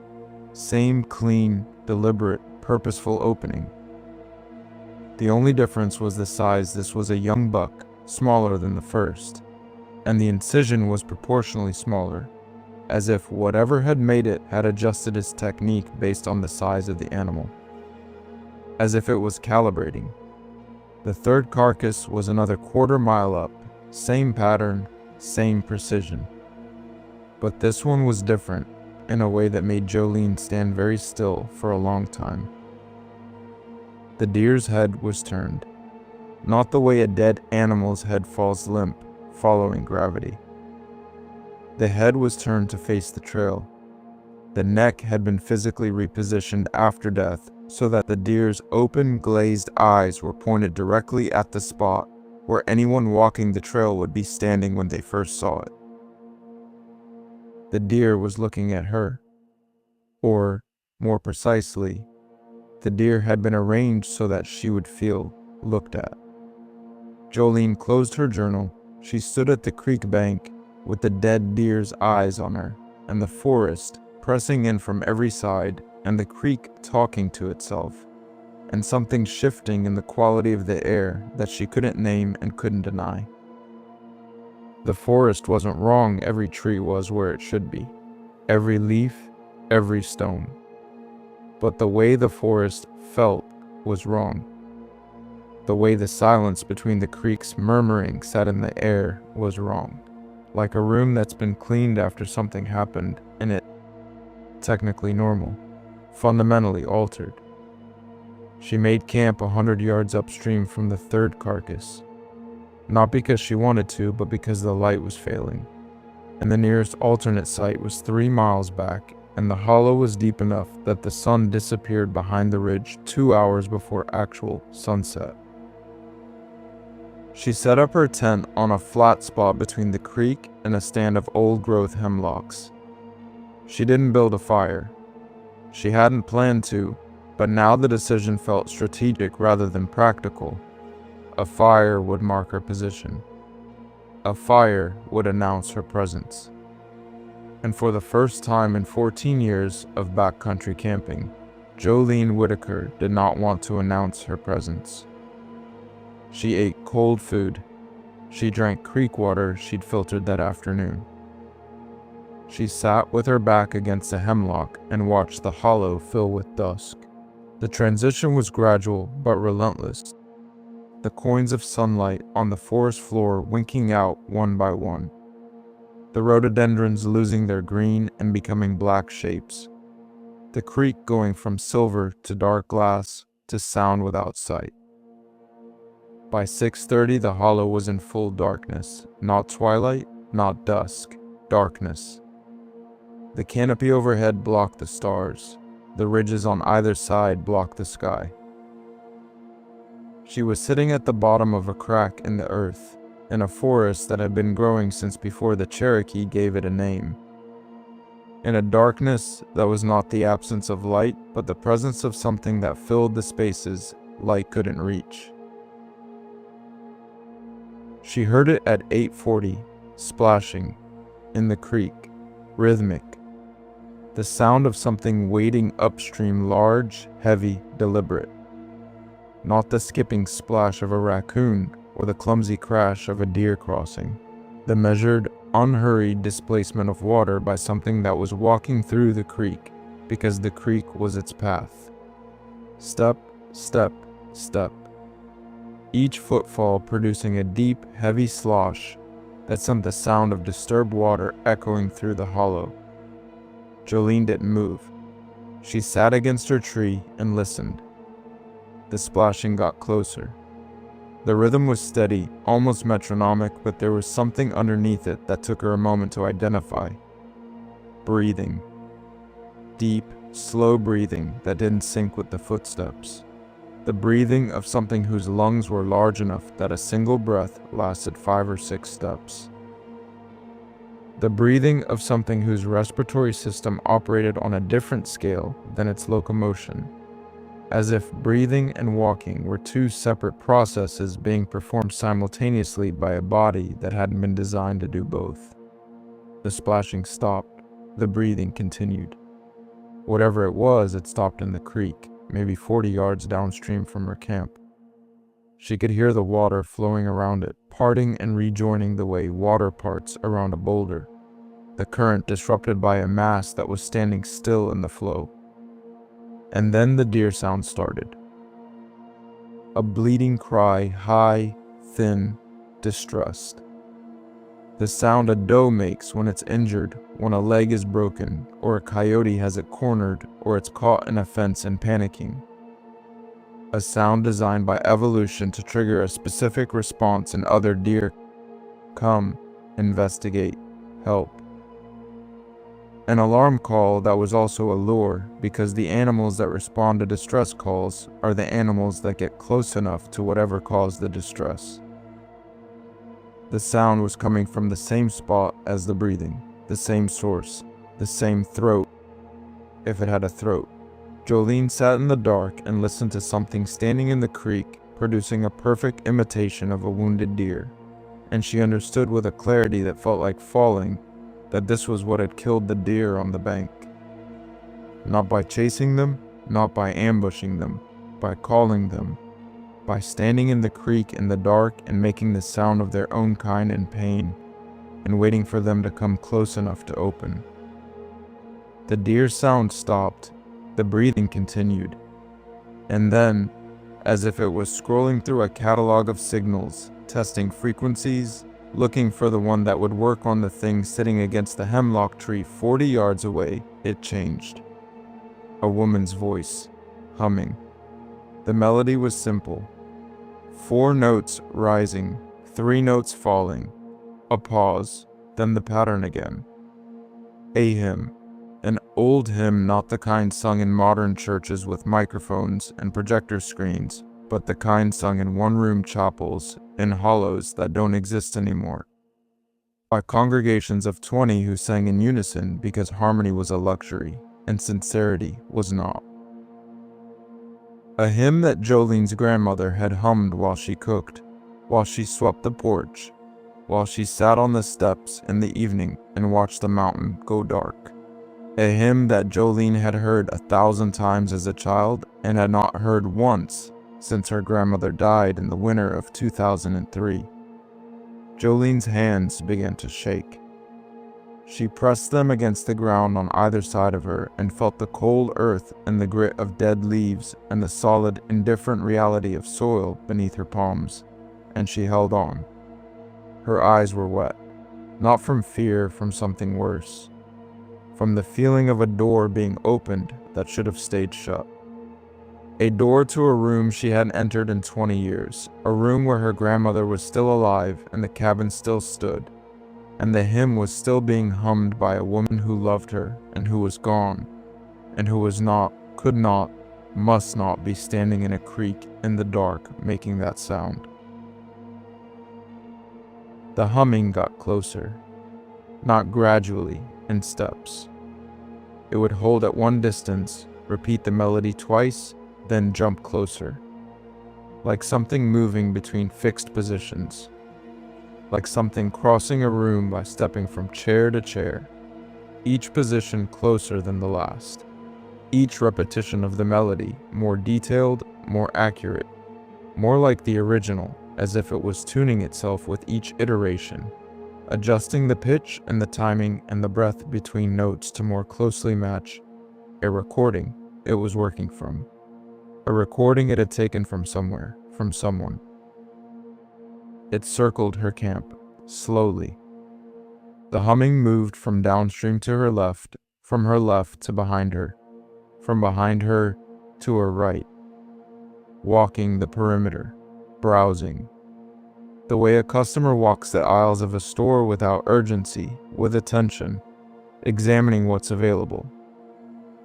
Same clean, deliberate, purposeful opening. The only difference was the size. This was a young buck, smaller than the first, and the incision was proportionally smaller, as if whatever had made it had adjusted its technique based on the size of the animal, as if it was calibrating. The third carcass was another 1/4 mile up, same pattern, same precision. But this one was different, in a way that made Jolene stand very still for a long time. The deer's head was turned, not the way a dead animal's head falls limp, following gravity. The head was turned to face the trail. The neck had been physically repositioned after death so that the deer's open, glazed eyes were pointed directly at the spot where anyone walking the trail would be standing when they first saw it. The deer was looking at her. Or, more precisely, the deer had been arranged so that she would feel looked at. Jolene closed her journal. She stood at the creek bank with the dead deer's eyes on her, and the forest pressing in from every side, and the creek talking to itself, and something shifting in the quality of the air that she couldn't name and couldn't deny. The forest wasn't wrong. Every tree was where it should be. Every leaf, every stone. But the way the forest felt was wrong. The way the silence between the creek's murmuring sat in the air was wrong. Like a room that's been cleaned after something happened in it. Technically normal. Fundamentally altered. She made camp 100 yards upstream from the third carcass. Not because she wanted to, but because the light was failing. And the nearest alternate site was 3 miles back, and the hollow was deep enough that the sun disappeared behind the ridge 2 hours before actual sunset. She set up her tent on a flat spot between the creek and a stand of old-growth hemlocks. She didn't build a fire. She hadn't planned to, but now the decision felt strategic rather than practical. A fire would mark her position. A fire would announce her presence. And for the first time in 14 years of backcountry camping, Jolene Whitaker did not want to announce her presence. She ate cold food. She drank creek water she'd filtered that afternoon. She sat with her back against a hemlock and watched the hollow fill with dusk. The transition was gradual but relentless. The coins of sunlight on the forest floor winking out one by one. The rhododendrons losing their green and becoming black shapes. The creek going from silver to dark glass to sound without sight. By 6:30, the hollow was in full darkness. Not twilight, not dusk. Darkness. The canopy overhead blocked the stars. The ridges on either side blocked the sky. She was sitting at the bottom of a crack in the earth, in a forest that had been growing since before the Cherokee gave it a name. In a darkness that was not the absence of light, but the presence of something that filled the spaces light couldn't reach. She heard it at 8:40, splashing, in the creek, rhythmic. The sound of something wading upstream, large, heavy, deliberate. Not the skipping splash of a raccoon or the clumsy crash of a deer crossing. The measured, unhurried displacement of water by something that was walking through the creek because the creek was its path. Step, step, step. Each footfall producing a deep, heavy slosh that sent the sound of disturbed water echoing through the hollow. Jolene didn't move. She sat against her tree and listened. The splashing got closer. The rhythm was steady, almost metronomic, but there was something underneath it that took her a moment to identify. Breathing. Deep, slow breathing that didn't sync with the footsteps. The breathing of something whose lungs were large enough that a single breath lasted 5 or 6 steps. The breathing of something whose respiratory system operated on a different scale than its locomotion, as if breathing and walking were 2 separate processes being performed simultaneously by a body that hadn't been designed to do both. The splashing stopped. The breathing continued. Whatever it was, it stopped in the creek, maybe 40 yards downstream from her camp. She could hear the water flowing around it, parting and rejoining the way water parts around a boulder, the current disrupted by a mass that was standing still in the flow. And then the deer sound started. A bleating cry, high, thin, distressed. The sound a doe makes when it's injured, when a leg is broken, or a coyote has it cornered, or it's caught in a fence and panicking. A sound designed by evolution to trigger a specific response in other deer. Come, investigate, help. An alarm call that was also a lure, because the animals that respond to distress calls are the animals that get close enough to whatever caused the distress. The sound was coming from the same spot as the breathing, the same source, the same throat, if it had a throat. Jolene sat in the dark and listened to something standing in the creek, producing a perfect imitation of a wounded deer, and she understood with a clarity that felt like falling that this was what had killed the deer on the bank. Not by chasing them, not by ambushing them, by calling them, by standing in the creek in the dark and making the sound of their own kind in pain, and waiting for them to come close enough to open. The deer sound stopped, the breathing continued, and then, as if it was scrolling through a catalog of signals, testing frequencies, looking for the one that would work on the thing sitting against the hemlock tree 40 yards away, it changed. A woman's voice, humming. The melody was simple. 4 notes rising, 3 notes falling, a pause, then the pattern again. A hymn, an old hymn, not the kind sung in modern churches with microphones and projector screens, but the kind sung in one-room chapels in hollows that don't exist anymore, by congregations of 20 who sang in unison because harmony was a luxury and sincerity was not. A hymn that Jolene's grandmother had hummed while she cooked, while she swept the porch, while she sat on the steps in the evening and watched the mountain go dark. A hymn that Jolene had heard 1,000 times as a child and had not heard once since her grandmother died in the winter of 2003. Jolene's hands began to shake. She pressed them against the ground on either side of her and felt the cold earth and the grit of dead leaves and the solid, indifferent reality of soil beneath her palms, and she held on. Her eyes were wet, not from fear, from something worse, from the feeling of a door being opened that should have stayed shut. A door to a room she hadn't entered in 20 years, a room where her grandmother was still alive and the cabin still stood, and the hymn was still being hummed by a woman who loved her and who was gone, and who was not, could not, must not be standing in a creek in the dark making that sound. The humming got closer, not gradually, in steps. It would hold at one distance, repeat the melody twice, then jump closer. Like something moving between fixed positions. Like something crossing a room by stepping from chair to chair. Each position closer than the last. Each repetition of the melody more detailed, more accurate. More like the original, as if it was tuning itself with each iteration. Adjusting the pitch and the timing and the breath between notes to more closely match a recording it was working from. A recording it had taken from somewhere, from someone. It circled her camp, slowly. The humming moved from downstream to her left, from her left to behind her, from behind her to her right. Walking the perimeter, browsing. The way a customer walks the aisles of a store without urgency, with attention, examining what's available.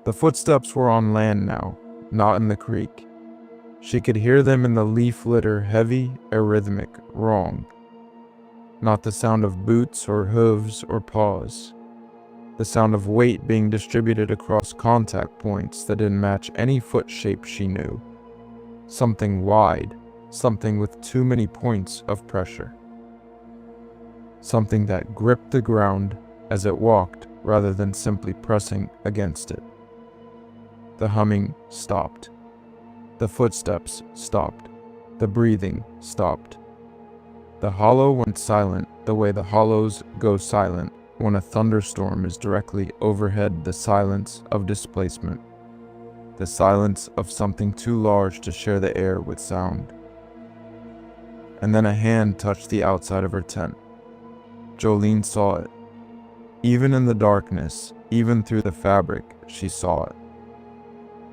The footsteps were on land now, not in the creek. She could hear them in the leaf litter, heavy, arrhythmic, wrong. Not the sound of boots or hooves or paws. The sound of weight being distributed across contact points that didn't match any foot shape she knew. Something wide, something with too many points of pressure. Something that gripped the ground as it walked rather than simply pressing against it. The humming stopped. The footsteps stopped. The breathing stopped. The hollow went silent the way the hollows go silent when a thunderstorm is directly overhead, the silence of displacement. The silence of something too large to share the air with sound. And then a hand touched the outside of her tent. Jolene saw it. Even in the darkness, even through the fabric, she saw it.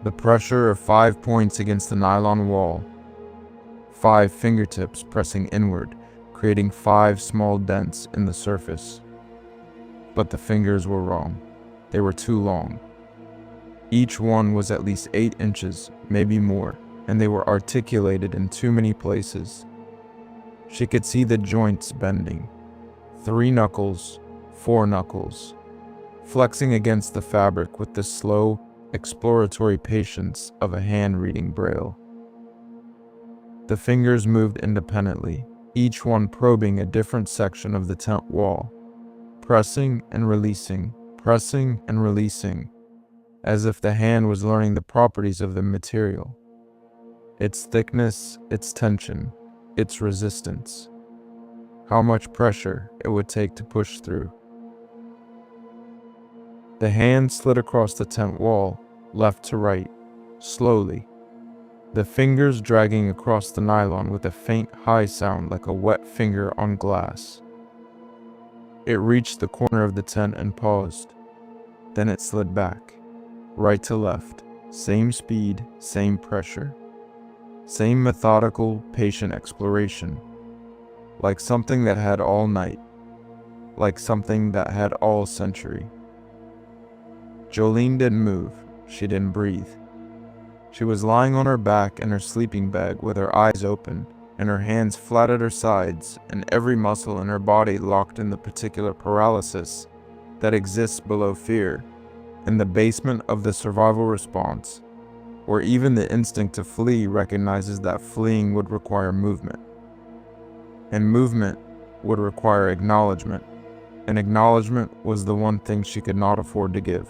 The pressure of 5 points against the nylon wall. 5 fingertips pressing inward, creating 5 small dents in the surface. But the fingers were wrong. They were too long. Each one was at least 8 inches, maybe more, and they were articulated in too many places. She could see the joints bending. 3 knuckles, 4 knuckles, flexing against the fabric with the slow, exploratory patience of a hand reading Braille. The fingers moved independently, each one probing a different section of the tent wall, pressing and releasing, as if the hand was learning the properties of the material, its thickness, its tension, its resistance, how much pressure it would take to push through. The hand slid across the tent wall, left to right, slowly, the fingers dragging across the nylon with a faint high sound like a wet finger on glass. It reached the corner of the tent and paused. Then it slid back, right to left, same speed, same pressure, same methodical, patient exploration, like something that had all night, like something that had all century. Jolene didn't move, she didn't breathe. She was lying on her back in her sleeping bag with her eyes open and her hands flat at her sides and every muscle in her body locked in the particular paralysis that exists below fear, in the basement of the survival response, where even the instinct to flee recognizes that fleeing would require movement. And movement would require acknowledgement, and acknowledgement was the one thing she could not afford to give.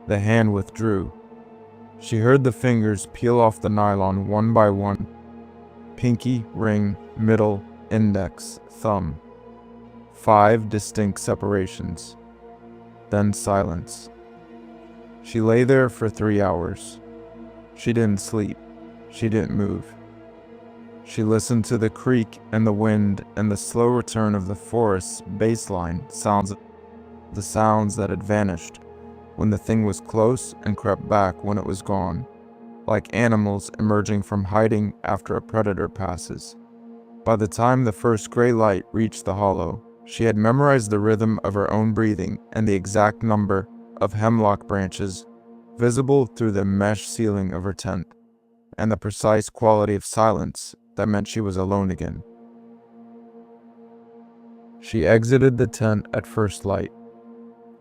The hand withdrew. She heard the fingers peel off the nylon one by one. Pinky, ring, middle, index, thumb. 5 distinct separations. Then silence. She lay there for 3 hours. She didn't sleep. She didn't move. She listened to the creak and the wind and the slow return of the forest's baseline sounds, the sounds that had vanished when the thing was close and crept back when it was gone, like animals emerging from hiding after a predator passes. By the time the first gray light reached the hollow, she had memorized the rhythm of her own breathing and the exact number of hemlock branches visible through the mesh ceiling of her tent, and the precise quality of silence that meant she was alone again. She exited the tent at first light.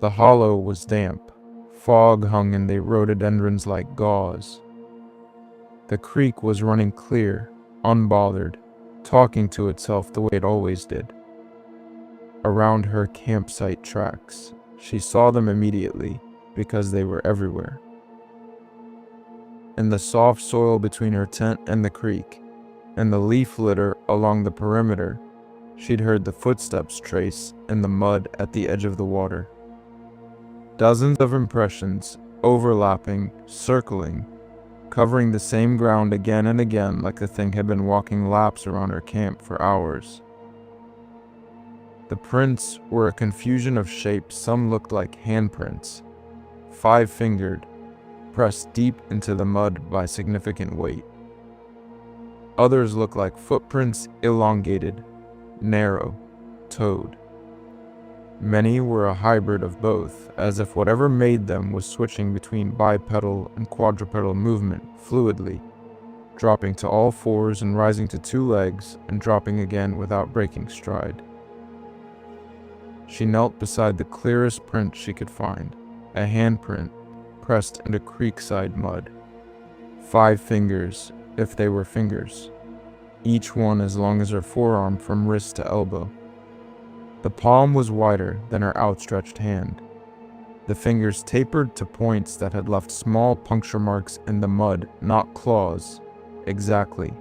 The hollow was damp. Fog hung in the rhododendrons like gauze. The creek was running clear, unbothered, talking to itself the way it always did. Around her campsite tracks, she saw them immediately because they were everywhere. In the soft soil between her tent and the creek, and the leaf litter along the perimeter, she'd heard the footsteps trace in the mud at the edge of the water. Dozens of impressions, overlapping, circling, covering the same ground again and again like the thing had been walking laps around her camp for hours. The prints were a confusion of shapes. Some looked like handprints, 5-fingered, pressed deep into the mud by significant weight. Others looked like footprints, elongated, narrow, toed. Many were a hybrid of both, as if whatever made them was switching between bipedal and quadrupedal movement fluidly, dropping to all fours and rising to 2 legs and dropping again without breaking stride. She knelt beside the clearest print she could find, a handprint pressed into creekside mud. 5 fingers, if they were fingers, each one as long as her forearm from wrist to elbow. The palm was wider than her outstretched hand. The fingers tapered to points that had left small puncture marks in the mud, not claws, exactly,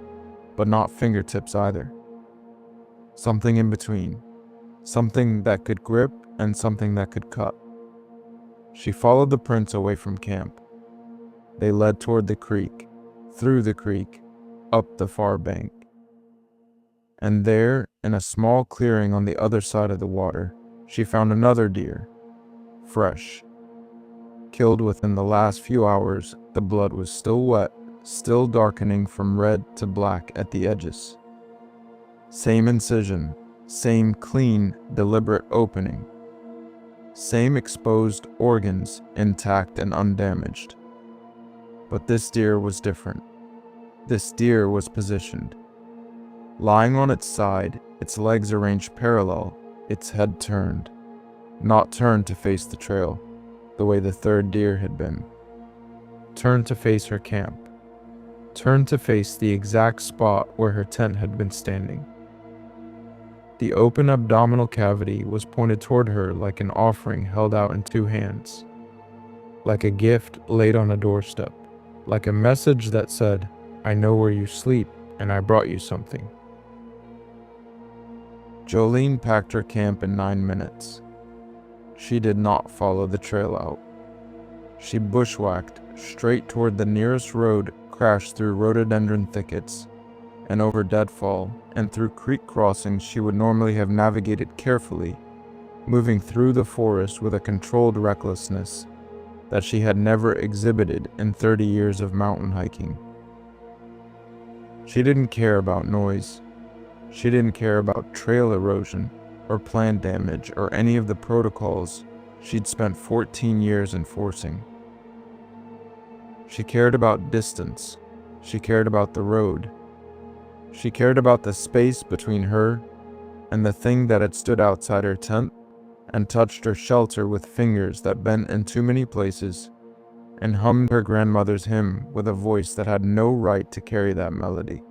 but not fingertips either. Something in between. Something that could grip and something that could cut. She followed the prints away from camp. They led toward the creek, through the creek, up the far bank. And there, in a small clearing on the other side of the water, she found another deer, fresh. Killed within the last few hours, the blood was still wet, still darkening from red to black at the edges. Same incision, same clean, deliberate opening. Same exposed organs intact and undamaged. But this deer was different. This deer was positioned. Lying on its side, its legs arranged parallel, its head turned. Not turned to face the trail, the way the third deer had been. Turned to face her camp. Turned to face the exact spot where her tent had been standing. The open abdominal cavity was pointed toward her like an offering held out in 2 hands. Like a gift laid on a doorstep. Like a message that said, "I know where you sleep, and I brought you something." Jolene packed her camp in 9 minutes. She did not follow the trail out. She bushwhacked straight toward the nearest road, crashed through rhododendron thickets, and over deadfall, and through creek crossings she would normally have navigated carefully, moving through the forest with a controlled recklessness that she had never exhibited in 30 years of mountain hiking. She didn't care about noise. She didn't care about trail erosion or plant damage or any of the protocols she'd spent 14 years enforcing. She cared about distance. She cared about the road. She cared about the space between her and the thing that had stood outside her tent and touched her shelter with fingers that bent in too many places and hummed her grandmother's hymn with a voice that had no right to carry that melody.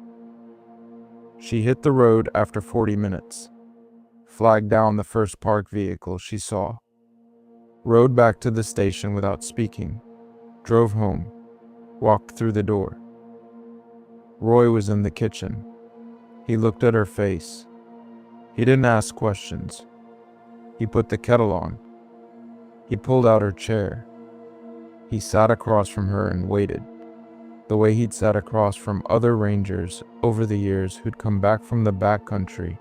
She hit the road after 40 minutes, flagged down the first parked vehicle she saw, rode back to the station without speaking, drove home, walked through the door. Roy was in the kitchen. He looked at her face. He didn't ask questions. He put the kettle on. He pulled out her chair. He sat across from her and waited, the way he'd sat across from other rangers over the years who'd come back from the backcountry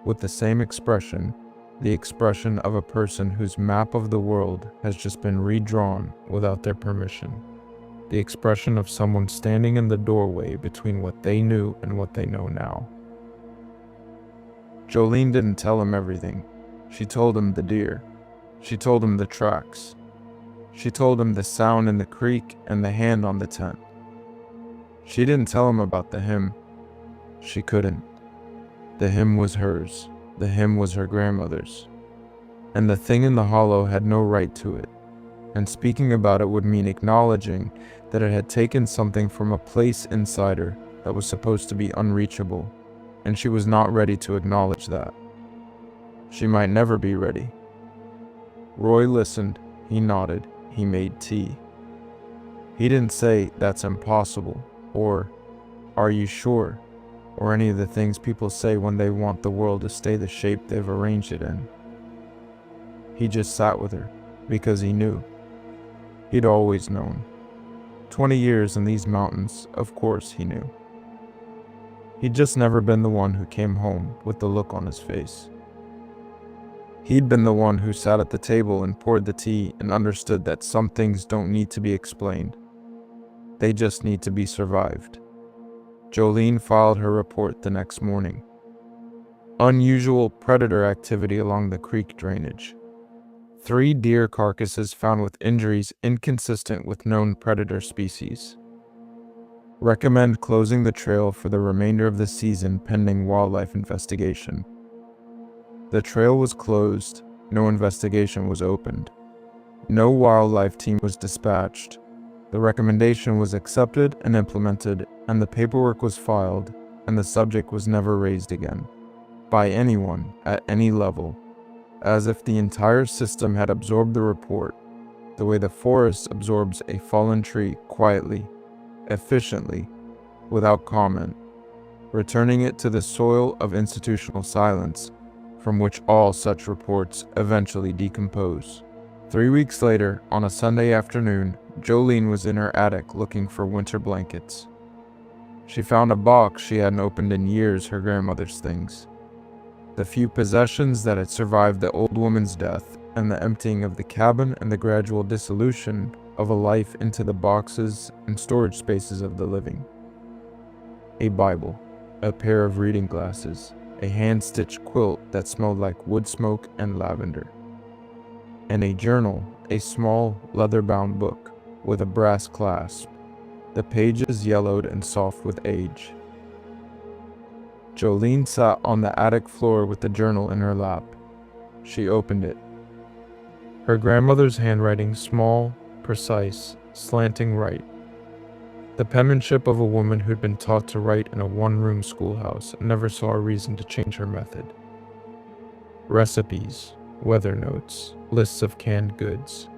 with the same expression, the expression of a person whose map of the world has just been redrawn without their permission. The expression of someone standing in the doorway between what they knew and what they know now. Jolene didn't tell him everything. She told him the deer. She told him the tracks. She told him the sound in the creek and the hand on the tent. She didn't tell him about the hymn. She couldn't. The hymn was hers, The hymn was her grandmother's, and the thing in the hollow had no right to it, and speaking about it would mean acknowledging that it had taken something from a place inside her that was supposed to be unreachable, and she was not ready to acknowledge that. She might never be ready. Roy listened, he nodded, he made tea. He didn't say, "That's impossible," or, "Are you sure?" or any of the things people say when they want the world to stay the shape they've arranged it in. He just sat with her, because he knew. He'd always known. 20 years in these mountains, of course he knew. He'd just never been the one who came home with the look on his face. He'd been the one who sat at the table and poured the tea and understood that some things don't need to be explained. They just need to be survived. Jolene filed her report the next morning. Unusual predator activity along the creek drainage. 3 deer carcasses found with injuries inconsistent with known predator species. Recommend closing the trail for the remainder of the season pending wildlife investigation. The trail was closed, no investigation was opened. No wildlife team was dispatched. The recommendation was accepted and implemented, and the paperwork was filed, and the subject was never raised again, by anyone at any level, as if the entire system had absorbed the report, the way the forest absorbs a fallen tree quietly, efficiently, without comment, returning it to the soil of institutional silence, from which all such reports eventually decompose. 3 weeks later, on a Sunday afternoon, Jolene was in her attic looking for winter blankets. She found a box she hadn't opened in years, her grandmother's things. The few possessions that had survived the old woman's death and the emptying of the cabin and the gradual dissolution of a life into the boxes and storage spaces of the living. A Bible, a pair of reading glasses, a hand-stitched quilt that smelled like wood smoke and lavender, and a journal, a small leather-bound book with a brass clasp, the pages yellowed and soft with age. Jolene sat on the attic floor with the journal in her lap. She opened it. Her grandmother's handwriting, small, precise, slanting right. The penmanship of a woman who'd been taught to write in a one-room schoolhouse and never saw a reason to change her method. Recipes, weather notes, lists of canned goods.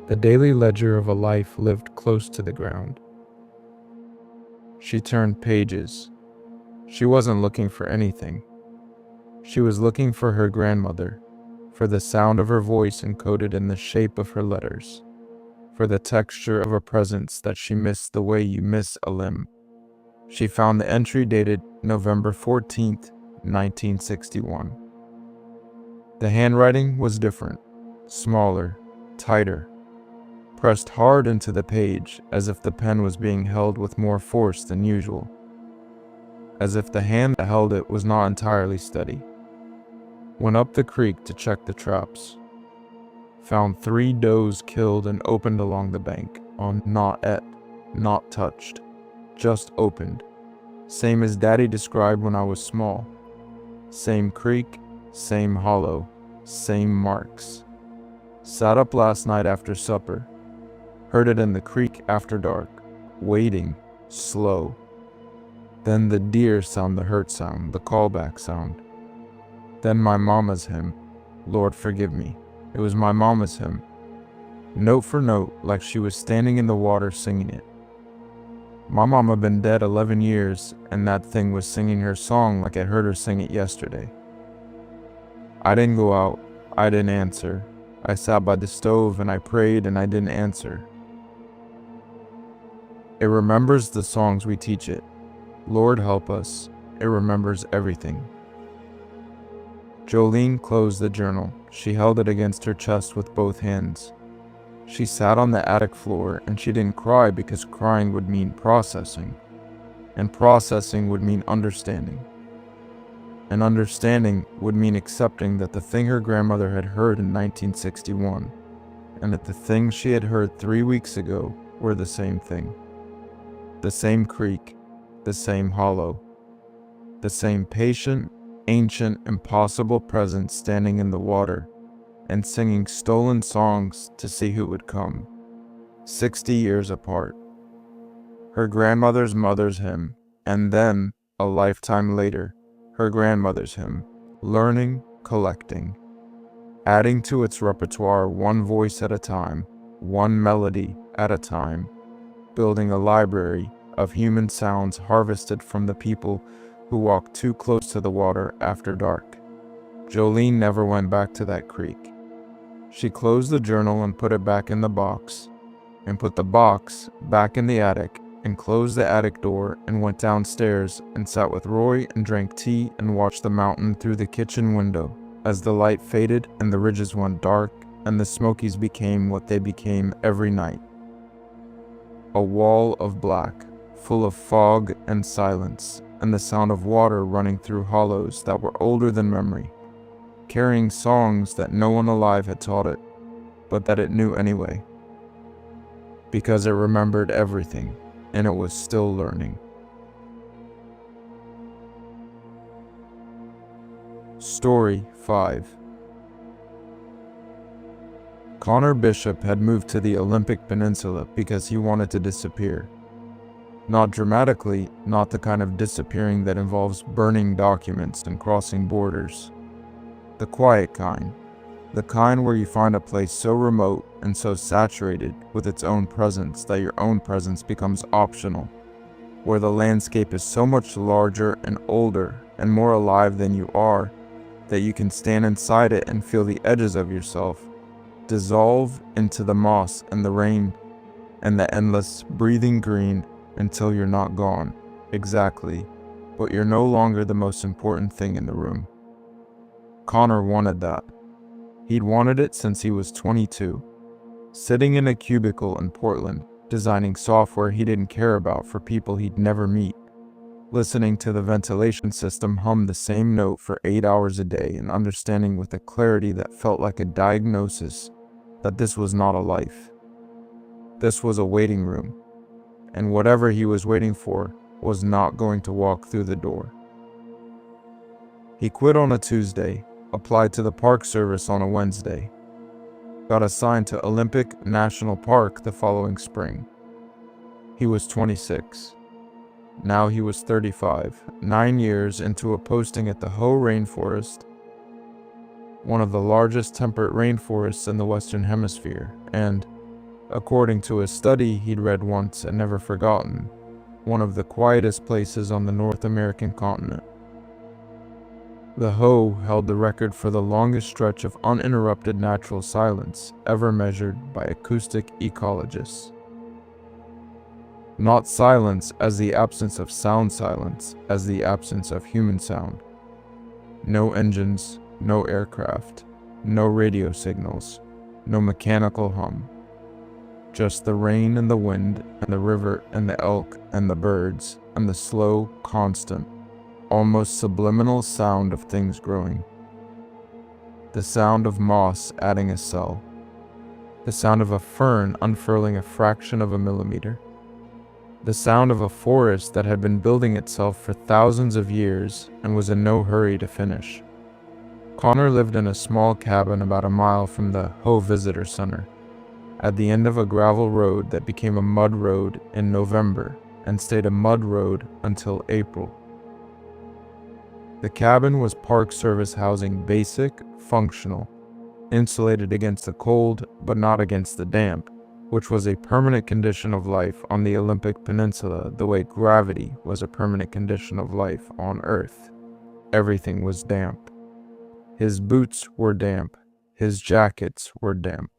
The daily ledger of a life lived close to the ground. She turned pages. She wasn't looking for anything. She was looking for her grandmother, for the sound of her voice encoded in the shape of her letters, for the texture of a presence that she missed the way you miss a limb. She found the entry dated November 14th, 1961. The handwriting was different, smaller, tighter, pressed hard into the page as if the pen was being held with more force than usual, as if the hand that held it was not entirely steady. Went up the creek to check the traps. Found 3 does killed and opened along the bank on not et, not touched, just opened. Same as Daddy described when I was small. Same creek, same hollow, same marks. Sat up last night after supper. Heard it in the creek after dark, waiting, slow. Then the deer sound, the hurt sound, the callback sound. Then my mama's hymn, Lord forgive me. It was my mama's hymn. Note for note, like she was standing in the water singing it. My mama been dead 11 years, and that thing was singing her song like I heard her sing it yesterday. I didn't go out, I didn't answer. I sat by the stove and I prayed and I didn't answer. It remembers the songs we teach it. Lord help us, it remembers everything. Jolene closed the journal. She held it against her chest with both hands. She sat on the attic floor and she didn't cry because crying would mean processing, and processing would mean understanding. And understanding would mean accepting that the thing her grandmother had heard in 1961 and that the things she had heard 3 weeks ago were the same thing. The same creek, the same hollow, the same patient, ancient, impossible presence standing in the water and singing stolen songs to see who would come, 60 years apart. Her grandmother's mother's hymn, and then, a lifetime later, her grandmother's hymn, learning, collecting, adding to its repertoire one voice at a time, one melody at a time, building a library of human sounds harvested from the people who walked too close to the water after dark. Jolene never went back to that creek. She closed the journal and put it back in the box, and put the box back in the attic, and closed the attic door and went downstairs and sat with Roy and drank tea and watched the mountain through the kitchen window as the light faded and the ridges went dark and the Smokies became what they became every night. A wall of black, full of fog and silence, and the sound of water running through hollows that were older than memory, carrying songs that no one alive had taught it, but that it knew anyway, because it remembered everything, and it was still learning. Story 5. Connor Bishop had moved to the Olympic Peninsula because he wanted to disappear. Not dramatically, not the kind of disappearing that involves burning documents and crossing borders. The quiet kind. The kind where you find a place so remote and so saturated with its own presence that your own presence becomes optional. Where the landscape is so much larger and older and more alive than you are that you can stand inside it and feel the edges of yourself dissolve into the moss and the rain and the endless breathing green until you're not gone, exactly, but you're no longer the most important thing in the room. Connor wanted that. He'd wanted it since he was 22, sitting in a cubicle in Portland, designing software he didn't care about for people he'd never meet, listening to the ventilation system hum the same note for 8 hours a day and understanding with a clarity that felt like a diagnosis that this was not a life. This was a waiting room, and whatever he was waiting for was not going to walk through the door. He quit on a Tuesday, applied to the Park Service on a Wednesday, got assigned to Olympic National Park the following spring. He was 26. Now he was 35, 9 years into a posting at the Hoh Rainforest, one of the largest temperate rainforests in the Western Hemisphere, and, according to a study he'd read once and never forgotten, one of the quietest places on the North American continent. The Hoh held the record for the longest stretch of uninterrupted natural silence ever measured by acoustic ecologists. Not silence as the absence of sound silence, as the absence of human sound. No engines, no aircraft, no radio signals, no mechanical hum. Just the rain and the wind and the river and the elk and the birds and the slow, constant, almost subliminal sound of things growing. The sound of moss adding a cell. The sound of a fern unfurling a fraction of a millimeter. The sound of a forest that had been building itself for thousands of years and was in no hurry to finish. Connor lived in a small cabin about a mile from the Hoh Visitor Center, at the end of a gravel road that became a mud road in November and stayed a mud road until April. The cabin was Park Service housing, basic, functional, insulated against the cold but not against the damp, which was a permanent condition of life on the Olympic Peninsula the way gravity was a permanent condition of life on Earth. Everything was damp. His boots were damp. His jackets were damp.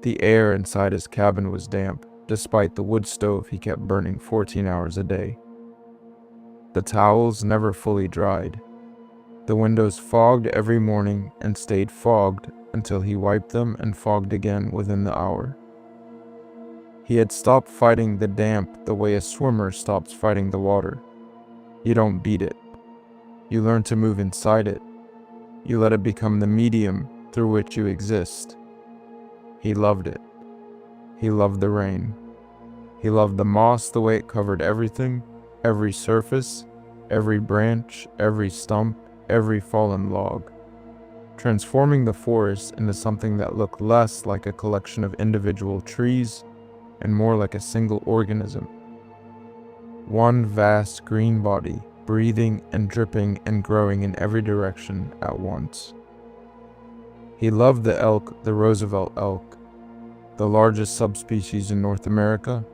The air inside his cabin was damp, despite the wood stove he kept burning 14 hours a day. The towels never fully dried. The windows fogged every morning and stayed fogged until he wiped them and fogged again within the hour. He had stopped fighting the damp the way a swimmer stops fighting the water. You don't beat it. You learn to move inside it. You let it become the medium through which you exist. He loved it. He loved the rain. He loved the moss the way it covered everything, every surface, every branch, every stump, every fallen log, transforming the forest into something that looked less like a collection of individual trees and more like a single organism. One vast green body, breathing and dripping and growing in every direction at once. He loved the elk, the Roosevelt elk, the largest subspecies in North America,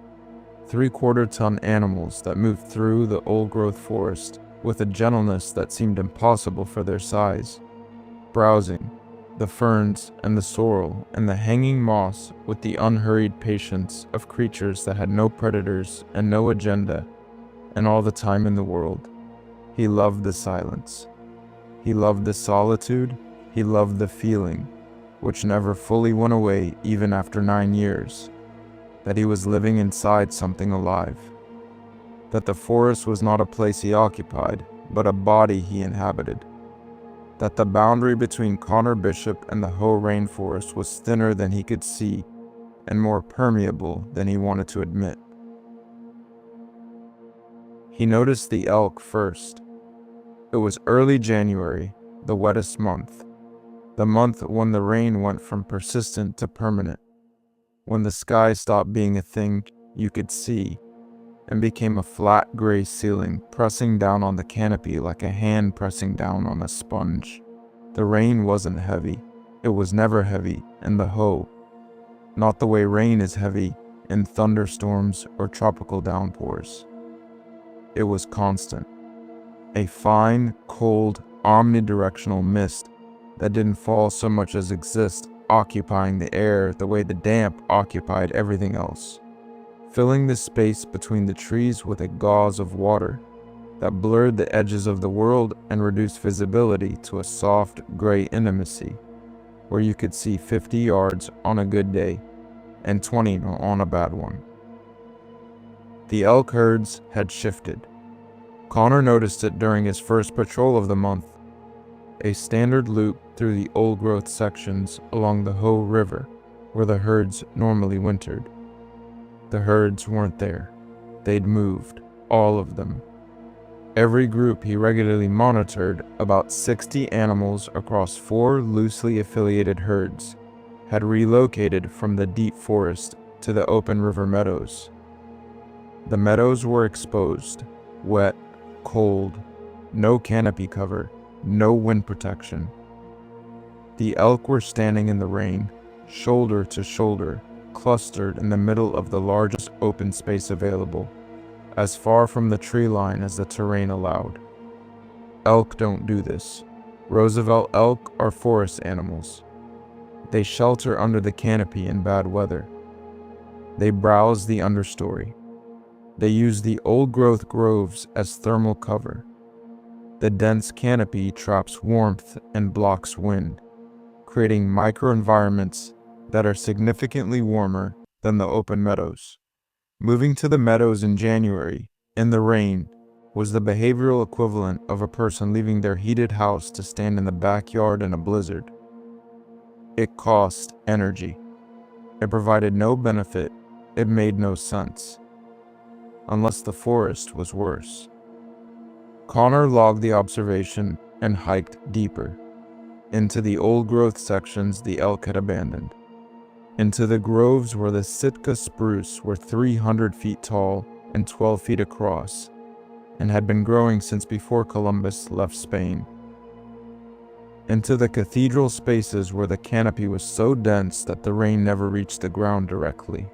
3/4-ton animals that moved through the old-growth forest with a gentleness that seemed impossible for their size, browsing the ferns and the sorrel and the hanging moss with the unhurried patience of creatures that had no predators and no agenda and all the time in the world. He loved the silence. He loved the solitude. He loved the feeling, which never fully went away even after 9 years, that he was living inside something alive. That the forest was not a place he occupied, but a body he inhabited. That the boundary between Connor Bishop and the Hoh rainforest was thinner than he could see and more permeable than he wanted to admit. He noticed the elk first. It was early January, the wettest month. The month when the rain went from persistent to permanent. When the sky stopped being a thing you could see and became a flat gray ceiling pressing down on the canopy like a hand pressing down on a sponge. The rain wasn't heavy. It was never heavy in the Hoh. Not the way rain is heavy in thunderstorms or tropical downpours. It was constant. A fine, cold, omnidirectional mist that didn't fall so much as exist, occupying the air the way the damp occupied everything else, filling the space between the trees with a gauze of water that blurred the edges of the world and reduced visibility to a soft, gray intimacy, where you could see 50 yards on a good day and 20 on a bad one. The elk herds had shifted. Connor noticed it during his first patrol of the month, a standard loop through the old-growth sections along the Hoh River, where the herds normally wintered. The herds weren't there. They'd moved, all of them. Every group he regularly monitored, about 60 animals across 4 loosely affiliated herds, had relocated from the deep forest to the open river meadows. The meadows were exposed, wet, cold, no canopy cover, no wind protection. The elk were standing in the rain, shoulder to shoulder, clustered in the middle of the largest open space available, as far from the tree line as the terrain allowed. Elk don't do this. Roosevelt elk are forest animals. They shelter under the canopy in bad weather. They browse the understory. They use the old-growth groves as thermal cover. The dense canopy traps warmth and blocks wind, creating microenvironments that are significantly warmer than the open meadows. Moving to the meadows in January, in the rain, was the behavioral equivalent of a person leaving their heated house to stand in the backyard in a blizzard. It cost energy. It provided no benefit. It made no sense. Unless the forest was worse. Connor logged the observation and hiked deeper, into the old-growth sections the elk had abandoned, into the groves where the Sitka spruce were 300 feet tall and 12 feet across, and had been growing since before Columbus left Spain, into the cathedral spaces where the canopy was so dense that the rain never reached the ground directly.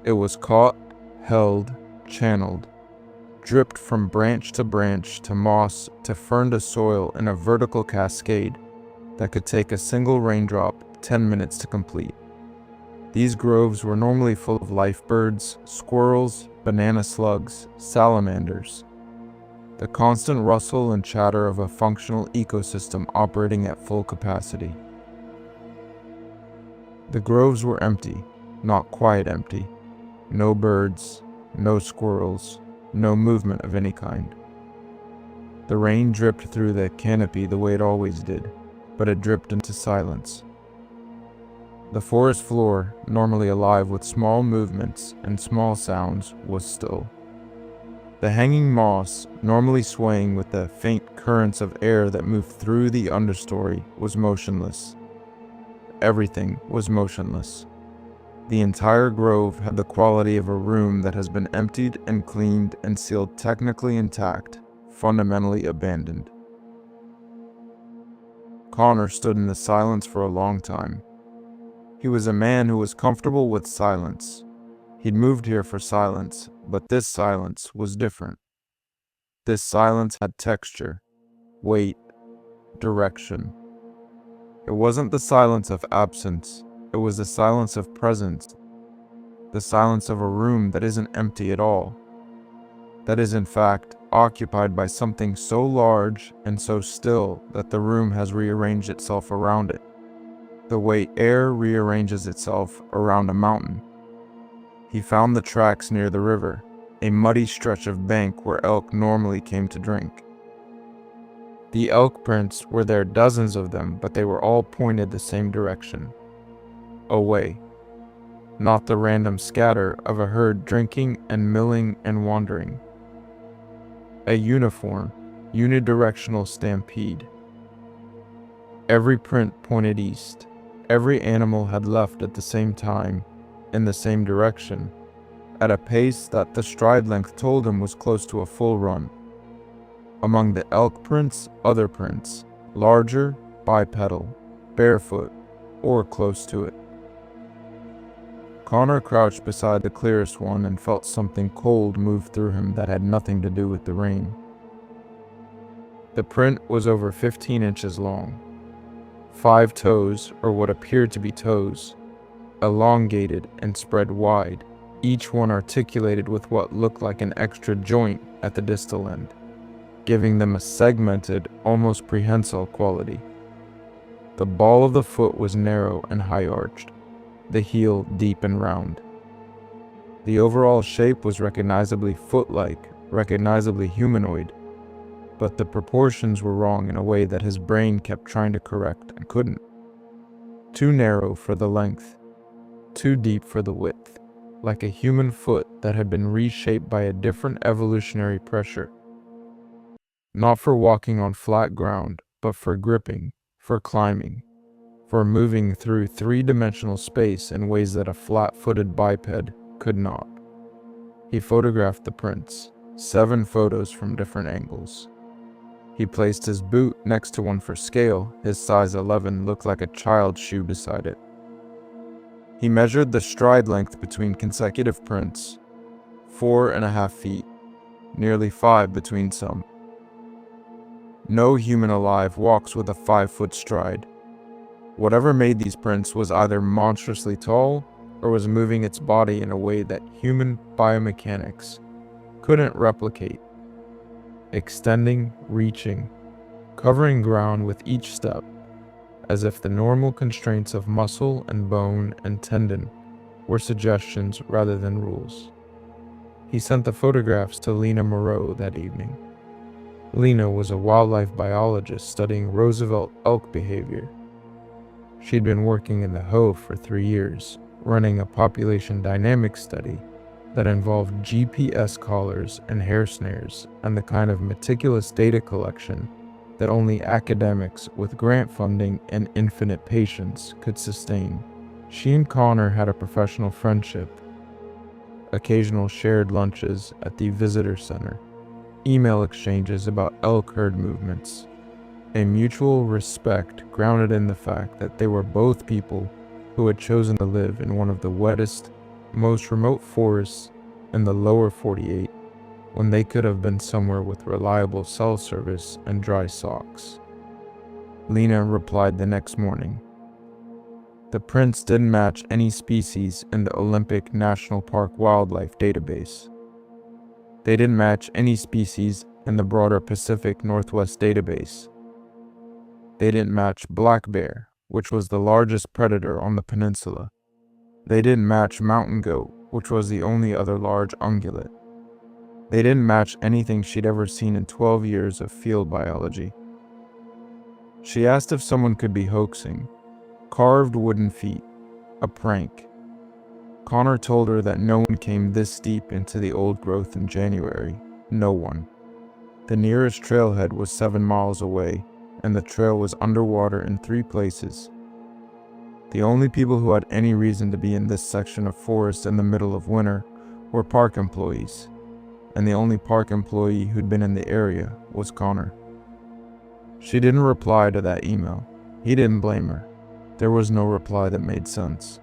It was caught, held, channeled, dripped from branch to moss to fern to soil in a vertical cascade that could take a single raindrop 10 minutes to complete. These groves were normally full of life birds, squirrels, banana slugs, salamanders. The constant rustle and chatter of a functional ecosystem operating at full capacity. The groves were empty, not quite empty. No birds, no squirrels, no movement of any kind. The rain dripped through the canopy the way it always did, but it dripped into silence. The forest floor, normally alive with small movements and small sounds, was still. The hanging moss, normally swaying with the faint currents of air that moved through the understory, was motionless. Everything was motionless. The entire grove had the quality of a room that has been emptied and cleaned and sealed, technically intact, fundamentally abandoned. Connor stood in the silence for a long time. He was a man who was comfortable with silence. He'd moved here for silence, but this silence was different. This silence had texture, weight, direction. It wasn't the silence of absence, it was the silence of presence, the silence of a room that isn't empty at all, that is in fact occupied by something so large and so still that the room has rearranged itself around it, the way air rearranges itself around a mountain. He found the tracks near the river, a muddy stretch of bank where elk normally came to drink. The elk prints were there, dozens of them, but they were all pointed the same direction. Away. Not the random scatter of a herd drinking and milling and wandering. A uniform, unidirectional stampede. Every print pointed east. Every animal had left at the same time, in the same direction, at a pace that the stride length told him was close to a full run. Among the elk prints, other prints, larger, bipedal, barefoot, or close to it. Connor crouched beside the clearest one and felt something cold move through him that had nothing to do with the rain. The print was over 15 inches long. 5 toes, or what appeared to be toes, elongated and spread wide, each one articulated with what looked like an extra joint at the distal end, giving them a segmented, almost prehensile quality. The ball of the foot was narrow and high-arched, the heel deep and round. The overall shape was recognizably foot-like, recognizably humanoid, but the proportions were wrong in a way that his brain kept trying to correct and couldn't. Too narrow for the length, too deep for the width, like a human foot that had been reshaped by a different evolutionary pressure. Not for walking on flat ground, but for gripping, for climbing, for moving through 3-dimensional space in ways that a flat-footed biped could not. He photographed the prints, 7 photos from different angles. He placed his boot next to one for scale. His size 11 looked like a child's shoe beside it. He measured the stride length between consecutive prints, 4.5 feet, nearly 5 between some. No human alive walks with a 5-foot stride. Whatever made these prints was either monstrously tall or was moving its body in a way that human biomechanics couldn't replicate. Extending, reaching, covering ground with each step, as if the normal constraints of muscle and bone and tendon were suggestions rather than rules. He sent the photographs to Lena Moreau that evening. Lena was a wildlife biologist studying Roosevelt elk behavior. She'd been working in the Hoe for 3 years, running a population dynamics study that involved GPS collars and hair snares and the kind of meticulous data collection that only academics with grant funding and infinite patience could sustain. She and Connor had a professional friendship, occasional shared lunches at the visitor center, email exchanges about elk herd movements, a mutual respect grounded in the fact that they were both people who had chosen to live in one of the wettest, most remote forests in the lower 48 when they could have been somewhere with reliable cell service and dry socks. Lena replied the next morning. The prints didn't match any species in the Olympic National Park Wildlife Database. They didn't match any species in the broader Pacific Northwest database. They didn't match black bear, which was the largest predator on the peninsula. They didn't match mountain goat, which was the only other large ungulate. They didn't match anything she'd ever seen in 12 years of field biology. She asked if someone could be hoaxing. Carved wooden feet. A prank. Connor told her that no one came this deep into the old growth in January. No one. The nearest trailhead was 7 miles away, and the trail was underwater in 3 places. The only people who had any reason to be in this section of forest in the middle of winter were park employees, and the only park employee who'd been in the area was Connor. She didn't reply to that email. He didn't blame her. There was no reply that made sense.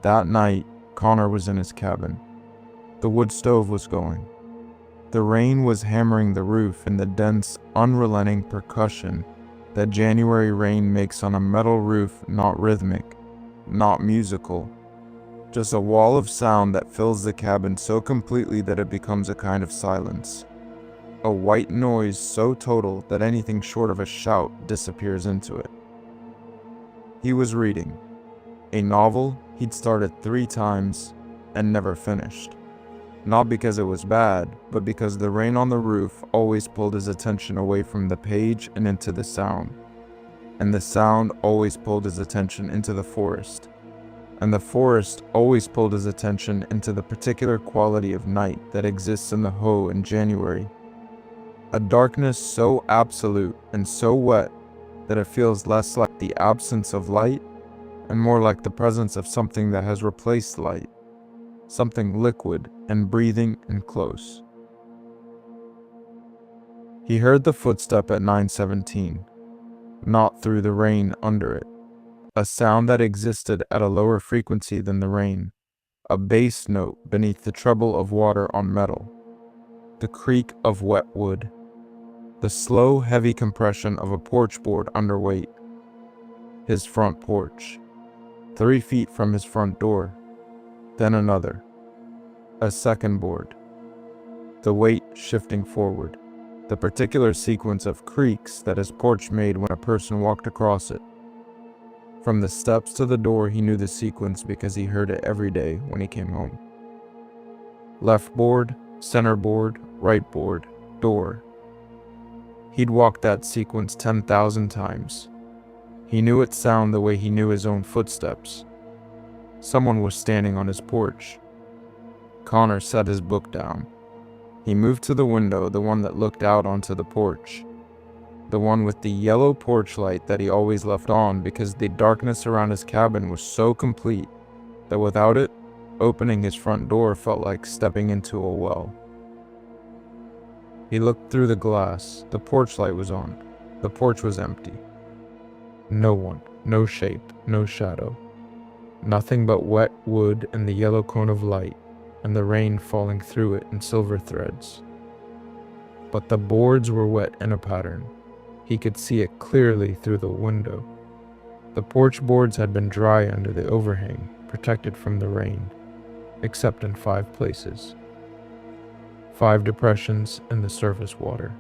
That night, Connor was in his cabin. The wood stove was going. The rain was hammering the roof in the dense, unrelenting percussion that January rain makes on a metal roof, not rhythmic, not musical, just a wall of sound that fills the cabin so completely that it becomes a kind of silence. A white noise so total that anything short of a shout disappears into it. He was reading a novel he'd started 3 times and never finished. Not because it was bad, but because the rain on the roof always pulled his attention away from the page and into the sound. And the sound always pulled his attention into the forest. And the forest always pulled his attention into the particular quality of night that exists in the Ho in January. A darkness so absolute and so wet that it feels less like the absence of light and more like the presence of something that has replaced light, something liquid and breathing and close. He heard the footstep at 9:17, not through the rain under it, a sound that existed at a lower frequency than the rain, a bass note beneath the treble of water on metal, the creak of wet wood, the slow, heavy compression of a porch board under weight. His front porch, 3 feet from his front door, then another, a second board, the weight shifting forward, the particular sequence of creaks that his porch made when a person walked across it. From the steps to the door, he knew the sequence because he heard it every day when he came home. Left board, center board, right board, door. He'd walked that sequence 10,000 times. He knew its sound the way he knew his own footsteps. Someone was standing on his porch. Connor set his book down. He moved to the window, the one that looked out onto the porch. The one with the yellow porch light that he always left on because the darkness around his cabin was so complete that without it, opening his front door felt like stepping into a well. He looked through the glass. The porch light was on. The porch was empty. No one, no shape, no shadow. Nothing but wet wood and the yellow cone of light, and the rain falling through it in silver threads. But the boards were wet in a pattern. He could see it clearly through the window. The porch boards had been dry under the overhang, protected from the rain, except in 5 places. 5 depressions in the surface water.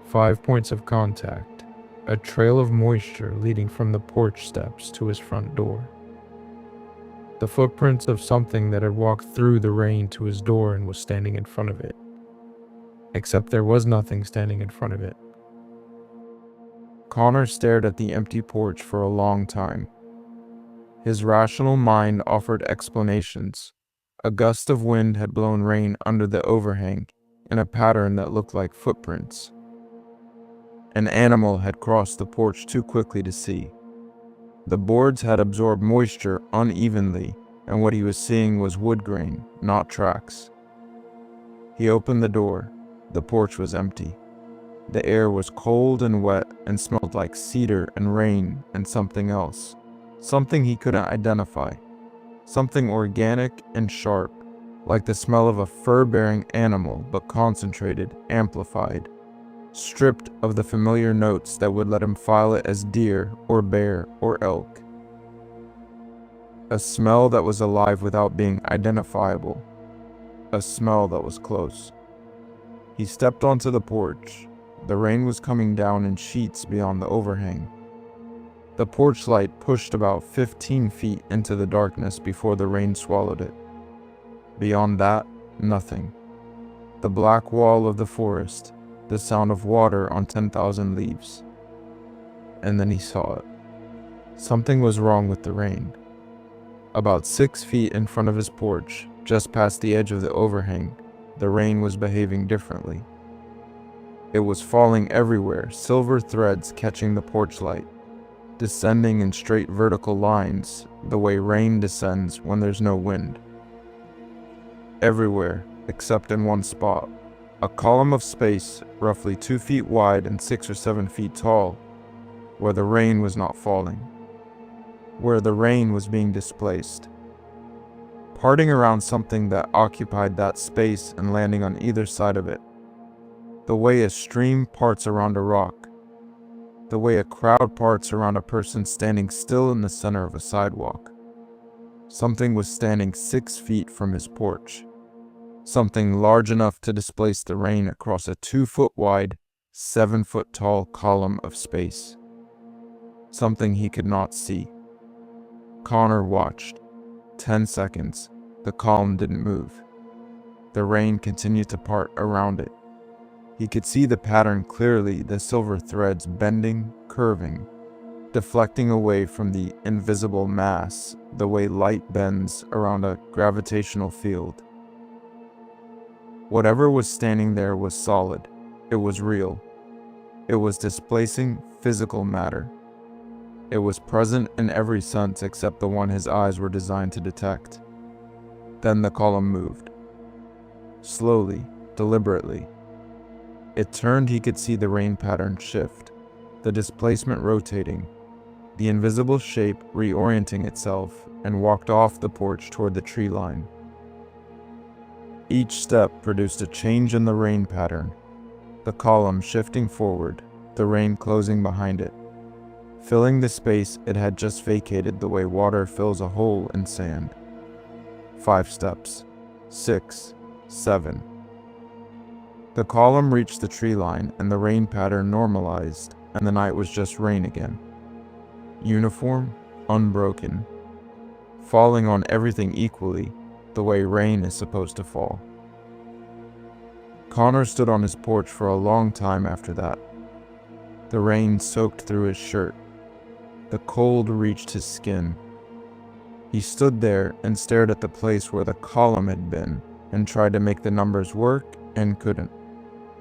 5 points of contact, a trail of moisture leading from the porch steps to his front door. The footprints of something that had walked through the rain to his door and was standing in front of it. Except there was nothing standing in front of it. Connor stared at the empty porch for a long time. His rational mind offered explanations. A gust of wind had blown rain under the overhang in a pattern that looked like footprints. An animal had crossed the porch too quickly to see. The boards had absorbed moisture unevenly, and what he was seeing was wood grain, not tracks. He opened the door. The porch was empty. The air was cold and wet and smelled like cedar and rain and something else. Something he couldn't identify. Something organic and sharp, like the smell of a fur-bearing animal, but concentrated, amplified, stripped of the familiar notes that would let him file it as deer or bear or elk. A smell that was alive without being identifiable. A smell that was close. He stepped onto the porch. The rain was coming down in sheets beyond the overhang. The porch light pushed about 15 feet into the darkness before the rain swallowed it. Beyond that, nothing. The black wall of the forest, the sound of water on 10,000 leaves. And then he saw it. Something was wrong with the rain. About 6 feet in front of his porch, just past the edge of the overhang, the rain was behaving differently. It was falling everywhere, silver threads catching the porch light, descending in straight vertical lines, the way rain descends when there's no wind. Everywhere, except in one spot, a column of space, roughly 2 feet wide and 6 or 7 feet tall, where the rain was not falling, where the rain was being displaced, parting around something that occupied that space and landing on either side of it, the way a stream parts around a rock, the way a crowd parts around a person standing still in the center of a sidewalk. Something was standing 6 feet from his porch, something large enough to displace the rain across a 2-foot wide, 7-foot tall column of space. Something he could not see. Connor watched. 10 seconds. The column didn't move. The rain continued to part around it. He could see the pattern clearly, the silver threads bending, curving, deflecting away from the invisible mass, the way light bends around a gravitational field. Whatever was standing there was solid. It was real. It was displacing physical matter. It was present in every sense except the one his eyes were designed to detect. Then the column moved. Slowly, deliberately. It turned. He could see the rain pattern shift, the displacement rotating, the invisible shape reorienting itself, and walked off the porch toward the tree line. Each step produced a change in the rain pattern, the column shifting forward, the rain closing behind it, filling the space it had just vacated the way water fills a hole in sand. 5 steps. 6. 7. The column reached the tree line and the rain pattern normalized, and the night was just rain again. Uniform, unbroken, falling on everything equally, the way rain is supposed to fall. Connor stood on his porch for a long time after that. The rain soaked through his shirt. The cold reached his skin. He stood there and stared at the place where the column had been and tried to make the numbers work and couldn't,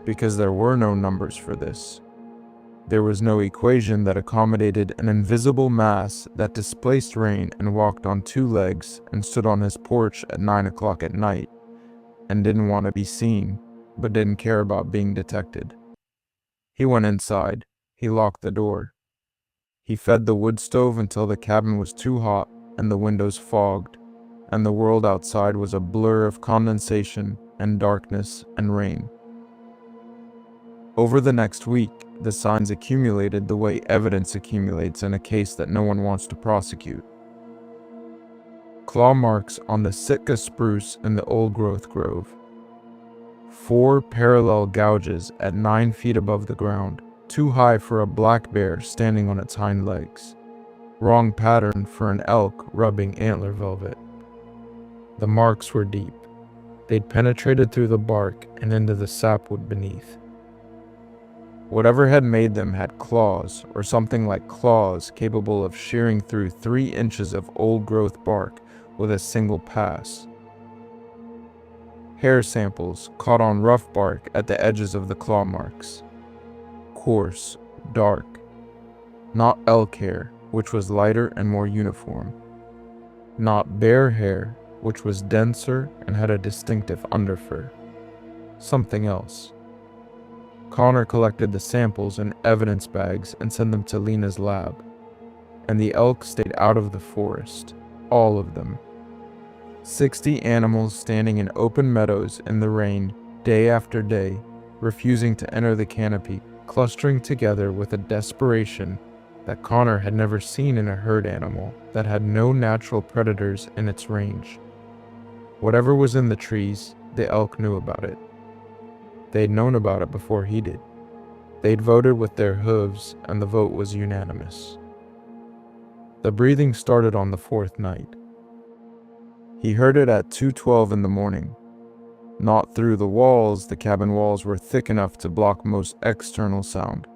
because there were no numbers for this. There was no equation that accommodated an invisible mass that displaced rain and walked on 2 legs and stood on his porch at 9 o'clock at night and didn't want to be seen, but didn't care about being detected. He went inside. He locked the door. He fed the wood stove until the cabin was too hot and the windows fogged, and the world outside was a blur of condensation and darkness and rain. Over the next week, the signs accumulated the way evidence accumulates in a case that no one wants to prosecute. Claw marks on the Sitka spruce in the old-growth grove. 4 parallel gouges at 9 feet above the ground, too high for a black bear standing on its hind legs. Wrong pattern for an elk rubbing antler velvet. The marks were deep. They'd penetrated through the bark and into the sapwood beneath. Whatever had made them had claws, or something like claws, capable of shearing through 3 inches of old-growth bark with a single pass. Hair samples caught on rough bark at the edges of the claw marks. Coarse, dark. Not elk hair, which was lighter and more uniform. Not bear hair, which was denser and had a distinctive underfur. Something else. Connor collected the samples in evidence bags and sent them to Lena's lab. And the elk stayed out of the forest. All of them. 60 animals standing in open meadows in the rain, day after day, refusing to enter the canopy, clustering together with a desperation that Connor had never seen in a herd animal that had no natural predators in its range. Whatever was in the trees, the elk knew about it. They'd known about it before he did. They'd voted with their hooves, and the vote was unanimous. The breathing started on the 4th night. He heard it at 2:12 in the morning. Not through the walls, the cabin walls were thick enough to block most external sound.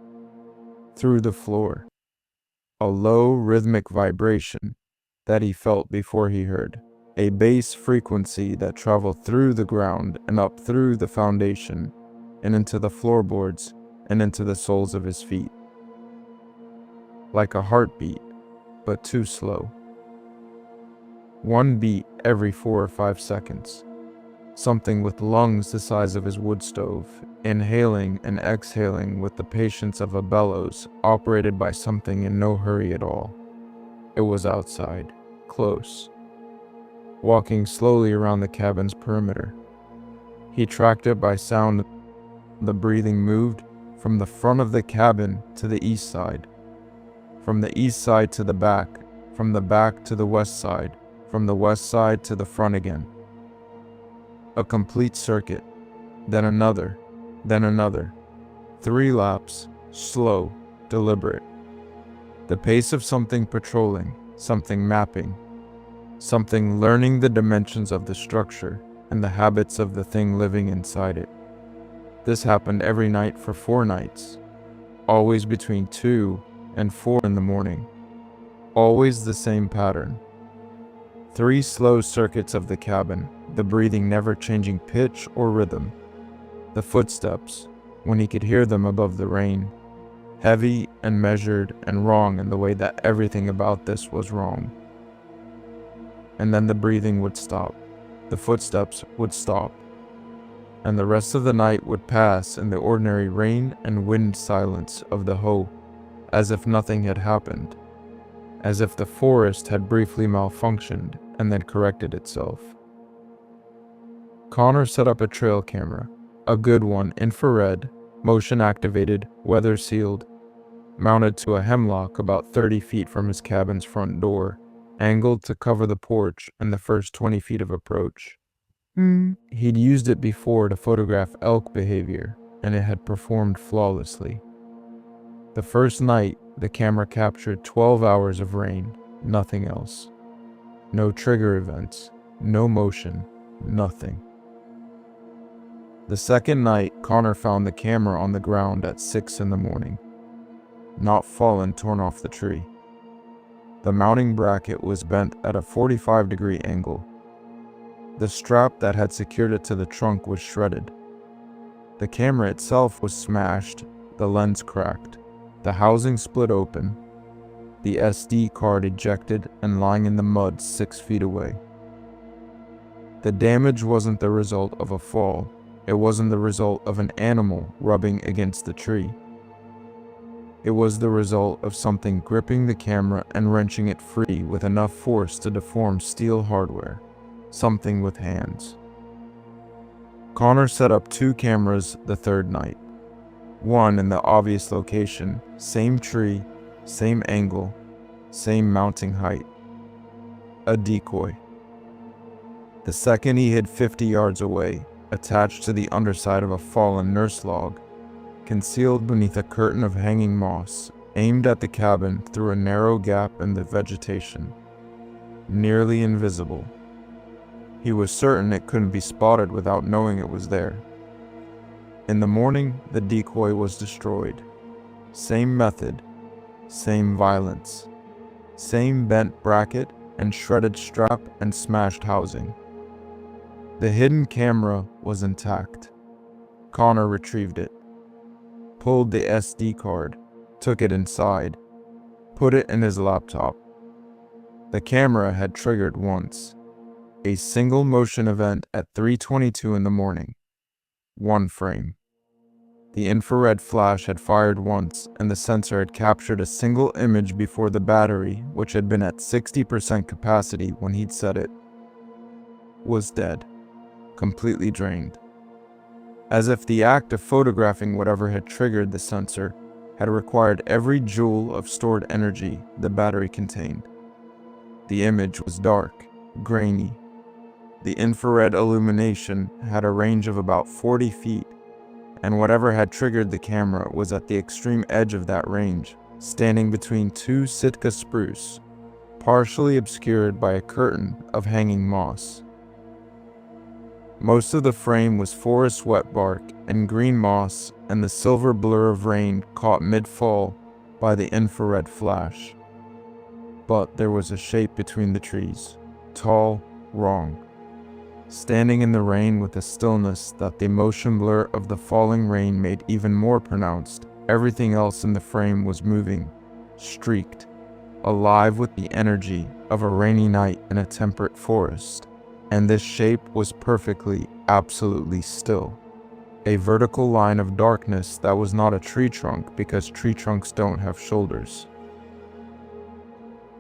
Through the floor. A low, rhythmic vibration that he felt before he heard. a bass frequency that traveled through the ground and up through the foundation and into the floorboards and into the soles of his feet. Like a heartbeat, but too slow. One beat every 4 or 5 seconds. Something with lungs the size of his wood stove, inhaling and exhaling with the patience of a bellows, operated by something in no hurry at all. It was outside, close, walking slowly around the cabin's perimeter. He tracked it by sound. The breathing moved from the front of the cabin to the east side, from the east side to the back, from the back to the west side, from the west side to the front again. A complete circuit, then another, then another. 3 laps, slow, deliberate. The pace of something patrolling, something mapping, something learning the dimensions of the structure and the habits of the thing living inside it. This happened every night for 4 nights, always between 2 and 4 in the morning. Always the same pattern. 3 slow circuits of the cabin, the breathing never changing pitch or rhythm. The footsteps, when he could hear them above the rain, heavy and measured and wrong in the way that everything about this was wrong. And then the breathing would stop, the footsteps would stop, and the rest of the night would pass in the ordinary rain and wind silence of the Ho, as if nothing had happened, as if the forest had briefly malfunctioned and then corrected itself. Connor set up a trail camera, a good one, infrared, motion-activated, weather-sealed, mounted to a hemlock about 30 feet from his cabin's front door, angled to cover the porch and the first 20 feet of approach. He'd used it before to photograph elk behavior, and it had performed flawlessly. The first night, the camera captured 12 hours of rain, nothing else. No trigger events, no motion, nothing. The second night, Connor found the camera on the ground at 6 in the morning. Not fallen, torn off the tree. The mounting bracket was bent at a 45-degree angle. The strap that had secured it to the trunk was shredded. The camera itself was smashed, the lens cracked, the housing split open, the SD card ejected and lying in the mud 6 feet away. The damage wasn't the result of a fall. It wasn't the result of an animal rubbing against the tree. It was the result of something gripping the camera and wrenching it free with enough force to deform steel hardware. Something with hands. Connor set up 2 cameras the third night. One in the obvious location, same tree, same angle, same mounting height. A decoy. The second he hid 50 yards away, attached to the underside of a fallen nurse log, concealed beneath a curtain of hanging moss, aimed at the cabin through a narrow gap in the vegetation. Nearly invisible. He was certain it couldn't be spotted without knowing it was there. In the morning, the decoy was destroyed. Same method, same violence, same bent bracket and shredded strap and smashed housing. The hidden camera was intact. Connor retrieved it, pulled the SD card, took it inside, put it in his laptop. The camera had triggered once. A single motion event at 3:22 in the morning. 1 frame. The infrared flash had fired once, and the sensor had captured a single image before the battery, which had been at 60% capacity when he'd set it, was dead, completely drained. As if the act of photographing whatever had triggered the sensor had required every joule of stored energy the battery contained. The image was dark, grainy. The infrared illumination had a range of about 40 feet, and whatever had triggered the camera was at the extreme edge of that range, standing between 2 Sitka spruce, partially obscured by a curtain of hanging moss. Most of the frame was forest wet bark and green moss and the silver blur of rain caught mid-fall by the infrared flash. But there was a shape between the trees, tall, wrong. Standing in the rain with a stillness that the motion blur of the falling rain made even more pronounced, everything else in the frame was moving, streaked, alive with the energy of a rainy night in a temperate forest. And this shape was perfectly, absolutely still. A vertical line of darkness that was not a tree trunk because tree trunks don't have shoulders.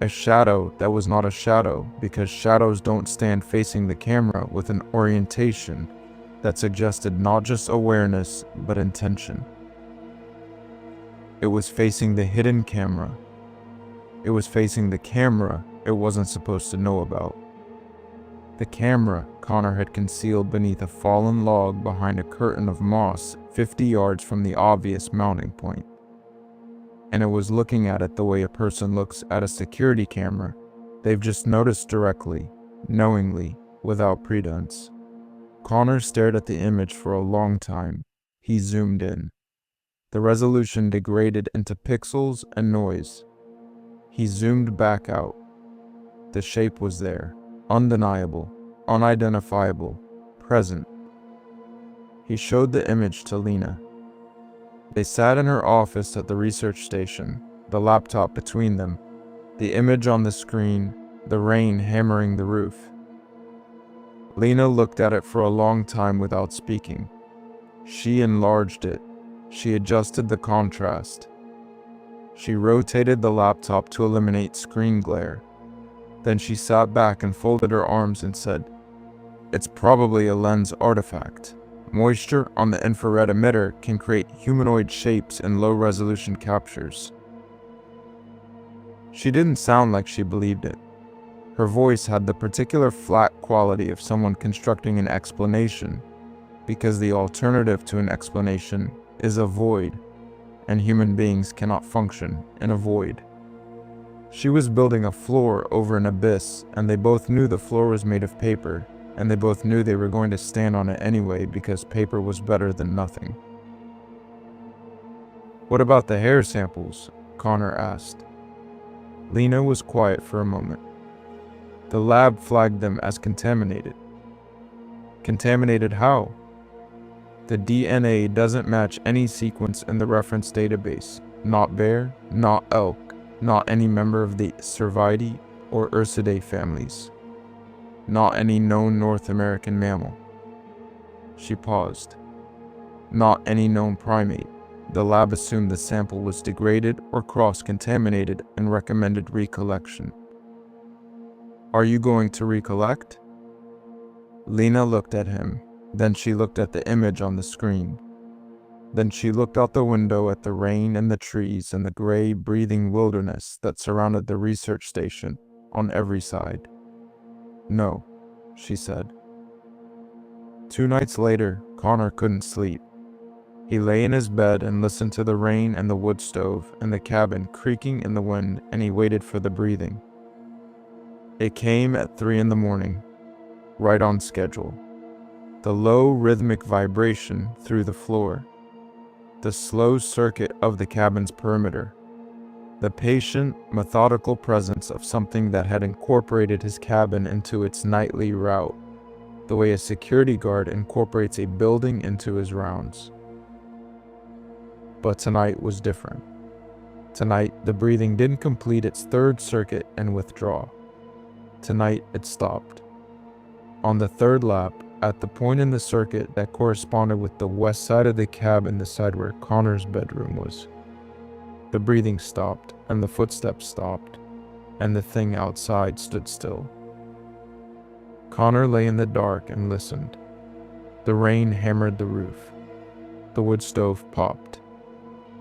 A shadow that was not a shadow because shadows don't stand facing the camera with an orientation that suggested not just awareness but intention. It was facing the hidden camera. It was facing the camera it wasn't supposed to know about. The camera Connor had concealed beneath a fallen log behind a curtain of moss 50 yards from the obvious mounting point. And it was looking at it the way a person looks at a security camera they've just noticed directly, knowingly, without pretense. Connor stared at the image for a long time. He zoomed in. The resolution degraded into pixels and noise. He zoomed back out. The shape was there, undeniable, unidentifiable, present. He showed the image to Lena. They sat in her office at the research station, the laptop between them, the image on the screen, the rain hammering the roof. Lena looked at it for a long time without speaking. She enlarged it. She adjusted the contrast. She rotated the laptop to eliminate screen glare. Then she sat back and folded her arms and said, "It's probably a lens artifact. Moisture on the infrared emitter can create humanoid shapes in low-resolution captures." She didn't sound like she believed it. Her voice had the particular flat quality of someone constructing an explanation, because the alternative to an explanation is a void, and human beings cannot function in a void. She was building a floor over an abyss, and they both knew the floor was made of paper, and they both knew they were going to stand on it anyway because paper was better than nothing. "What about the hair samples?" Connor asked. Lena was quiet for a moment. "The lab flagged them as contaminated." "Contaminated how?" "The DNA doesn't match any sequence in the reference database. Not bear, not elk, not any member of the Cervidae or Ursidae families. Not any known North American mammal." She paused. "Not any known primate. The lab assumed the sample was degraded or cross-contaminated and recommended recollection." "Are you going to recollect?" Lena looked at him. Then she looked at the image on the screen. Then she looked out the window at the rain and the trees and the gray, breathing wilderness that surrounded the research station on every side. "No," she said. 2 nights later, Connor couldn't sleep. He lay in his bed and listened to the rain and the wood stove and the cabin creaking in the wind, and he waited for the breathing. It came at 3 in the morning, right on schedule. The low, rhythmic vibration through the floor. The slow circuit of the cabin's perimeter. The patient, methodical presence of something that had incorporated his cabin into its nightly route, the way a security guard incorporates a building into his rounds. But tonight was different. Tonight, the breathing didn't complete its third circuit and withdraw. Tonight, it stopped. On the third lap, at the point in the circuit that corresponded with the west side of the cabin, the side where Connor's bedroom was, the breathing stopped, and the footsteps stopped, and the thing outside stood still. Connor lay in the dark and listened. The rain hammered the roof. The wood stove popped.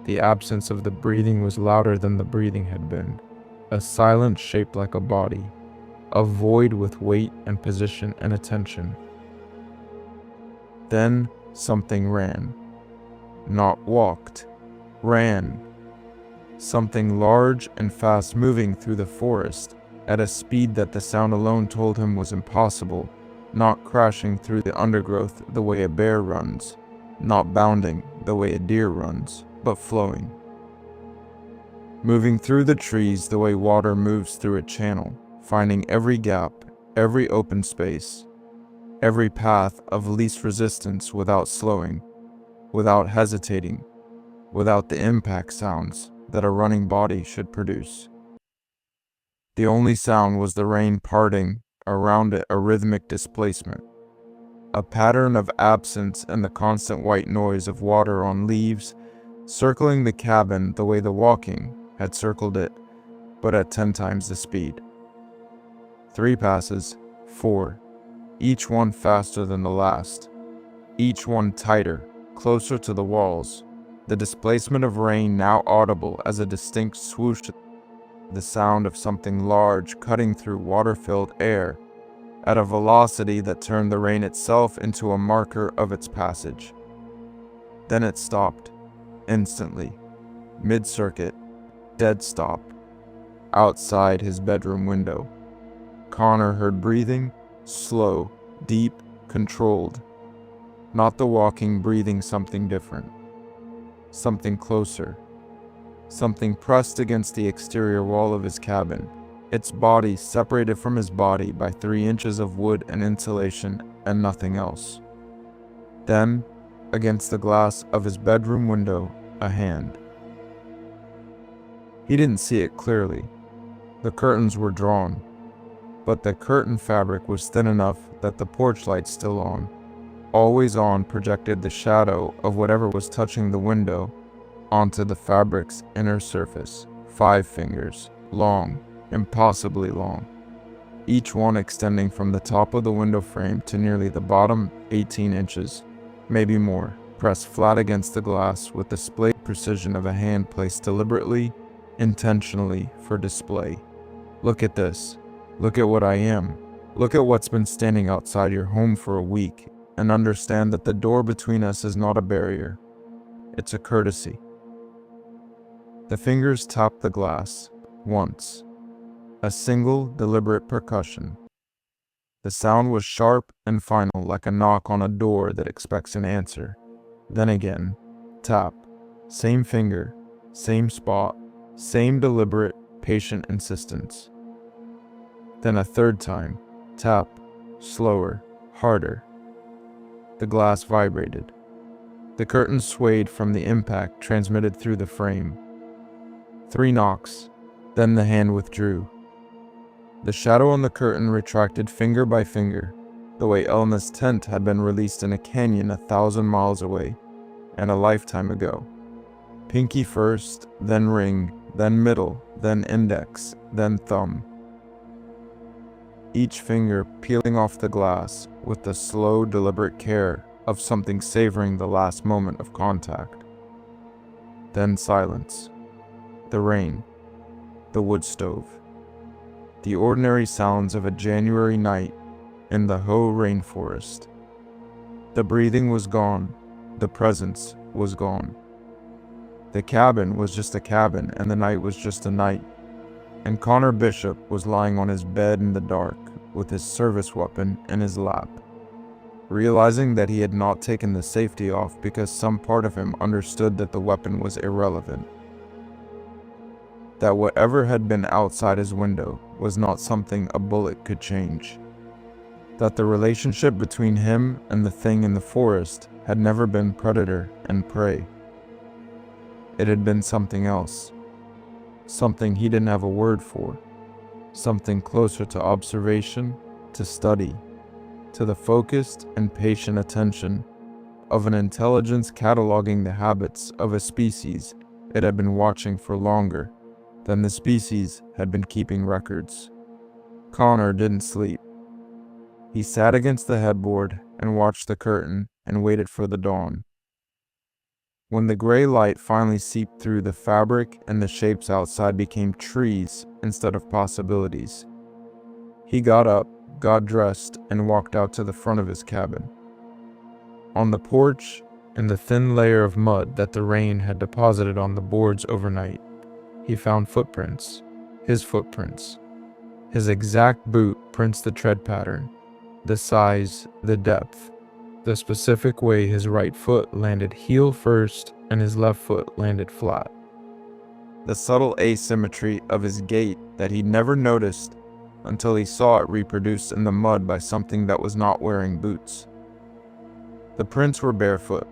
The absence of the breathing was louder than the breathing had been. A silence shaped like a body. A void with weight and position and attention. Then something ran. Not walked. Ran. Something large and fast moving through the forest at a speed that the sound alone told him was impossible, not crashing through the undergrowth the way a bear runs, not bounding the way a deer runs, but flowing. Moving through the trees the way water moves through a channel, finding every gap, every open space, every path of least resistance without slowing, without hesitating, without the impact sounds that a running body should produce. The only sound was the rain parting around it, a rhythmic displacement, a pattern of absence, and the constant white noise of water on leaves circling the cabin the way the walking had circled it, but at 10 times the speed. 3 passes, 4, each one faster than the last, each one tighter, closer to the walls, the displacement of rain now audible as a distinct swoosh, the sound of something large cutting through water-filled air at a velocity that turned the rain itself into a marker of its passage. Then it stopped, instantly, mid-circuit, dead stop, outside his bedroom window. Connor heard breathing, slow, deep, controlled. Not the walking breathing, something different. Something closer. Something pressed against the exterior wall of his cabin, its body separated from his body by 3 inches of wood and insulation and nothing else. Then, against the glass of his bedroom window, a hand. He didn't see it clearly. The curtains were drawn, but the curtain fabric was thin enough that the porch light still on, always on, projected the shadow of whatever was touching the window onto the fabric's inner surface. 5 fingers, long, impossibly long, each one extending from the top of the window frame to nearly the bottom 18 inches, maybe more, pressed flat against the glass with the splayed precision of a hand placed deliberately, intentionally for display. Look at this. Look at what I am. Look at what's been standing outside your home for a week, and understand that the door between us is not a barrier. It's a courtesy. The fingers tapped the glass, once. A single, deliberate percussion. The sound was sharp and final, like a knock on a door that expects an answer. Then again, tap. Same finger, same spot, same deliberate, patient insistence. Then a third time, tap, slower, harder. The glass vibrated. The curtain swayed from the impact transmitted through the frame. 3 knocks, then the hand withdrew. The shadow on the curtain retracted finger by finger, the way Elna's tent had been released in a canyon 1,000 miles away, and a lifetime ago. Pinky first, then ring, then middle, then index, then thumb. Each finger peeling off the glass with the slow, deliberate care of something savoring the last moment of contact. Then silence. The rain. The wood stove. The ordinary sounds of a January night in the Hoh rainforest. The breathing was gone. The presence was gone. The cabin was just a cabin, and the night was just a night. And Connor Bishop was lying on his bed in the dark, with his service weapon in his lap, realizing that he had not taken the safety off because some part of him understood that the weapon was irrelevant. That whatever had been outside his window was not something a bullet could change. That the relationship between him and the thing in the forest had never been predator and prey. It had been something else. Something he didn't have a word for. Something closer to observation, to study, to the focused and patient attention of an intelligence cataloging the habits of a species it had been watching for longer than the species had been keeping records. Connor didn't sleep. He sat against the headboard and watched the curtain and waited for the dawn. When the gray light finally seeped through the fabric and the shapes outside became trees instead of possibilities, he got up, got dressed, and walked out to the front of his cabin. On the porch, in the thin layer of mud that the rain had deposited on the boards overnight, he found footprints. His footprints. His exact boot prints, the tread pattern, the size, the depth, the specific way his right foot landed heel first and his left foot landed flat. The subtle asymmetry of his gait that he'd never noticed until he saw it reproduced in the mud by something that was not wearing boots. The prints were barefoot.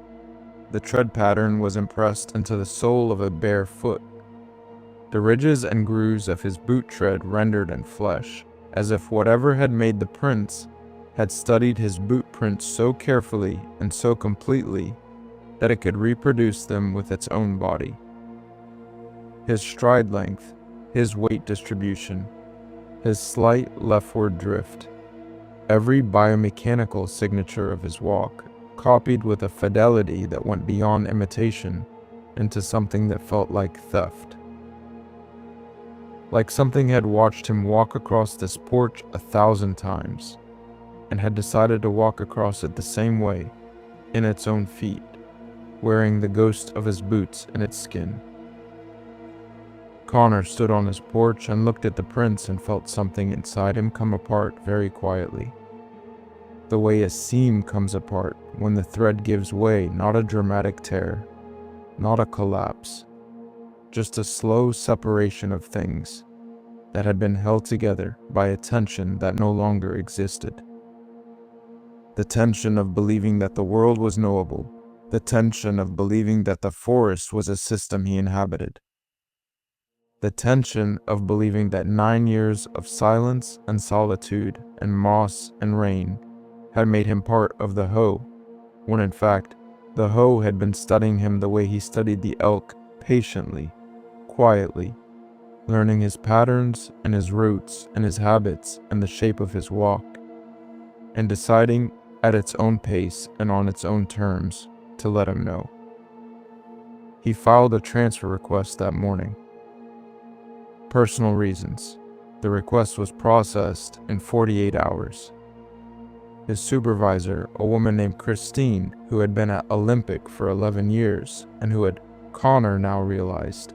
The tread pattern was impressed into the sole of a bare foot. The ridges and grooves of his boot tread rendered in flesh, as if whatever had made the prints had studied his boot prints so carefully and so completely that it could reproduce them with its own body. His stride length, his weight distribution, his slight leftward drift, every biomechanical signature of his walk, copied with a fidelity that went beyond imitation into something that felt like theft. Like something had watched him walk across this porch 1,000 times, and had decided to walk across it the same way, in its own feet, wearing the ghost of his boots in its skin. Connor stood on his porch and looked at the prints and felt something inside him come apart very quietly. The way a seam comes apart when the thread gives way, not a dramatic tear, not a collapse, just a slow separation of things that had been held together by a tension that no longer existed. The tension of believing that the world was knowable, the tension of believing that the forest was a system he inhabited, the tension of believing that 9 years of silence and solitude and moss and rain had made him part of the hoe, when in fact, the hoe had been studying him the way he studied the elk, patiently, quietly, learning his patterns and his roots and his habits and the shape of his walk, and deciding at its own pace and on its own terms to let him know. He filed a transfer request that morning. Personal reasons. The request was processed in 48 hours. His supervisor, a woman named Christine, who had been at Olympic for 11 years and who had, Connor now realized,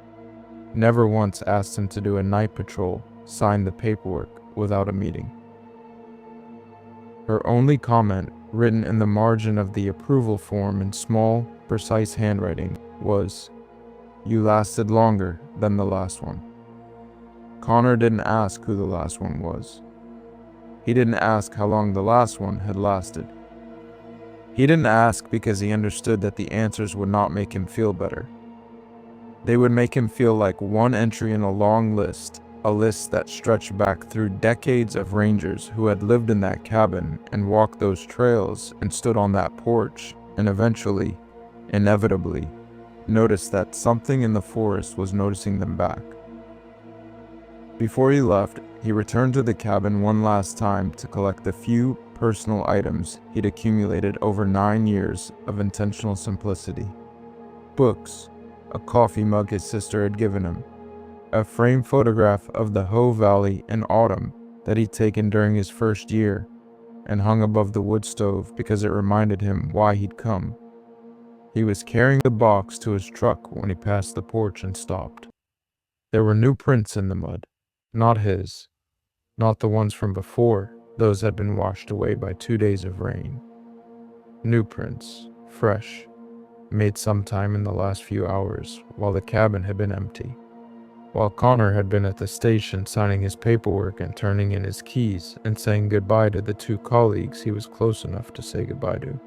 never once asked him to do a night patrol, signed the paperwork without a meeting. Her only comment, written in the margin of the approval form in small, precise handwriting, was, "You lasted longer than the last one." Connor didn't ask who the last one was. He didn't ask how long the last one had lasted. He didn't ask because he understood that the answers would not make him feel better. They would make him feel like one entry in a long list, a list that stretched back through decades of rangers who had lived in that cabin and walked those trails and stood on that porch and eventually, inevitably, noticed that something in the forest was noticing them back. Before he left, he returned to the cabin one last time to collect the few personal items he'd accumulated over 9 years of intentional simplicity. Books, a coffee mug his sister had given him, a framed photograph of the Hoe Valley in autumn that he'd taken during his first year and hung above the wood stove because it reminded him why he'd come. He was carrying the box to his truck when he passed the porch and stopped. There were new prints in the mud. Not his. Not the ones from before. Those had been washed away by 2 days of rain. New prints, fresh, made sometime in the last few hours while the cabin had been empty. While Connor had been at the station signing his paperwork and turning in his keys and saying goodbye to the 2 colleagues he was close enough to say goodbye to.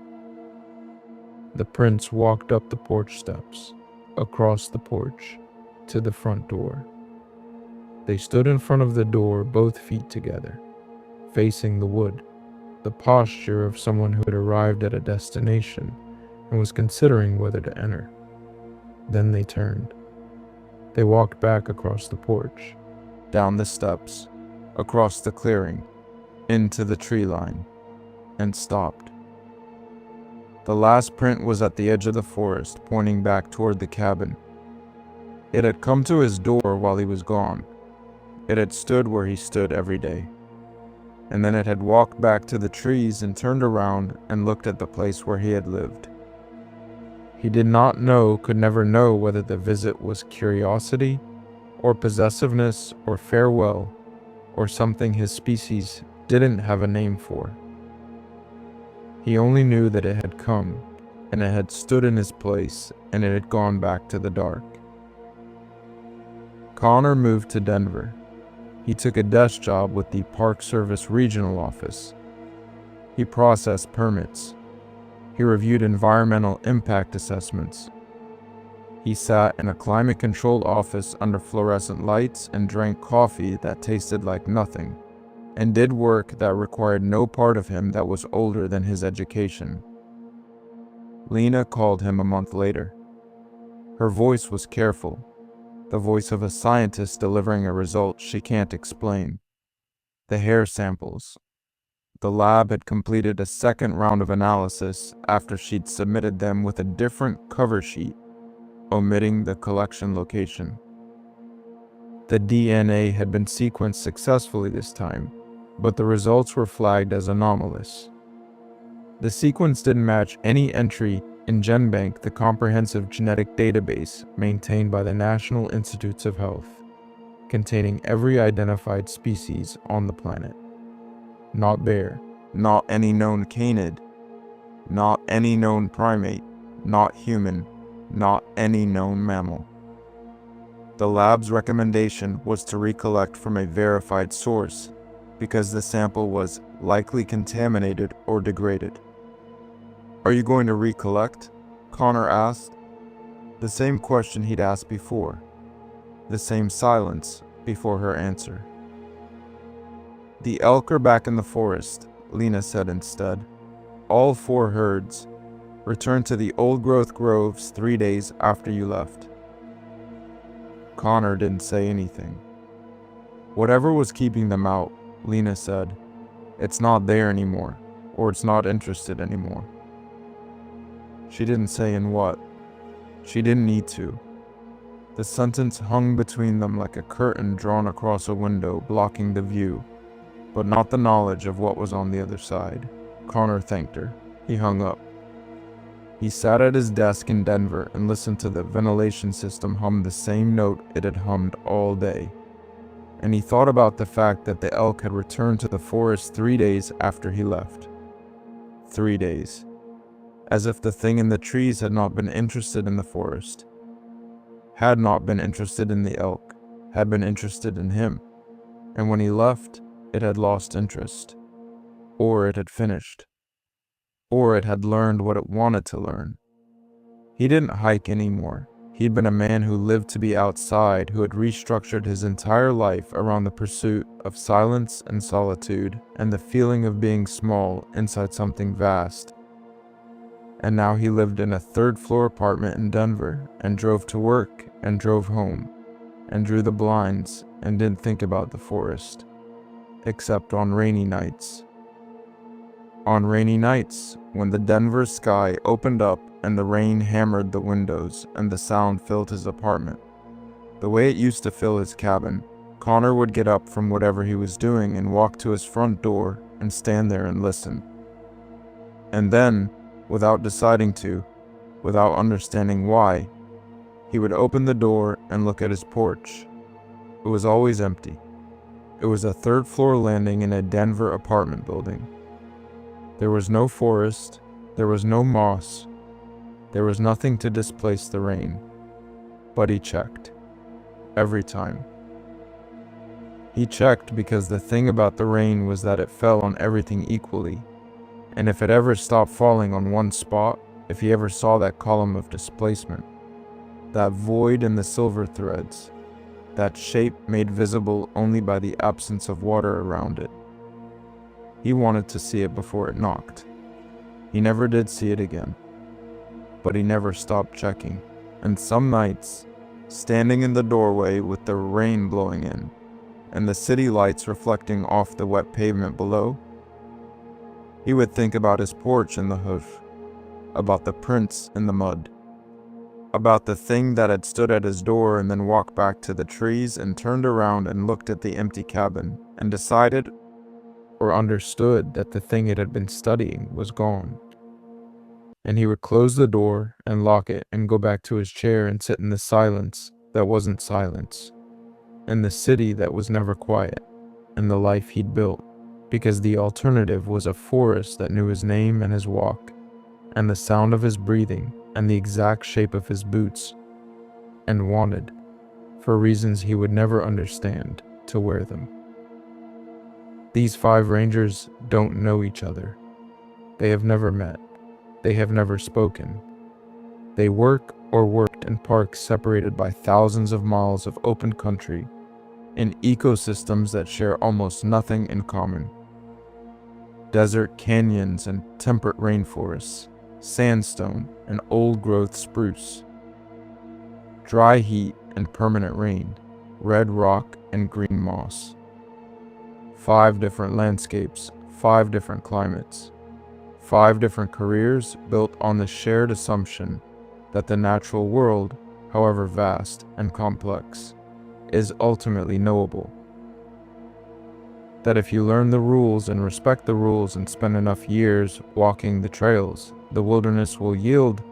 The prints walked up the porch steps, across the porch, to the front door. They stood in front of the door, both feet together, facing the wood, the posture of someone who had arrived at a destination and was considering whether to enter. Then they turned. They walked back across the porch, down the steps, across the clearing, into the tree line, and stopped. The last print was at the edge of the forest, pointing back toward the cabin. It had come to his door while he was gone. It had stood where he stood every day. And then it had walked back to the trees and turned around and looked at the place where he had lived. He did not know, could never know whether the visit was curiosity, or possessiveness, or farewell, or something his species didn't have a name for. He only knew that it had come, and it had stood in his place, and it had gone back to the dark. Connor moved to Denver. He took a desk job with the Park Service Regional Office. He processed permits. He reviewed environmental impact assessments. He sat in a climate-controlled office under fluorescent lights and drank coffee that tasted like nothing, and did work that required no part of him that was older than his education. Lena called him a month later. Her voice was careful, the voice of a scientist delivering a result she can't explain. The hair samples. The lab had completed a second round of analysis after she'd submitted them with a different cover sheet, omitting the collection location. The DNA had been sequenced successfully this time, but the results were flagged as anomalous. The sequence didn't match any entry in GenBank, the comprehensive genetic database maintained by the National Institutes of Health, containing every identified species on the planet. Not bear, not any known canid, not any known primate, not human, not any known mammal. The lab's recommendation was to recollect from a verified source because the sample was likely contaminated or degraded. "Are you going to recollect?" Connor asked. The same question he'd asked before. The same silence before her answer. "The elk are back in the forest," Lena said instead. "All 4 herds. Returned to the old-growth groves 3 days after you left." Connor didn't say anything. "Whatever was keeping them out," Lena said, "it's not there anymore, or it's not interested anymore." She didn't say in what. She didn't need to. The sentence hung between them like a curtain drawn across a window, blocking the view, but not the knowledge of what was on the other side. Connor thanked her. He hung up. He sat at his desk in Denver and listened to the ventilation system hum the same note it had hummed all day. And he thought about the fact that the elk had returned to the forest 3 days after he left. 3 days. As if the thing in the trees had not been interested in the forest, had not been interested in the elk, had been interested in him. And when he left, it had lost interest. Or it had finished. Or it had learned what it wanted to learn. He didn't hike anymore. He'd been a man who lived to be outside, who had restructured his entire life around the pursuit of silence and solitude, and the feeling of being small inside something vast. And now he lived in a 3rd-floor apartment in Denver, and drove to work, and drove home, and drew the blinds, and didn't think about the forest. Except on rainy nights. On rainy nights, when the Denver sky opened up and the rain hammered the windows and the sound filled his apartment, the way it used to fill his cabin, Connor would get up from whatever he was doing and walk to his front door and stand there and listen. And then, without deciding to, without understanding why, he would open the door and look at his porch. It was always empty. It was a 3rd-floor landing in a Denver apartment building. There was no forest, there was no moss, there was nothing to displace the rain. But he checked. Every time. He checked because the thing about the rain was that it fell on everything equally. And if it ever stopped falling on one spot, if he ever saw that column of displacement, that void in the silver threads, that shape made visible only by the absence of water around it, he wanted to see it before it knocked. He never did see it again. But he never stopped checking. And some nights, standing in the doorway with the rain blowing in, and the city lights reflecting off the wet pavement below, he would think about his porch in the hoof, about the prints in the mud, about the thing that had stood at his door, and then walked back to the trees and turned around and looked at the empty cabin and decided or understood that the thing it had been studying was gone. And he would close the door and lock it and go back to his chair and sit in the silence that wasn't silence, and the city that was never quiet, and the life he'd built, because the alternative was a forest that knew his name and his walk, and the sound of his breathing, and the exact shape of his boots, and wanted, for reasons he would never understand, to wear them. These 5 rangers don't know each other. They have never met. They have never spoken. They work or worked in parks separated by thousands of miles of open country, in ecosystems that share almost nothing in common. Desert canyons and temperate rainforests, sandstone and old-growth spruce, dry heat and permanent rain, red rock and green moss. 5 different landscapes, 5 different climates, 5 different careers built on the shared assumption that the natural world, however vast and complex, is ultimately knowable. That if you learn the rules and respect the rules and spend enough years walking the trails, the wilderness will yield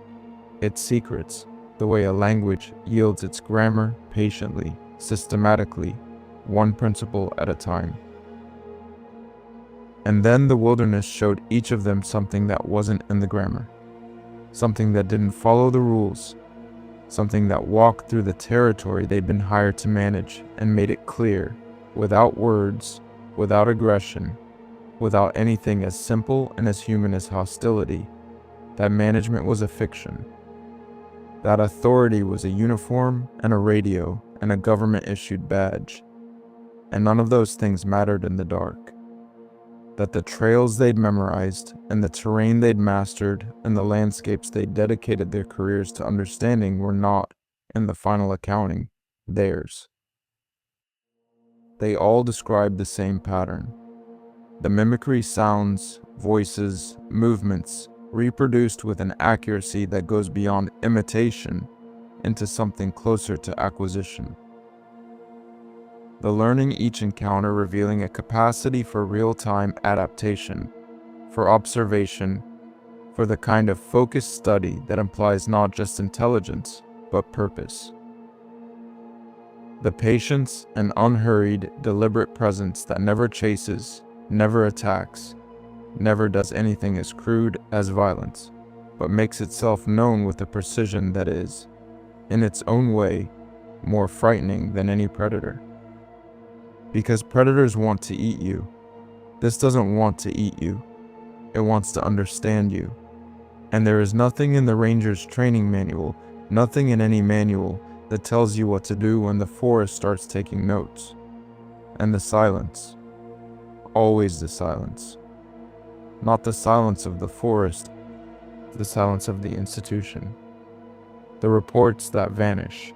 its secrets the way a language yields its grammar patiently, systematically, one principle at a time. And then the wilderness showed each of them something that wasn't in the grammar, something that didn't follow the rules, something that walked through the territory they'd been hired to manage and made it clear, without words, without aggression, without anything as simple and as human as hostility, that management was a fiction, that authority was a uniform and a radio and a government-issued badge, and none of those things mattered in the dark. That the trails they'd memorized, and the terrain they'd mastered, and the landscapes they'd dedicated their careers to understanding were not, in the final accounting, theirs. They all described the same pattern. The mimicry sounds, voices, movements, reproduced with an accuracy that goes beyond imitation into something closer to acquisition. The learning each encounter revealing a capacity for real-time adaptation, for observation, for the kind of focused study that implies not just intelligence, but purpose. The patience and unhurried, deliberate presence that never chases, never attacks, never does anything as crude as violence, but makes itself known with a precision that is, in its own way, more frightening than any predator. Because predators want to eat you. This doesn't want to eat you. It wants to understand you. And there is nothing in the ranger's training manual, nothing in any manual, that tells you what to do when the forest starts taking notes. And the silence. Always the silence. Not the silence of the forest, the silence of the institution. The reports that vanish.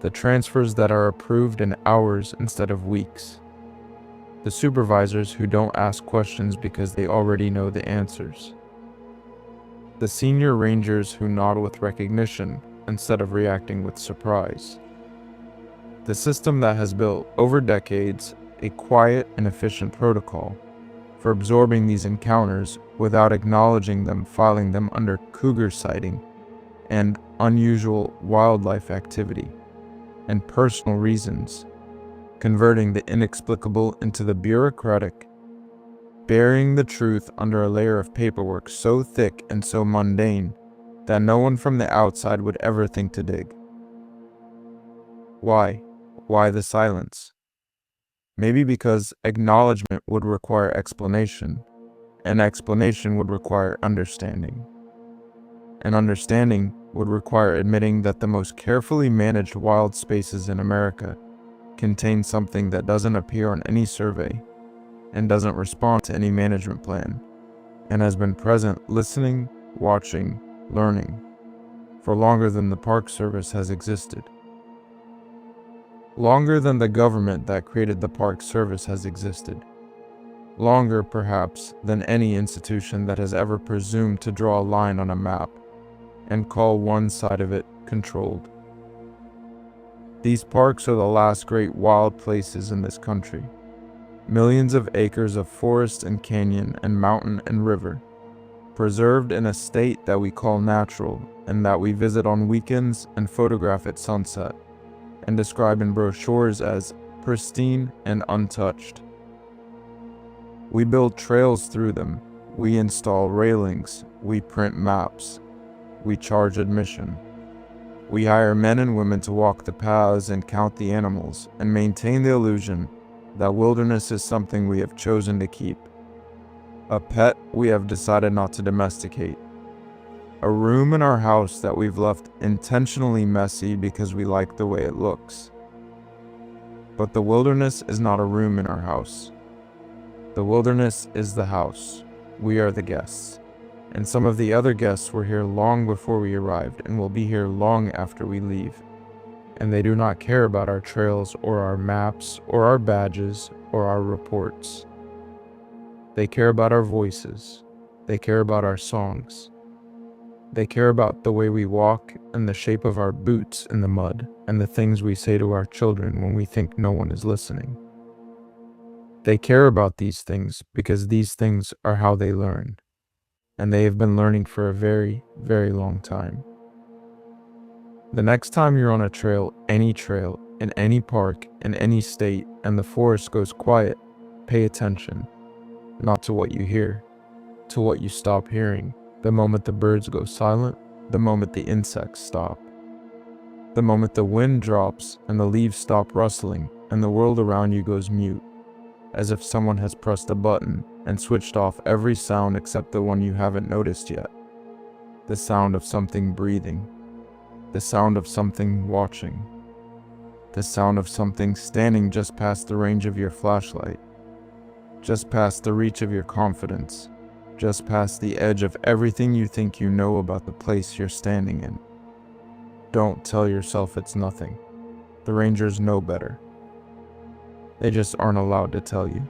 The transfers that are approved in hours instead of weeks. The supervisors who don't ask questions because they already know the answers. The senior rangers who nod with recognition instead of reacting with surprise. The system that has built, over decades, a quiet and efficient protocol for absorbing these encounters without acknowledging them, filing them under cougar sighting and unusual wildlife activity, and personal reasons, converting the inexplicable into the bureaucratic, burying the truth under a layer of paperwork so thick and so mundane that no one from the outside would ever think to dig. Why? Why the silence? Maybe because acknowledgement would require explanation, and explanation would require understanding. And understanding would require admitting that the most carefully managed wild spaces in America contain something that doesn't appear on any survey, and doesn't respond to any management plan, and has been present listening, watching, learning, for longer than the Park Service has existed. Longer than the government that created the Park Service has existed. Longer, perhaps, than any institution that has ever presumed to draw a line on a map and call one side of it controlled. These parks are the last great wild places in this country. Millions of acres of forest and canyon and mountain and river, preserved in a state that we call natural and that we visit on weekends and photograph at sunset, and describe in brochures as pristine and untouched. We build trails through them, we install railings, we print maps, we charge admission. We hire men and women to walk the paths and count the animals and maintain the illusion that wilderness is something we have chosen to keep. A pet we have decided not to domesticate. A room in our house that we've left intentionally messy because we like the way it looks. But the wilderness is not a room in our house. The wilderness is the house. We are the guests. And some of the other guests were here long before we arrived and will be here long after we leave. And they do not care about our trails or our maps or our badges or our reports. They care about our voices. They care about our songs. They care about the way we walk and the shape of our boots in the mud and the things we say to our children when we think no one is listening. They care about these things because these things are how they learn. And they have been learning for a very, very long time. The next time you're on a trail, in any park, in any state, and the forest goes quiet, pay attention, not to what you hear, to what you stop hearing, the moment the birds go silent, the moment the insects stop, the moment the wind drops and the leaves stop rustling and the world around you goes mute, as if someone has pressed a button and switched off every sound except the one you haven't noticed yet. The sound of something breathing. The sound of something watching. The sound of something standing just past the range of your flashlight. Just past the reach of your confidence. Just past the edge of everything you think you know about the place you're standing in. Don't tell yourself it's nothing. The rangers know better. They just aren't allowed to tell you.